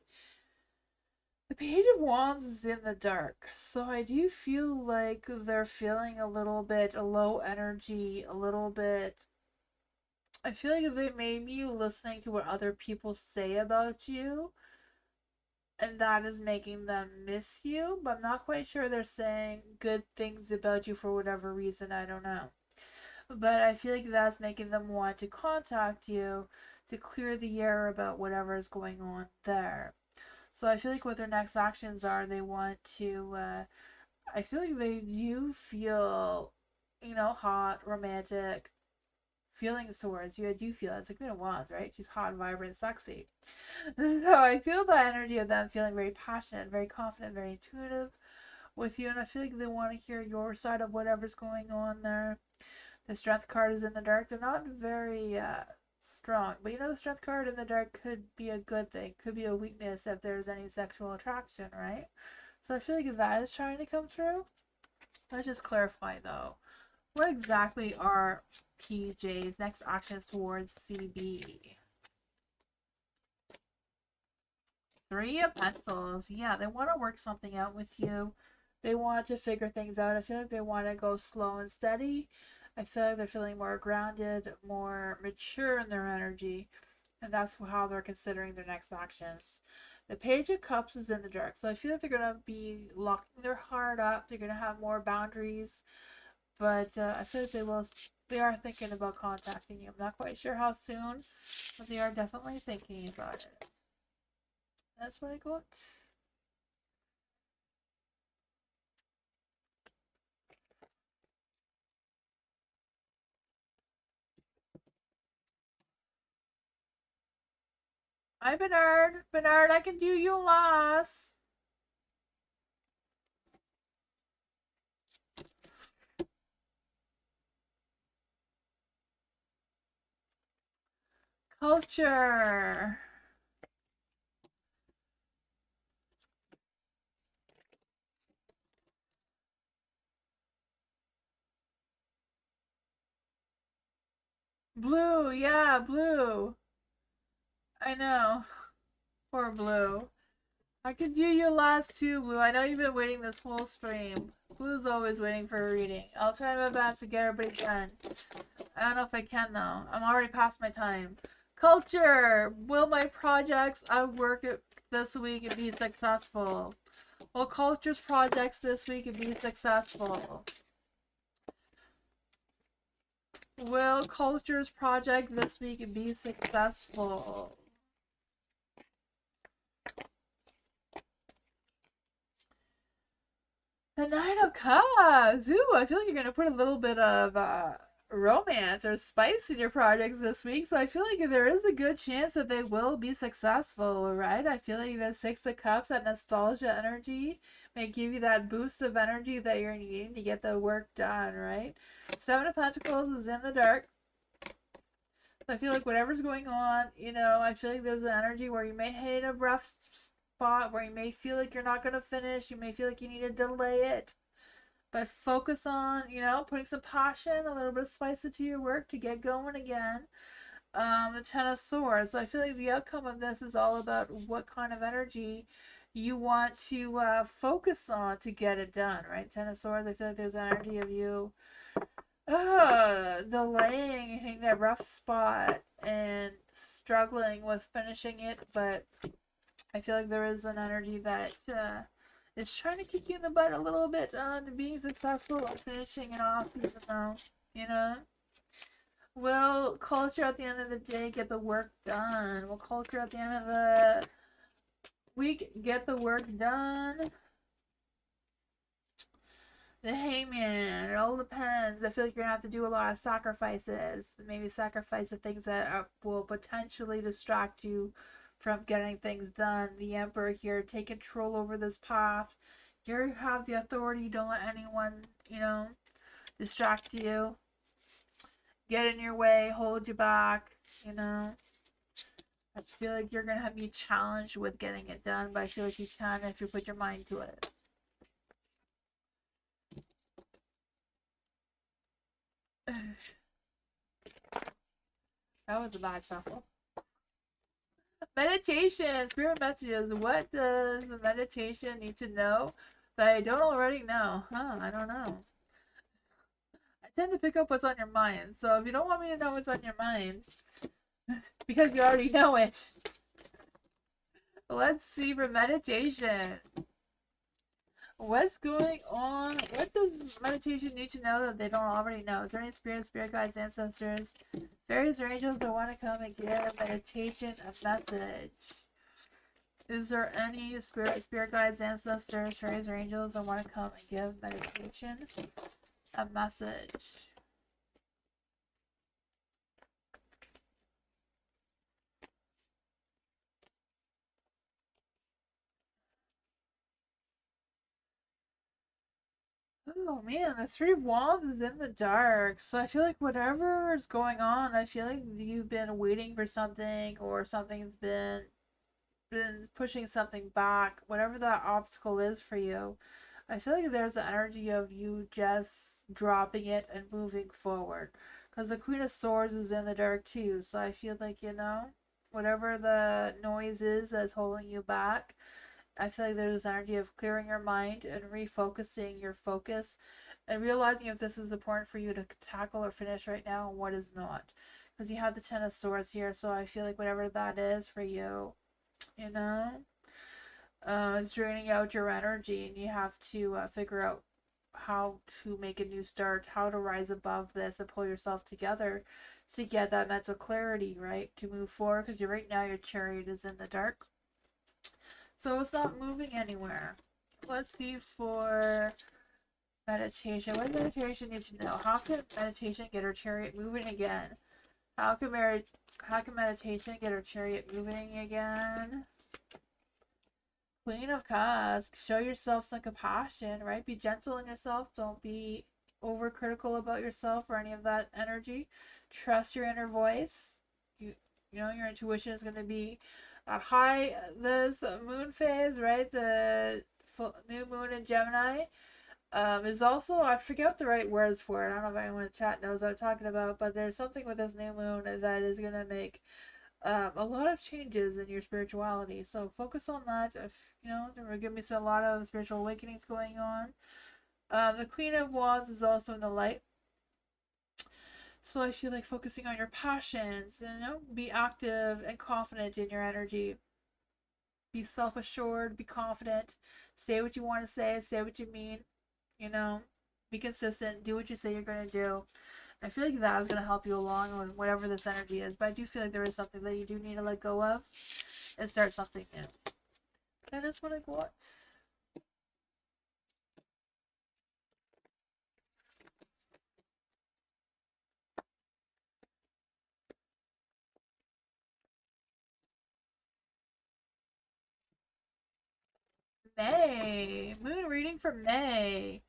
the Page of Wands is in the dark. So I do feel like they're feeling a little bit low energy, a little bit. I feel like they may be listening to what other people say about you, and that is making them miss you, but I'm not quite sure they're saying good things about you for whatever reason. I don't know. But I feel like that's making them want to contact you to clear the air about whatever is going on there. So I feel like what their next actions are, they want to. I feel like they do feel, hot, romantic feelings towards you. I do feel it. It's like Queen of Wands, right? She's hot, vibrant, sexy. So I feel the energy of them feeling very passionate, very confident, very intuitive with you, and I feel like they want to hear your side of whatever's going on there. The strength card is in the dark. They're not very strong, but the strength card in the dark could be a good thing, could be a weakness if there's any sexual attraction, right? So I feel like that is trying to come through. Let's just clarify though. What exactly are PJ's next actions towards CB? Three of Pentacles. Yeah, they want to work something out with you. They want to figure things out. I feel like they want to go slow and steady. I feel like they're feeling more grounded, more mature in their energy. And that's how they're considering their next actions. The Page of Cups is in the dark. So I feel like they're going to be locking their heart up. They're going to have more boundaries. But I feel like they are thinking about contacting you. I'm not quite sure how soon, but they are definitely thinking about it. That's what I got. Hi, Bernard. Bernard, I can do you loss. Culture. Blue, yeah, blue. I know. Poor blue. I could do you last too, Blue. I know you've been waiting this whole stream. Blue's always waiting for a reading. I'll try my best to get everybody done. I don't know if I can though. I'm already past my time. Culture. Will my projects I work this week be successful? Will Culture's projects this week be successful? Will Culture's project this week be successful? The Nine of Cups. Ooh, I feel like you're gonna put a little bit of romance or spice in your projects this week. So I feel like there is a good chance that they will be successful, right? I feel like the Six of Cups, that nostalgia energy, may give you that boost of energy that you're needing to get the work done, right? Seven of Pentacles is in the dark. So I feel like whatever's going on, I feel like there's an energy where you may hit a rough spot, where you may feel like you're not going to finish. You may feel like you need to delay it. But focus on, putting some passion, a little bit of spice into your work to get going again. The Ten of Swords. So I feel like the outcome of this is all about what kind of energy you want to focus on to get it done, right? Ten of Swords, I feel like there's energy of you delaying, hitting that rough spot and struggling with finishing it, but I feel like there is an energy that is trying to kick you in the butt a little bit to being successful and finishing it off, even though, you know. Will Culture at the end of the day get the work done? Will Culture at the end of the week get the work done? The Hangman. It all depends. I feel like you're gonna have to do a lot of sacrifices. Maybe sacrifice the things that will potentially distract you from getting things done. The Emperor here, take control over this path. You have the authority. Don't let anyone, distract you, get in your way, hold you back. I feel like you're gonna be challenged with getting it done, but I feel like you can if you put your mind to it. That was a bad shuffle. Meditation, spirit messages. What does meditation need to know that I don't already know? I don't know. I tend to pick up what's on your mind. So if you don't want me to know what's on your mind, because you already know it, let's see for meditation. What's going on? What does meditation need to know that they don't already know? Is there any spirits, spirit guides, ancestors, fairies, or angels that want to come and give meditation a message? Is there any spirit guides, ancestors, fairies, or angels that want to come and give meditation a message? Oh man, the Three of Wands is in the dark. So I feel like whatever is going on, I feel like you've been waiting for something, or something's been pushing something back, whatever that obstacle is for you. I feel like there's the energy of you just dropping it and moving forward. Because the Queen of Swords is in the dark too. So I feel like, whatever the noise is that's holding you back, I feel like there's this energy of clearing your mind and refocusing your focus and realizing if this is important for you to tackle or finish right now and what is not. Because you have the Ten of Swords here. So I feel like whatever that is for you, you know? It's draining out your energy, and you have to figure out how to make a new start, how to rise above this and pull yourself together to get that mental clarity, right? To move forward, because right now your chariot is in the dark. So it's not moving anywhere. Let's see for meditation. What does meditation need to know? How can meditation get her chariot moving again? How can meditation get her chariot moving again? Queen of Cups, show yourself some compassion, right? Be gentle on yourself. Don't be overcritical about yourself or any of that energy. Trust your inner voice. You know your intuition is going to be at high this moon phase, right? The new moon in Gemini is also, I forget the right words for it. I don't know if anyone in the chat knows what I'm talking about, but there's something with this new moon that is going to make a lot of changes in your spirituality. So focus on that. If there will give me a lot of spiritual awakenings going on. The Queen of Wands is also in the light. So I feel like focusing on your passions, be active and confident in your energy. Be self-assured, be confident, say what you want to say what you mean, be consistent, do what you say you're going to do. I feel like that is going to help you along with whatever this energy is. But I do feel like there is something that you do need to let go of and start something new. That is what I got. May. Moon reading for May.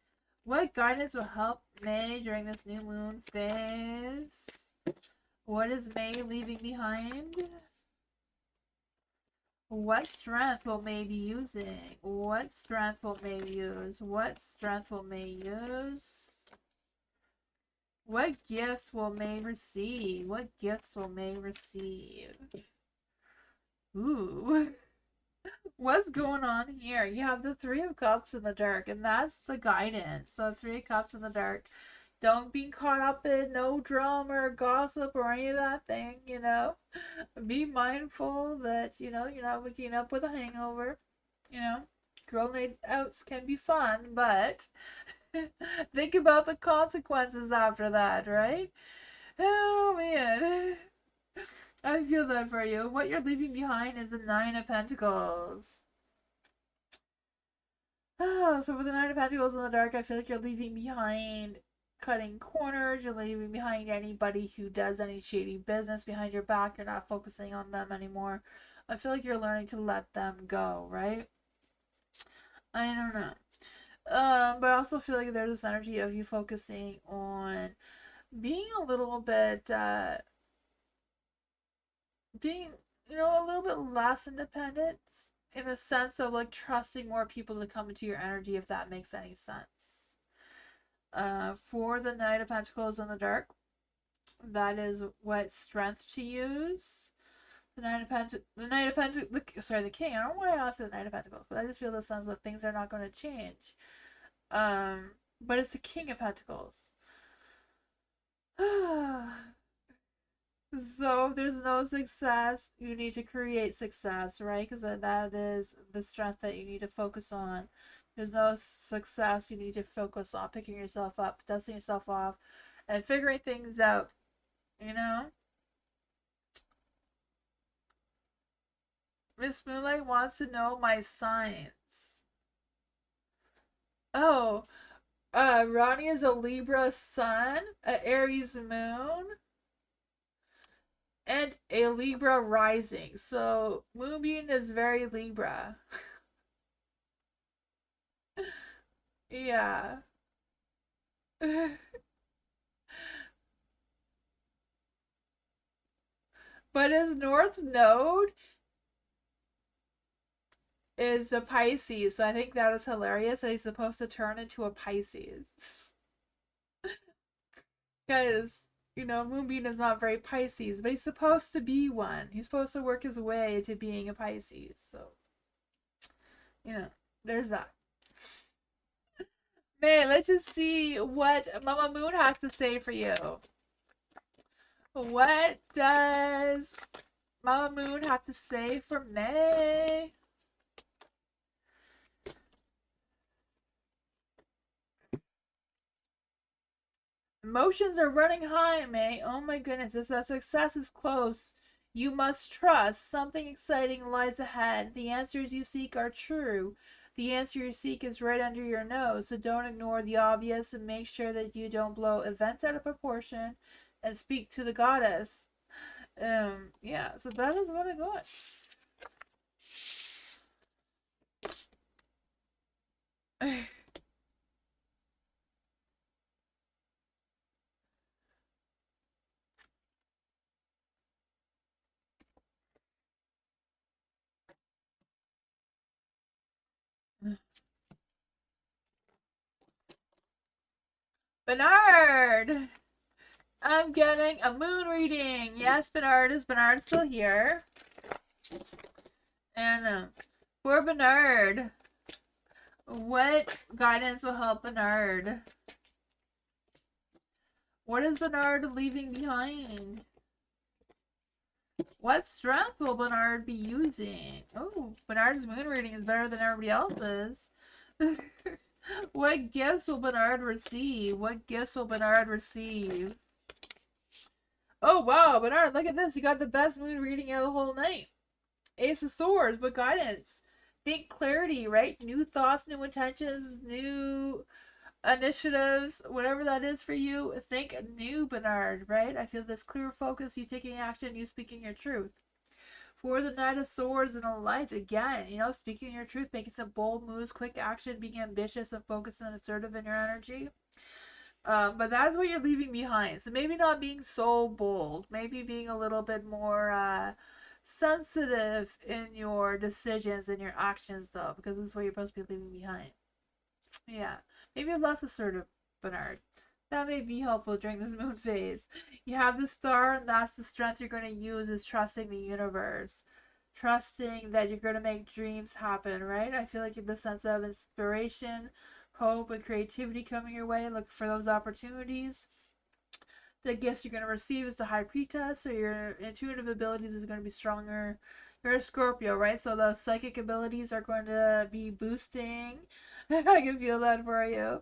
What guidance will help May during this new moon phase? What is May leaving behind? What strength will May be using? What strength will May use? What strength will May use? What gifts will May receive? What gifts will May receive? Ooh. What's going on here? You have the Three of Cups in the dark, and that's the guidance. So Three of Cups in the dark. Don't be caught up in no drama or gossip or any of that thing, Be mindful that, you're not waking up with a hangover. Girl night outs can be fun, but think about the consequences after that, right? Oh, man. I feel that for you. What you're leaving behind is the Nine of Pentacles. So with the Nine of Pentacles in the dark, I feel like you're leaving behind cutting corners. You're leaving behind anybody who does any shady business behind your back. You're not focusing on them anymore. I feel like you're learning to let them go, right? I don't know. But I also feel like there's this energy of you focusing on being a little bit, being, a little bit less independent in a sense of like trusting more people to come into your energy, if that makes any sense. For the Knight of Pentacles in the dark, That is what strength to use. The Knight of Pentacles, the King. I don't know why I asked the Knight of Pentacles, but I just feel the sense that things are not going to change. But it's the King of Pentacles. So if there's no success, you need to create success, right? Because that is the strength that you need to focus on. There's no success, you need to focus on picking yourself up, dusting yourself off, and figuring things out, you know? Miss Moonlight wants to know my signs. Oh, Ronnie is a Libra sun, a Aries moon, and a Libra rising. So Moonbeam is very Libra. Yeah. But his North Node is a Pisces, so I think that is hilarious that he's supposed to turn into a Pisces. Because, Moonbeam is not very Pisces, but he's supposed to be one. He's supposed to work his way to being a Pisces. So, there's that. Man, let's just see what Mama Moon has to say for you. What does Mama Moon have to say for May? Emotions are running high, May. Oh my goodness, that success is close. You must trust. Something exciting lies ahead. The answers you seek are true. The answer you seek is right under your nose, so don't ignore the obvious and make sure that you don't blow events out of proportion and speak to the goddess. Yeah, so that is what I got. Bernard! I'm getting a moon reading. Yes, Bernard. Is Bernard still here? And for Bernard, what guidance will help Bernard? What is Bernard leaving behind? What strength will Bernard be using? Oh, Bernard's moon reading is better than everybody else's. What gifts will Bernard receive? What gifts will Bernard receive? Oh, wow, Bernard, look at this. You got the best moon reading of the whole night. Ace of Swords, but guidance. Think clarity, right? New thoughts, new intentions, new initiatives, whatever that is for you. Think new, Bernard, right? I feel this clear focus, you taking action, you speaking your truth. For the Knight of Swords and a Light, again, speaking your truth, making some bold moves, quick action, being ambitious and focused and assertive in your energy. But that's what you're leaving behind. So maybe not being so bold, maybe being a little bit more sensitive in your decisions and your actions, though, because this is what you're supposed to be leaving behind. Yeah, maybe less assertive, Bernard. That may be helpful during this moon phase. You have the star, and that's the strength you're going to use, is trusting the universe. Trusting that you're going to make dreams happen, right? I feel like you have the sense of inspiration, hope, and creativity coming your way. Look for those opportunities. The gifts you're going to receive is the High Priestess, so your intuitive abilities is going to be stronger. You're a Scorpio, right? So the psychic abilities are going to be boosting. I can feel that for you.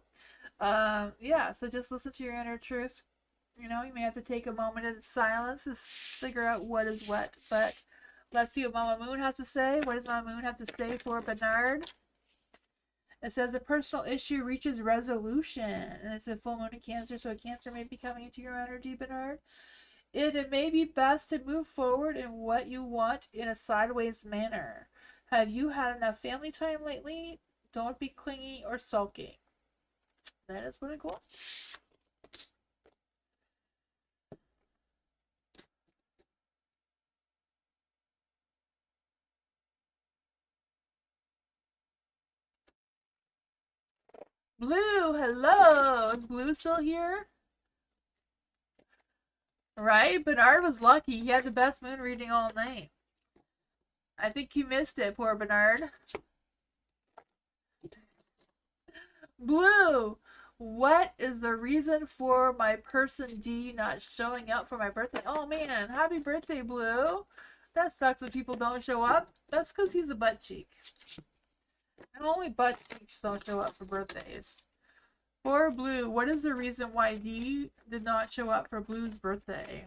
Yeah, so just listen to your inner truth. You may have to take a moment in silence to figure out what is what. But let's see what Mama Moon has to say. What does Mama Moon have to say for Bernard? It says a personal issue reaches resolution. And it's a full moon in Cancer, so a Cancer may be coming into your energy, Bernard. It may be best to move forward in what you want in a sideways manner. Have you had enough family time lately? Don't be clingy or sulking. That is what I got. Blue, hello. Is Blue still here? Right? Bernard was lucky. He had the best moon reading all night. I think he missed it, poor Bernard. Blue, what is the reason for my person D not showing up for my birthday? Oh man, happy birthday, Blue. That sucks when people don't show up. That's because he's a butt cheek. And only butt cheeks don't show up for birthdays. For Blue, what is the reason why D did not show up for Blue's birthday?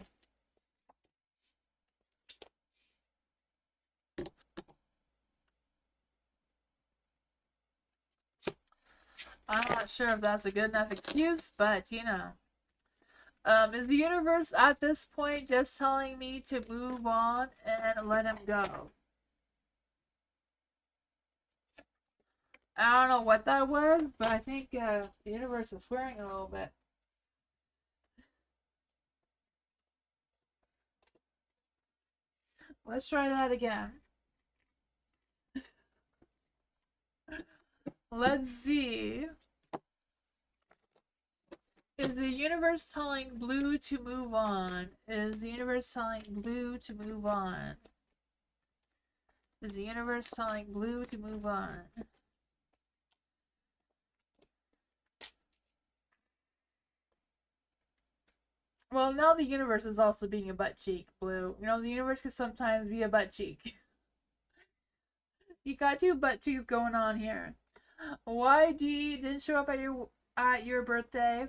I'm not sure if that's a good enough excuse, but you know. Is the universe at this point just telling me to move on and let him go? I don't know what that was, but I think the universe is swearing a little bit. Let's try that again. Let's see. Is the universe telling Blue to move on? Is the universe telling Blue to move on? Is the universe telling Blue to move on? Well, now the universe is also being a butt cheek, Blue. You know, the universe can sometimes be a butt cheek. You got two butt cheeks going on here. Why D didn't show up at your birthday?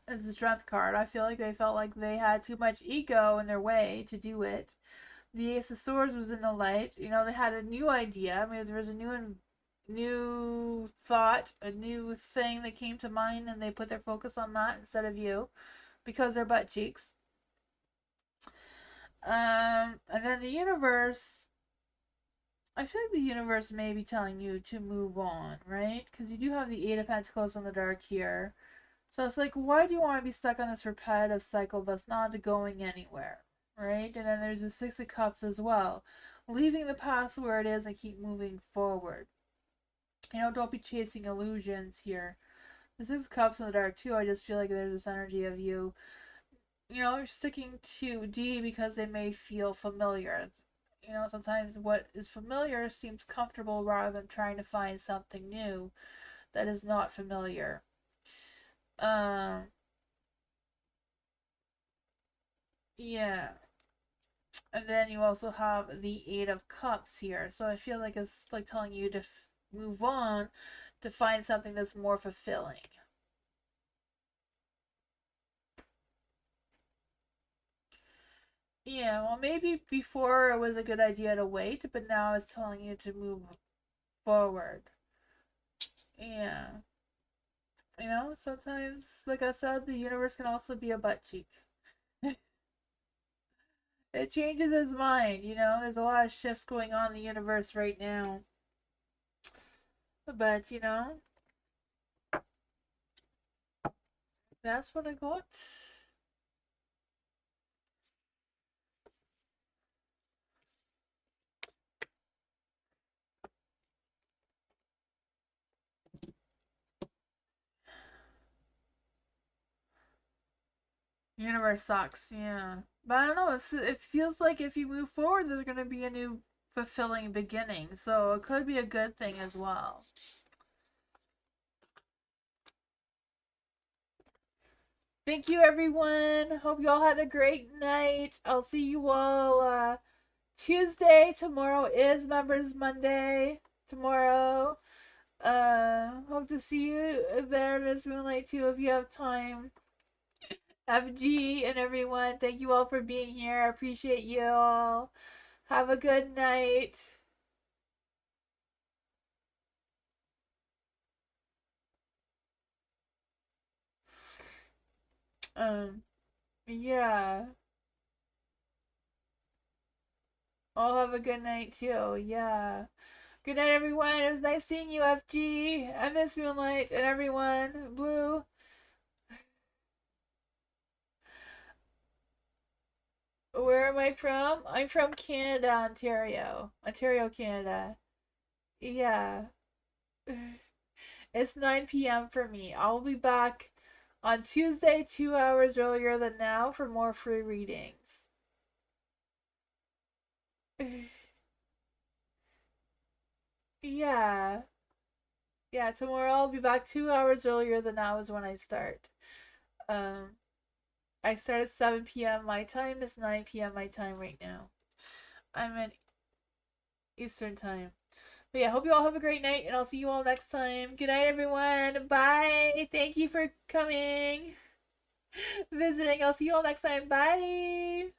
It's a strength card. I feel like they felt like they had too much ego in their way to do it. The Ace of Swords was in the light. You know, they had a new idea. I mean, there was a new thought, a new thing that came to mind, and they put their focus on that instead of you, because they're butt cheeks. And then the universe. I feel like the universe may be telling you to move on, right? Because you do have the Eight of Pentacles on the dark here. So it's like, why do you want to be stuck on this repetitive cycle that's not going anywhere, right? And then there's the Six of Cups as well. Leaving the past where it is and keep moving forward. You know, don't be chasing illusions here. The Six of Cups in the dark too, I just feel like there's this energy of you, you know, you're sticking to D because they may feel familiar. You know, sometimes what is familiar seems comfortable rather than trying to find something new that is not familiar. Yeah. And then you also have the Eight of Cups here. So I feel like it's like telling you to move on to find something that's more fulfilling. Yeah, well, maybe before it was a good idea to wait, but now it's telling you to move forward. Yeah. You know, sometimes, like I said, the universe can also be a butt cheek. It changes his mind, you know? There's a lot of shifts going on in the universe right now. But, you know, that's what I got. Universe sucks, yeah. But I don't know, it feels like if you move forward, there's going to be a new fulfilling beginning. So it could be a good thing as well. Thank you, everyone. Hope you all had a great night. I'll see you all Tuesday. Tomorrow is Members Monday. Tomorrow. Hope to see you there, Miss Moonlight, too, if you have time. FG and everyone, thank you all for being here. I appreciate you all. Have a good night. Yeah. I'll have a good night too. Yeah. Good night, everyone. It was nice seeing you, FG. I miss Moonlight and everyone. Blue. Where am I from? I'm from Canada, Ontario. Ontario, Canada. Yeah. It's 9 p.m. for me. I'll be back On Tuesday, 2 hours earlier than now for more free readings. Yeah. Yeah, tomorrow I'll be back 2 hours earlier than now is when I start. Um, I start at 7 p.m. my time. It's 9 p.m. my time right now. I'm in Eastern time. But yeah, hope you all have a great night, and I'll see you all next time. Good night, everyone. Bye. Thank you for coming, visiting. I'll see you all next time. Bye.